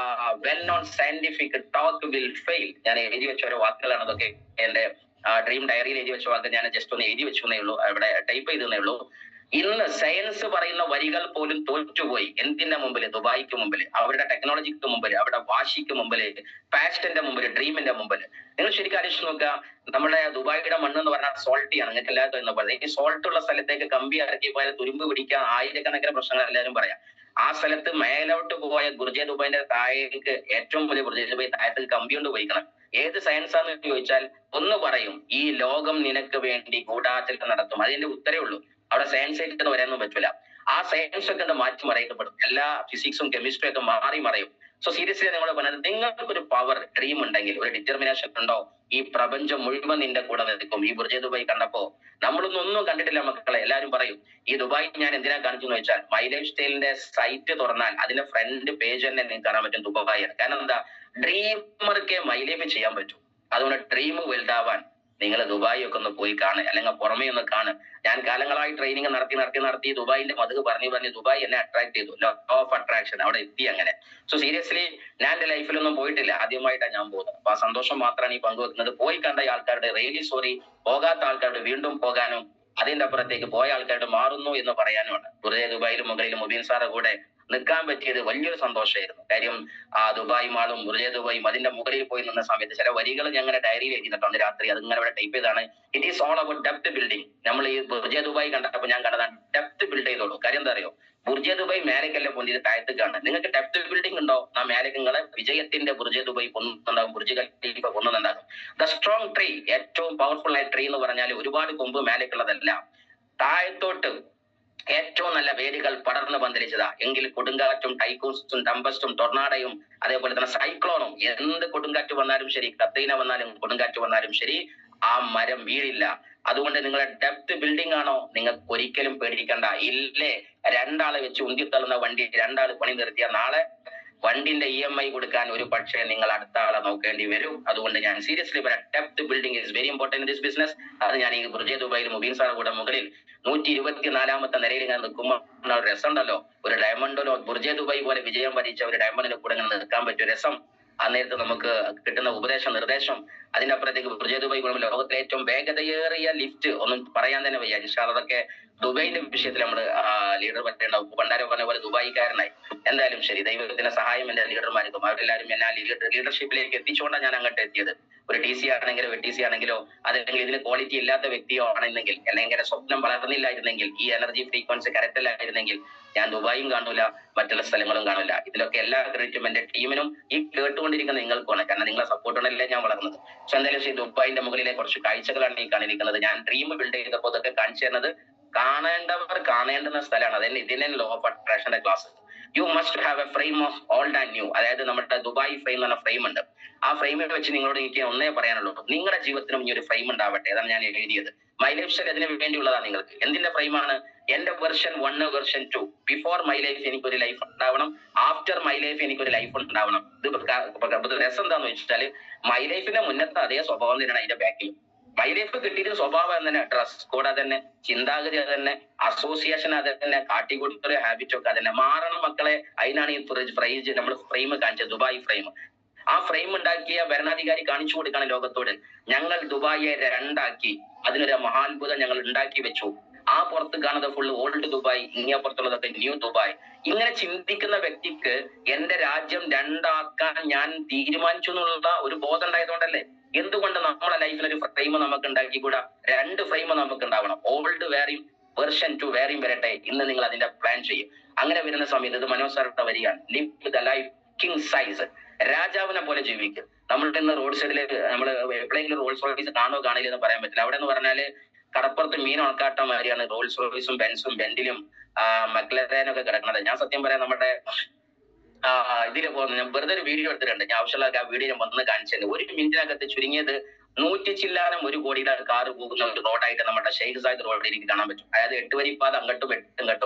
well known scientific talk will fail. ഞാൻ എഴുതി വെച്ച ഓരോ വാക്കുകളാണ് അതൊക്കെ. എന്റെ ഡ്രീം ഡയറിയിൽ എഴുതി വെച്ച വാക്ക് ഞാൻ ജസ്റ്റ് ഒന്ന് എഴുതി വെച്ചേ ഉള്ളൂ, അവിടെ ടൈപ്പ് ചെയ്തേ ഉള്ളൂ. ഇന്ന് സയൻസ് പറയുന്ന വരികൾ പോലും തോറ്റുപോയി. എന്തിന്റെ മുമ്പിൽ? ദുബായിക്ക് മുമ്പിൽ, അവരുടെ ടെക്നോളജിക്ക് മുമ്പിൽ, അവരുടെ വാശിക്ക് മുമ്പിൽ, പാഷന്റെ മുമ്പിൽ, ഡ്രീമിന്റെ മുമ്പിൽ. നിങ്ങൾ ശരിക്കും ആലോചിച്ച് നോക്കുക, നമ്മുടെ ദുബായിയുടെ മണ്ണ് എന്ന് പറഞ്ഞാൽ സോൾട്ടിയാണ്. നിങ്ങൾക്ക് എല്ലാവർക്കും എന്ന് പറയുന്നത്, ഈ സോൾട്ട് ഉള്ള സ്ഥലത്തേക്ക് കമ്പി ഇറക്കി പോയാൽ തുരുമ്പ് പിടിക്കാൻ ആയിരക്കണക്കിന് പ്രശ്നങ്ങൾ എല്ലാവരും പറയാം. ആ സ്ഥലത്ത് മേലോട്ട് പോയ ബുർജ് ദുബായിന്റെ താഴേക്ക്, ഏറ്റവും വലിയ ബുർജ് ദുബായ് താഴത്തേക്ക് കമ്പി കൊണ്ട് പോയിക്കണം. ഏത് സയൻസ് ആണെന്ന് ചോദിച്ചാൽ ഒന്ന് പറയും, ഈ ലോകം നിനക്ക് വേണ്ടി ഗൂഢാചരണം നടത്തും. അതിന്റെ ഉത്തരേ ഉള്ളൂ. അവിടെ സയൻസ് ആയിട്ട് വരാനൊന്നും പറ്റില്ല. ആ സയൻസ് ഒക്കെ മാറ്റി മറയപ്പെടും. എല്ലാ ഫിസിക്സും കെമിസ്ട്രിയും ഒക്കെ മാറി മറയും. സോ സീരിയസ്ലി നിങ്ങൾ പറഞ്ഞത്, നിങ്ങൾക്കൊരു പവർ, ഡ്രീം ഉണ്ടെങ്കിൽ, ഒരു ഡിറ്റർമിനേഷൻ ഉണ്ടോ, ഈ പ്രപഞ്ചം മുഴുവൻ നിന്റെ കൂടെ നിൽക്കും. ഈ ബുർജ് ദുബായ് കണ്ടപ്പോ നമ്മളൊന്നും കണ്ടിട്ടില്ല മക്കളെ. എല്ലാവരും പറയും, ഈ ദുബായ് ഞാൻ എന്തിനാ കാണിച്ചു എന്ന് വെച്ചാൽ, മൈ ലൈഫ് സ്റ്റൈലിന്റെ സൈറ്റ് തുറന്നാൽ അതിന്റെ ഫ്രണ്ട് പേജ് തന്നെ നിങ്ങൾക്ക് കാണാൻ പറ്റും ദുബായ്. കാരണം എന്താ, ഡ്രീമർക്ക് മൈ ലൈഫ് ചെയ്യാൻ പറ്റും. അതുകൊണ്ട് ഡ്രീം വലുതാവാൻ നിങ്ങൾ ദുബായി ഒക്കെ ഒന്ന് പോയി കാണുക, അല്ലെങ്കിൽ പുറമേ ഒന്ന് കാണുക. ഞാൻ കാലങ്ങളായി ട്രെയിനിങ് നടത്തി ദുബായിന്റെ മധു പറഞ്ഞു ദുബായ് എന്നെ അട്രാക്ട് ചെയ്തു. ലോ ഓഫ് അട്രാക്ഷൻ അവിടെ എത്തി. അങ്ങനെ സോ സീരിയസ്ലി ഞാൻ എന്റെ ലൈഫിലൊന്നും പോയിട്ടില്ല, ആദ്യമായിട്ടാണ് ഞാൻ പോകുന്നത്. അപ്പൊ ആ സന്തോഷം മാത്രമാണ് ഈ പങ്കുവെക്കുന്നത്. പോയി കണ്ട ആൾക്കാരുടെ റിയലി സോറി, പോകാത്ത ആൾക്കാരുടെ വീണ്ടും പോകാനും അതിന്റെ അപ്പുറത്തേക്ക് പോയ ആൾക്കാരുടെ മാറുന്നു എന്ന് പറയാനുമാണ്. വെറുതെ ദുബായിലും മുകളിലും മുബീൻ സാറെ കൂടെ നിൽക്കാൻ പറ്റിയത് വലിയൊരു സന്തോഷമായിരുന്നു. കാര്യം ആ ദുബായ് മാളും ബുർജ് ദുബായും അതിന്റെ മുകളിൽ പോയി നിന്ന സമയത്ത് ചില വരികൾ ഞങ്ങളുടെ ഡയറിയിൽ എഴുതിയിട്ടുണ്ട് അന്ന് രാത്രി. അതിങ്ങനെ ഇവിടെ ടൈപ്പ് ചെയ്താണ്. It is all about depth building. നമ്മൾ ഈ ബുർജ് ദുബായ് കണ്ടപ്പോൾ ഞാൻ കണ്ടതാണ് ഡെപ്ത് ബിൽഡ് ചെയ്തോളൂ. കാര്യം എന്താ അറിയോ, ബുർജ് ദുബായ് മേലേക്കല്ല പൊന്തിയത് താഴത്തേക്കാണ്. നിങ്ങൾക്ക് ഡെപ്ത് ബിൽഡിംഗ് ഉണ്ടോ, ആ മേലേക്ക് നിങ്ങളെ വിജയത്തിന്റെ ബുർജ് ദുബായ് പൊന്നുന്നുണ്ടാകും, ബുർജ് ഖലീഫ പൊന്നുന്നുണ്ടാകും. ദ സ്ട്രോങ് ട്രീ, ഏറ്റവും പവർഫുൾ ആയ ട്രീ എന്ന് പറഞ്ഞാൽ ഒരുപാട് കൊമ്പ് മേലേക്കുള്ളതല്ല, താഴത്തോട്ട് ഏറ്റവും നല്ല വേരുകൾ പടർന്നു പന്തലിച്ചതാ. എങ്കിൽ കൊടുങ്കാറ്റും ടൈക്കൂൺസും ടെമ്പസ്റ്റും ടൊർണാഡോയും അതേപോലെ തന്നെ സൈക്ലോണും എന്ത് കൊടുങ്കാറ്റ് വന്നാലും ശരി, കത്രീന വന്നാലും കൊടുങ്കാറ്റ് വന്നാലും ശരി, ആ മരം വീഴില്ല. അതുകൊണ്ട് നിങ്ങളെ ഡെപ്ത് ബിൽഡിംഗ് ആണോ, നിങ്ങൾക്ക് ഒരിക്കലും പേടിക്കണ്ട. ഇല്ലേ, രണ്ടാളെ വെച്ച് ഉന്തിത്തള്ളുന്ന വണ്ടി രണ്ടാള് പണി നിർത്തിയ നാളെ വണ്ടിന്റെ EMI കൊടുക്കാൻ ഒരു പക്ഷേ നിങ്ങൾ അടുത്ത ആളെ നോക്കേണ്ടി വരും. അതുകൊണ്ട് ഞാൻ സീരിയസ്ലി പറയാം, depth building is very important in this business. അത് ഞാൻ ഈ ബുർജ് ദുബായിൽ മുബീൻ സാർ കൂടെ മുകളിൽ 124ാമത്തെ നിലയിൽ ഇങ്ങനെ നിൽക്കുമ്പോൾ ഒരു രസം ഉണ്ടല്ലോ. ഒരു ഡയമണ്ടിലോ ബുർജ് ദുബായ് പോലെ വിജയം വരിച്ച ഒരു ഡയമണ്ടിന് കൂടെ ഇങ്ങനെ നിൽക്കാൻ പറ്റിയ രസം, ആ നേരത്ത് നമുക്ക് കിട്ടുന്ന നിർദ്ദേശം അതിന്റെ അപ്പുറത്തേക്ക് ബുർജ് ദുബായ് ലോകത്തിലെ ഏറ്റവും വേഗതയേറിയ ലിഫ്റ്റ് ഒന്നും പറയാൻ തന്നെ വയ്യ. അതൊക്കെ ദുബൈന്റെ വിഷയത്തിൽ നമ്മൾ ലീഡർ പറ്റേണ്ടാവും. പണ്ടാരോ പറഞ്ഞ പോലെ ദുബായിക്കാരനായി. എന്തായാലും ശരി, ദൈവത്തിന്റെ സഹായം എന്റെ ലീഡർമാർക്കും അവരെല്ലാവരും എന്നെ ലീഡർഷിപ്പിലേക്ക് എത്തിച്ചുകൊണ്ടാണ് ഞാൻ അങ്ങോട്ട് എത്തിയത്. ഒരു TC ആണെങ്കിലോ TC ആണെങ്കിലോ അതല്ലെങ്കിൽ ഇതിന് ക്വാളിറ്റി ഇല്ലാത്ത വ്യക്തിയോ ആണെന്നെങ്കിൽ, അല്ലെങ്കിൽ എന്റെ സ്വപ്നം വളർന്നില്ലായിരുന്നെങ്കിൽ, ഈ എനർജി ഫ്രീക്വൻസി കറക്റ്റ് അല്ലായിരുന്നെങ്കിൽ ഞാൻ ദുബായും കാണൂല, മറ്റുള്ള സ്ഥലങ്ങളും കാണൂല. ഇതിലൊക്കെ എല്ലാ ക്രെഡിറ്റും എന്റെ ടീമിനും ഈ കേട്ടുകൊണ്ടിരിക്കുന്ന നിങ്ങൾക്കുമാണ്. കാരണം നിങ്ങളെ സപ്പോർട്ട് ഉണ്ടല്ലേ ഞാൻ വളർന്നത്. സോ എന്തായാലും ശരി, ദുബായിന്റെ മുകളിലെ കുറച്ച് കാഴ്ചകളാണ് ഈ കാണിയിരിക്കുന്നത്. ഞാൻ ഡ്രീം ബിൽഡ് ചെയ്തപ്പോൾ ഇതൊക്കെ കാണിച്ചു തരുന്നത് കാണേണ്ടവർ കാണേണ്ടുന്ന സ്ഥലമാണ്. അതന്നെ ഇതിനെ ലോ ഓഫ് അട്രാക്ഷന്റെ class. You must have a frame of old and new. അതായത് നമ്മുടെ ദുബായ് ഫ്രെയിം എന്ന ഫ്രെയിം ഉണ്ട്. ആ ഫ്രെയിമിൽ വെച്ച് നിങ്ങളോട് എനിക്ക് ഒന്നേ പറയാനുള്ളൂ, നിങ്ങളുടെ ജീവിതത്തിനും ഈ ഒരു ഫ്രെയിം ഉണ്ടാവട്ടെ. അതാണ് ഞാൻ എഴുതിയത്. മൈ ലൈഫ് സ്റ്റൈൽ അതിന് വേണ്ടിയുള്ളതാണ്. നിങ്ങൾക്ക് എന്തിന്റെ ഫ്രെയിമാണ്? എന്റെ version 1 version 2. Before my life എനിക്കൊരു ലൈഫ് ഉണ്ടാവണം, ആഫ്റ്റർ മൈ ലൈഫ് എനിക്കൊരു ലൈഫ് ഉണ്ടാവണം. ഇത് രസം എന്താന്ന് വെച്ചാൽ മൈ ലൈഫിന്റെ മുന്നത്തെ അതേ സ്വഭാവം തന്നെയാണ് അതിന്റെ ബാക്കിൽ. മൈ ലൈഫ് കിട്ടിയിട്ട് സ്വഭാവം തന്നെ, ഡ്രസ് കോഡ് അതന്നെ, ചിന്താഗതി അതന്നെ, അസോസിയേഷൻ അതന്നെ, കാട്ടിക്കൊടുത്തൊരു ഹാബിറ്റ് ഒക്കെ അതന്നെ. മാറണം മക്കളെ. അതിനാണ് ഈ ഫ്രൈജ് നമ്മൾ ഫ്രെയിം കാണിച്ചത്, ദുബായ് ഫ്രെയിം. ആ ഫ്രെയിം ഉണ്ടാക്കിയ ഭരണാധികാരി കാണിച്ചു കൊടുക്കണം ലോകത്തോട്, ഞങ്ങൾ ദുബായിയെ 2ആക്കി, അതിനൊരു മഹാത്ഭുതം ഞങ്ങൾ ഉണ്ടാക്കി വെച്ചു. ആ പുറത്ത് കാണുന്നത് ഫുള്ള് ഓൾഡ് ദുബായ്, ഇങ്ങനെ പുറത്തുള്ളതൊക്കെ ന്യൂ ദുബായ്. ഇങ്ങനെ ചിന്തിക്കുന്ന വ്യക്തിക്ക് എന്റെ രാജ്യം 2ആക്കാൻ ഞാൻ തീരുമാനിച്ചു എന്നുള്ള ഒരു ബോധം ഉണ്ടായതുകൊണ്ടല്ലേ. എന്തുകൊണ്ട് നമ്മളെ ലൈഫിൽ ഒരു ഫ്രെയിം നമുക്ക് ഉണ്ടാക്കിക്കൂടാ? 2 ഫ്രെയിം നമുക്ക് ഉണ്ടാവണം. ഓൾഡ് വേറെയും വെർഷൻ 2 വേറെയും വരട്ടെ. ഇന്ന് നിങ്ങൾ അതിന്റെ പ്ലാൻ ചെയ്യും. അങ്ങനെ വരുന്ന സമയത്ത് ഇത് മനോജ് സാറിന്റെ വരികയാണ്, live the life king size. രാജാവിനെ പോലെ ജീവിക്കും. നമ്മൾ ഇന്ന് റോഡ് സൈഡിൽ നമ്മൾ എപ്പോഴെങ്കിലും റോൾസ് റോയ്സ് കാണുമോ കാണില്ല എന്ന് പറയാൻ പറ്റില്ല. അവിടെ എന്ന് പറഞ്ഞാല് കടപ്പുറത്ത് മീൻ ഉണക്കാട്ടം മാതിരിയാണ് റോൾസ് റോയ്സും ബെൻസും ബെന്റിലും മക്ലറേനൊക്കെ കിടക്കുന്നത്. ഞാൻ സത്യം പറയാം, നമ്മുടെ ഇതിൽ പോകുന്നത് ഞാൻ വെറുതെ ഒരു വീഡിയോ എടുത്തിട്ടുണ്ട്. ഞാൻ ആവശ്യമുള്ള ആ വീഡിയോ ഞാൻ വന്ന് കാണിച്ചിട്ടുണ്ട്. 1 മിനിറ്റിനകത്ത് ചുരുങ്ങിയത് 100 ചില്ലാനം 1 കോടിയുടെ കാറ് പോകുന്ന ഒരു റോഡായിട്ട് നമ്മുടെ ഷെയ്ഖ് സായിദ് റോഡിൽ എനിക്ക് കാണാൻ പറ്റും. അതായത് 8 വരി പാത അങ്ങോട്ടും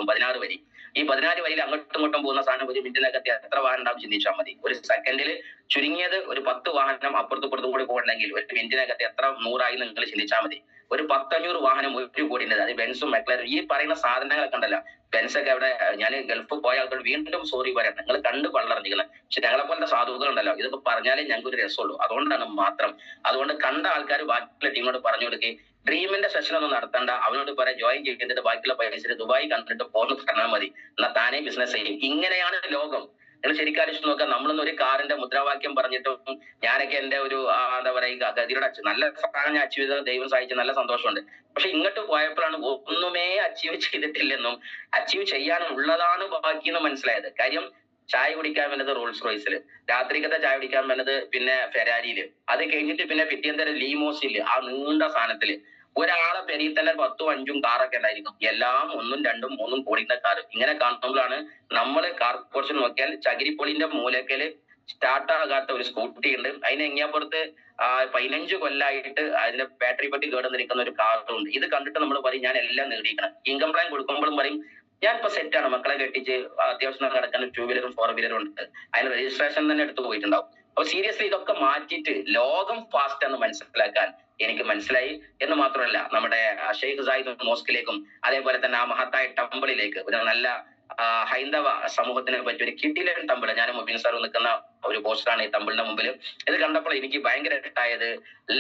16 വരി. ഈ 16 വരിയിൽ അങ്ങോട്ടും ഇങ്ങോട്ടും പോകുന്ന സാധനം 1 മിനിറ്റിനകത്ത് എത്ര വാഹനം ഉണ്ടാവും ചിന്തിച്ചാൽ മതി. ഒരു സെക്കൻഡിൽ ചുരുങ്ങിയത് ഒരു 10 വാഹനം അപ്പുറത്തും ഇപ്പുറത്തും കൂടി പോകണമെങ്കിൽ 1 മിനിറ്റിനകത്ത് എത്ര 100 നിങ്ങൾ ചിന്തിച്ചാൽ മതി. ഒരു 10-500 വാഹനം 1 കോടിയുണ്ട്. അത് ബെൻസും മെക്ലറും ഈ പറയുന്ന സാധനങ്ങളൊക്കെ ഉണ്ടല്ലോ. ബെൻസൊക്കെ അവിടെ ഞാൻ ഗൾഫ് പോയ ആൾക്കാർ വീണ്ടും സോറി പറയാം, നിങ്ങൾ കണ്ട് പള്ളറിഞ്ഞിരിക്കുന്നത്. പക്ഷെ ഞങ്ങളെ പോലത്തെ സാധുക്കളുണ്ടല്ലോ, ഇതൊക്കെ പറഞ്ഞാലേ ഞങ്ങൾക്ക് ഒരു രസമുള്ളൂ. അതുകൊണ്ടാണ് മാത്രം. അതുകൊണ്ട് കണ്ട ആൾക്കാർ ബാക്കിയുള്ള ടീമിനോട് പറഞ്ഞു കൊടുക്കുക, ഡ്രീമിന്റെ സെഷൻ ഒന്നും നടത്തണ്ട, അവനോട് പറയാം ജോയിൻ ചെയ്തിട്ട് ബാക്കിയുള്ള പൈസ ദുബായ് കണ്ടിട്ട് പോന്ന് പറഞ്ഞാൽ മതി, എന്നാൽ താനേ ബിസിനസ് ചെയ്യും. ഇങ്ങനെയാണ് ലോകം. നിങ്ങൾ ശരിക്കും ആലോചിച്ച് നോക്കാം. നമ്മളൊന്നും ഒരു കാറിന്റെ മുദ്രാവാക്യം പറഞ്ഞിട്ടും ഞാനൊക്കെ എന്റെ ഒരു എന്താ പറയുക ഗതിയുടെ നല്ല സാധനം ഞാൻ അച്ചീവ് ചെയ്ത ദൈവം സഹായിച്ച് നല്ല സന്തോഷമുണ്ട്. പക്ഷെ ഇങ്ങോട്ട് പോയപ്പോഴാണ് ഒന്നുമേ അച്ചീവ് ചെയ്തിട്ടില്ലെന്നും അച്ചീവ് ചെയ്യാനുള്ളതാണ് ബാക്കിയെന്ന് മനസ്സിലായത്. കാര്യം ചായ കുടിക്കാൻ വേണ്ടത് റോൾസ് റോയ്സില്, രാത്രിക്കത്തെ ചായ കുടിക്കാൻ വേണ്ടത് പിന്നെ ഫെരാരിയില്, അത് കഴിഞ്ഞിട്ട് പിന്നെ പിറ്റേന്തരം ലീമോസില്, ആ നീണ്ട സാധനത്തില്. ഒരാളെ പെരിയിൽ തന്നെ 10ഉം 5ഉം കാറൊക്കെ ഉണ്ടായിരിക്കും. എല്ലാം 1ഉം 2ഉം 3ഉം കോടിയുടെ കാറ്. ഇങ്ങനെ കാണുമ്പോഴാണ് നമ്മള് കാർ പോർഷൻ നോക്കിയാൽ ചകിരിപ്പൊളിന്റെ മൂലക്കല് സ്റ്റാർട്ട് ആകാത്ത ഒരു സ്കൂട്ടി ഉണ്ട്. അതിന് എങ്ങിയപ്പുറത്ത് 15 കൊല്ലായിട്ട് അതിന്റെ ബാറ്ററി പെട്ടി കേടുന്നിരിക്കുന്ന ഒരു കാറുണ്ട്. ഇത് കണ്ടിട്ട് നമ്മൾ പറയും ഞാൻ എല്ലാം നേടിയിരിക്കണം. ഇൻകം പ്ലാൻ കൊടുക്കുമ്പോഴും പറയും ഞാൻ ഇപ്പൊ സെറ്റാണ്, മക്കളെ കെട്ടിച്ച് അത്യാവശ്യം നടക്കാൻ 2 വീലറും 4 വീലറും ഉണ്ട്. അതിന് രജിസ്ട്രേഷൻ തന്നെ എടുത്തു പോയിട്ടുണ്ടാവും. അപ്പൊ സീരിയസ്ലി ഇതൊക്കെ മാറ്റിയിട്ട് ലോകം ഫാസ്റ്റ് എന്ന് മനസ്സിലാക്കാൻ എനിക്ക് മനസ്സിലായി എന്ന് മാത്രമല്ല നമ്മുടെ ഷെയ്ഖ് സായിദ് മോസ്കിലേക്കും അതേപോലെ തന്നെ ആ മഹത്തായ ടെമ്പിളിലേക്ക് ഒരു നല്ല ഹൈന്ദവ സമൂഹത്തിനെ പറ്റി ഒരു കിഡിലൻ ടെമ്പിൾ, ഞാൻ മുബീൻ സാർ നിൽക്കുന്ന ഒരു പോസ്റ്ററാണ് ഈ ടെമ്പിളിന്റെ മുമ്പിൽ. ഇത് കണ്ടപ്പോൾ എനിക്ക് ഭയങ്കര ഇഷ്ടമായത്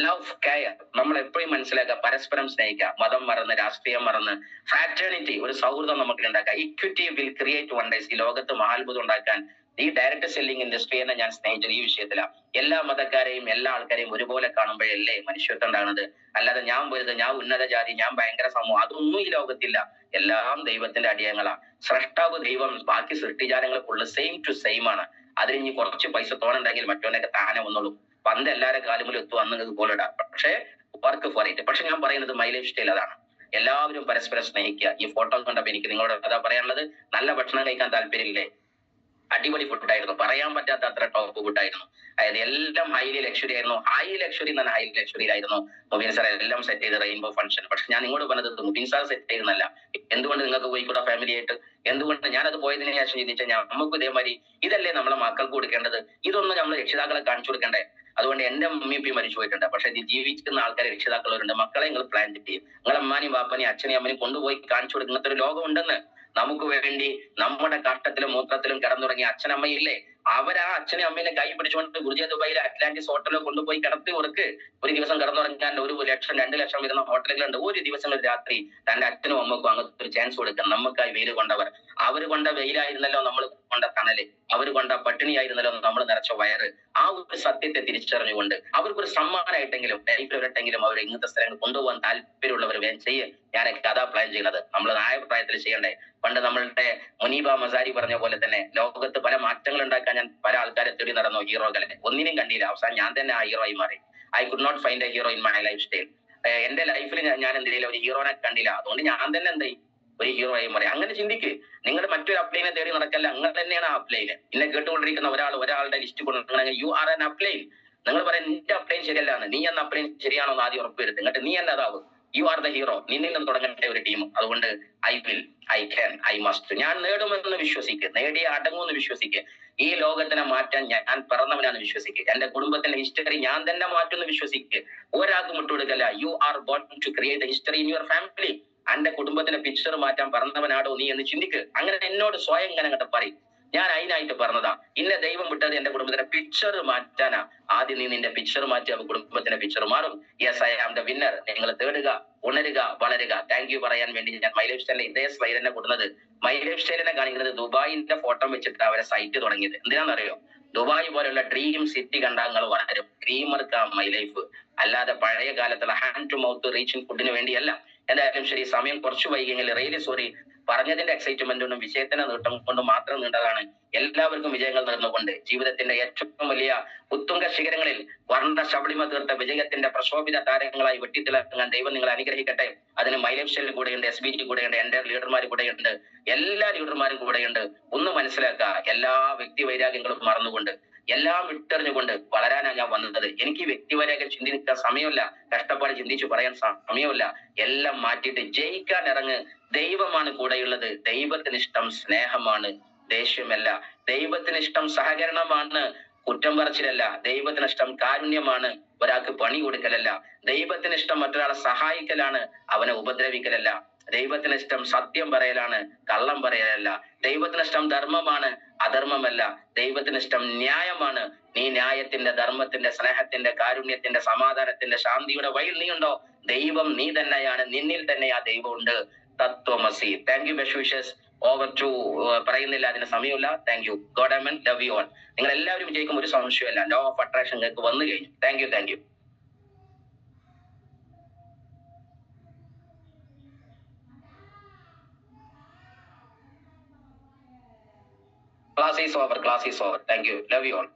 ലവ് കെയർ. നമ്മൾ എപ്പോഴും മനസ്സിലാക്കുക, പരസ്പരം സ്നേഹിക്കുക, മതം മറന്ന് രാഷ്ട്രീയം മറന്ന് ഫ്രാറ്റേണിറ്റി, ഒരു സൗഹൃദം നമുക്ക് ഉണ്ടാക്കുക. Equity will create wonders. ഈ ലോകത്ത് മഹാത്ഭുതം ഉണ്ടാക്കാൻ ഈ ഡയറക്ട് സെല്ലിംഗ് ഇൻഡസ്ട്രിയെ ഞാൻ സ്നേഹിച്ചത് ഈ വിഷയത്തിലാണ്. എല്ലാ മതക്കാരെയും എല്ലാ ആൾക്കാരെയും ഒരുപോലെ കാണുമ്പോഴല്ലേ മനുഷ്യത്വം ഉണ്ടാകുന്നത്. അല്ലാതെ ഞാൻ വലുത്, ഞാൻ ഉന്നത ജാതി, ഞാൻ ഭയങ്കര സമൂഹം, അതൊന്നും ഈ ലോകത്തില്ല. എല്ലാം ദൈവത്തിന്റെ അടിയങ്ങളാ. സ്രഷ്ടാവ് ദൈവം, ബാക്കി സൃഷ്ടിജാലങ്ങൾ സെയിം ടു സെയിം ആണ്. അതിന് ഇനി കുറച്ച് പൈസ തോന്നുണ്ടെങ്കിൽ മറ്റവനൊക്കെ താനെ വന്നോളും. പന്ത് എല്ലാവരുടെ കാലുമുലും എത്തും അന്നത് പോലെ ഇടാം. പക്ഷേ വർക്ക് ഫോർ ഇറ്റ്. പക്ഷെ ഞാൻ പറയുന്നത് മൈ ലൈഫ് സ്റ്റൈൽ അതാണ്. എല്ലാവരും പരസ്പരം സ്നേഹിക്കുക. ഈ ഫോട്ടോ കണ്ടപ്പോൾ എനിക്ക് നിങ്ങളോട് അതാ പറയാനുള്ളത്. നല്ല ഭക്ഷണം കഴിക്കാൻ താല്പര്യമില്ലേ? അടിപൊളി ഫുഡായിരുന്നു, പറയാൻ പറ്റാത്ത അത്ര ടോപ്പ് ഫുഡായിരുന്നു. അതായത് എല്ലാം ഹൈലി ലക്ഷറി ആയിരുന്നു. ഹൈ ലക്ഷറി എന്ന് പറഞ്ഞാൽ ഹൈ ലക്ഷറിയിലായിരുന്നു. മുബീൻ സാർ എല്ലാം സെറ്റ് ചെയ്ത് റെയിൻബോ ഫംഗ്ഷൻ. പക്ഷെ ഞാൻ നിങ്ങളോട് പറഞ്ഞത് മുബീൻ സാർ സെറ്റ് ചെയ്യുന്നല്ല. എന്തുകൊണ്ട് നിങ്ങൾക്ക് പോയി കൂടെ ഫാമിലി ആയിട്ട്? എന്തുകൊണ്ട് ഞാനത് പോയതിനു ശേഷം ചിന്തിച്ചാൽ നമുക്ക് ഇതേമാതിരി ഇതല്ലേ നമ്മളെ മക്കൾക്ക് കൊടുക്കേണ്ടത്? ഇതൊന്നും നമ്മൾ രക്ഷിതാക്കളെ കാണിച്ചു കൊടുക്കണ്ടേ? അതുകൊണ്ട് എന്റെ മമ്മിപ്പി മരിച്ചു പോയിട്ടുണ്ട്. പക്ഷെ ജീവിക്കുന്ന ആൾക്കാരെ രക്ഷിതാക്കളുണ്ട്. മക്കളെ നിങ്ങൾ പ്ലാൻ ചെയ്യും. നിങ്ങളെ അമ്മാനെയും ബാപ്പനെയും അച്ഛനെയും അമ്മനെയും കൊണ്ടുപോയി കാണിച്ചു കൊടുക്കുന്ന ഒരു ലോകം ഉണ്ടെന്ന്. നമുക്ക് വേണ്ടി നമ്മുടെ കഷ്ടത്തിലും മൂത്രത്തിലും കിടന്നുറങ്ങിയ അച്ഛനമ്മയില്ലേ, അവരാ അച്ഛനെ അമ്മേനെ കൈ പിടിച്ചുകൊണ്ട് ഗുരുജ ദുബൈയിലെ അറ്റ്ലാന്റിസ് ഹോട്ടലിൽ കൊണ്ടുപോയി കിടത്തി കൊടുക്ക്. ഒരു ദിവസം കിടന്നുറങ്ങാൻ 1 ലക്ഷം 2 ലക്ഷം വരുന്ന ഹോട്ടലുകളുണ്ട്. ഒരു ദിവസങ്ങളിൽ രാത്രി തന്റെ അച്ഛനും അമ്മക്കും അങ്ങനത്തെ ഒരു ചാൻസ് കൊടുക്കാം. നമുക്കായി വെയിൽ കൊണ്ടവർ. അവർ കൊണ്ട വെയിലായിരുന്നല്ലോ നമ്മൾ കൊണ്ട തണല്, അവർ കൊണ്ട പട്ടിണിയായിരുന്നല്ലോ നമ്മൾ നിറച്ച വയറ്. ആ ഒരു സത്യത്തെ തിരിച്ചറിഞ്ഞുകൊണ്ട് അവർക്കൊരു സമ്മാനമായിട്ടെങ്കിലും ലൈഫിലൊരട്ടെങ്കിലും അവർ ഇങ്ങനത്തെ സ്ഥലങ്ങൾ കൊണ്ടുപോകാൻ താല്പര്യമുള്ളവർ വേഗം ചെയ്യ്. ഞാനൊക്കെ അതാ പ്ലാൻ ചെയ്യുന്നത്. നമ്മൾ നായ പ്രായത്തിൽ ചെയ്യണ്ടേ. പണ്ട് നമ്മളുടെ മുനീബ മസാരി പറഞ്ഞ പോലെ തന്നെ ലോകത്ത് പല മാറ്റങ്ങൾ ഉണ്ടാക്കാൻ ഞാൻ പല ആൾക്കാരെ തേടി നടന്നു, ഹീറോകളെ. ഒന്നിനും കണ്ടില്ല. അവസാനം ഞാൻ തന്നെ ആ ഹീറോ ആയി മാറി. I could not find a hero in my life style. എന്റെ ലൈഫിൽ ഞാൻ എന്തെങ്കിലും ഒരു ഹീറോനെ കണ്ടില്ല. അതുകൊണ്ട് ഞാൻ തന്നെ എന്തായി ഒരു ഹീറോ ആയി മാറി. അങ്ങനെ ചിന്തിക്ക്. നിങ്ങൾ മറ്റൊരു അപ്ലൈനെ തേടി നടക്കല്ല, നിങ്ങൾ തന്നെയാണ് ആ അപ്ലൈന്. ഇന്നെ കേട്ടുകൊണ്ടിരിക്കുന്ന ഒരാളുടെ ലിസ്റ്റ് കൊണ്ടുവരണമെങ്കിൽ യു ആർ ആൻ അപ്ലൈൻ. നിങ്ങൾ പറയാൻ നിന്റെ അപ്ലൈൻ ശരിയല്ലാന്ന്. നീ എന്ന അപ്ലൈൻ ശരിയാണോ എന്ന് ആദ്യം ഉറപ്പുവരുത്തും. എന്നിട്ട് നീ തന്നെ അതാവും. You are the hero. നിന്നിൽ നിന്ന് തുടങ്ങട്ടെ ഒരു ടീം. അതുകൊണ്ട് I will, I can, I must. ഞാൻ നേടുമെന്ന് വിശ്വസിക്കുക, നേടിയ അടങ്ങുമെന്ന് വിശ്വസിക്കുക. ഈ ലോകത്തിനെ മാറ്റാൻ ഞാൻ പിറന്നവനാണ് വിശ്വസിക്കുക. എന്റെ കുടുംബത്തിന്റെ ഹിസ്റ്ററി ഞാൻ തന്നെ മാറ്റുമെന്ന് വിശ്വസിക്കുക. ഒരാൾക്കും വിട്ടുകൊടുക്കല്ല. You are going to create the history in your family. എന്റെ കുടുംബത്തിന്റെ പിക്ചർ മാറ്റാൻ പറഞ്ഞവനാടോ നീ എന്ന് ചിന്തിക്ക്. അങ്ങനെ എന്നോട് സ്വയം ഇങ്ങനെ അങ്ങോട്ട് പറയും. ഞാൻ അതിനായിട്ട് പറഞ്ഞതാ. ഇന്ന ദൈവം വിട്ടത് എന്റെ കുടുംബത്തിന്റെ പിക്ചർ മാറ്റാനാ. ആദ്യം നീ നിന്റെ പിക്ചർ മാറ്റി അപ്പൊ കുടുംബത്തിന്റെ പിക്ചർ മാറും. Yes, I am the winner. നിങ്ങൾ തേടുക, ഉണരുക, വളരുക. താങ്ക് യു പറയാൻ വേണ്ടി ഞാൻ മൈ ലൈഫ് സ്റ്റൈലിന്റെ ഇതേ സ്ലൈഡ് തന്നെ കൊടുക്കുന്നത്. മൈ ലൈഫ് സ്റ്റൈലിനെ കാണിക്കുന്നത് ദുബായിന്റെ ഫോട്ടോ വെച്ചിട്ട് അവരെ സൈറ്റ് തുടങ്ങിയത്. എന്തിനാണെന്നറിയോ? ദുബായ് പോലുള്ള ഡ്രീം സിറ്റി കണ്ടാങ്ങൾ വളരും. ഡ്രീമർക്ക് മൈ ലൈഫ്. അല്ലാതെ പഴയ കാലത്തുള്ള ഹാൻഡ് ടു മൗത്ത് റീച്ചിങ് ഫുഡിന് വേണ്ടിയല്ല. എന്തായാലും ശരി, സമയം കുറച്ച് വൈകിയെങ്കിൽ റിയലി സോറി. പറഞ്ഞതിന്റെ എക്സൈറ്റ്മെന്റ് കൊണ്ടും വിജയത്തിന്റെ നീട്ടം കൊണ്ടും മാത്രം നീണ്ടതാണ്. എല്ലാവർക്കും വിജയങ്ങൾ നേർന്നുകൊണ്ട് ജീവിതത്തിന്റെ ഏറ്റവും വലിയ ഉത്തുംഗ ശിഖരങ്ങളിൽ വർണ്ണ ശബളിമ തീർത്ത വിജയത്തിന്റെ പ്രശോഭിത താരങ്ങളായി വെട്ടിത്തിളങ്ങാൻ ദൈവം നിങ്ങളെ അനുഗ്രഹിക്കട്ടെ. അതിന് മൈ ലൈഫ് സ്റ്റൈലിൽ കൂടെയുണ്ട്, SBG കൂടെയുണ്ട്, എന്റെ ലീഡർമാർ കൂടെയുണ്ട്, എല്ലാ ലീഡർമാരും കൂടെയുണ്ട്. ഒന്ന് മനസ്സിലാക്കുക, എല്ലാ വ്യക്തി വൈരാഗ്യങ്ങളും മറന്നുകൊണ്ട് എല്ലാം വിട്ടെറിഞ്ഞുകൊണ്ട് വളരാനാണ് ഞാൻ വന്നത്. എനിക്ക് വ്യക്തിവൈരാഗ്യം ചിന്തിക്കാൻ സമയമില്ല, കഷ്ടപ്പാട് ചിന്തിച്ചു പറയാൻ സമയമില്ല. എല്ലാം മാറ്റിയിട്ട് ജയിക്കാൻ ഇറങ്ങ്. ദൈവമാണ് കൂടെയുള്ളത്. ദൈവത്തിന് ഇഷ്ടം സ്നേഹമാണ്, ദേഷ്യമല്ല. ദൈവത്തിന് ഇഷ്ടം സഹകരണമാണ്, കുറ്റം പറച്ചിലല്ല. ദൈവത്തിന് ഇഷ്ടം കാരുണ്യമാണ്, ഒരാൾക്ക് പണി കൊടുക്കലല്ല. ദൈവത്തിന് ഇഷ്ടം മറ്റൊരാളെ സഹായിക്കലാണ്, അവനെ ഉപദ്രവിക്കലല്ല. ദൈവത്തിന് ഇഷ്ടം സത്യം പറയലാണ്, കള്ളം പറയലല്ല. ദൈവത്തിന് ഇഷ്ടം ധർമ്മമാണ്, അധർമ്മമല്ല. ദൈവത്തിന് ഇഷ്ടം ന്യായമാണ്. നീ ന്യായത്തിന്റെ, ധർമ്മത്തിന്റെ, സ്നേഹത്തിന്റെ, കാരുണ്യത്തിന്റെ, സമാധാനത്തിന്റെ, ശാന്തിയുടെ വഴിയിൽ നീ ഉണ്ടോ? ദൈവം നീ തന്നെയാണ്. നിന്നിൽ തന്നെ ആ ദൈവം ഉണ്ട്. തത്വമസി. Thank you. Best wishes. Over to പറയുന്നില്ല, അതിന് സമയമില്ല. Thank you. God amen. Love you all. നിങ്ങൾ എല്ലാവരും വിജയിക്കും, ഒരു സംശയമല്ല. ലോ ഓഫ് അട്രാക്ഷൻ നിങ്ങൾക്ക് വന്നു കഴിഞ്ഞു. Thank you. Thank you. Class is over. Class is over. Thank you. Love you all.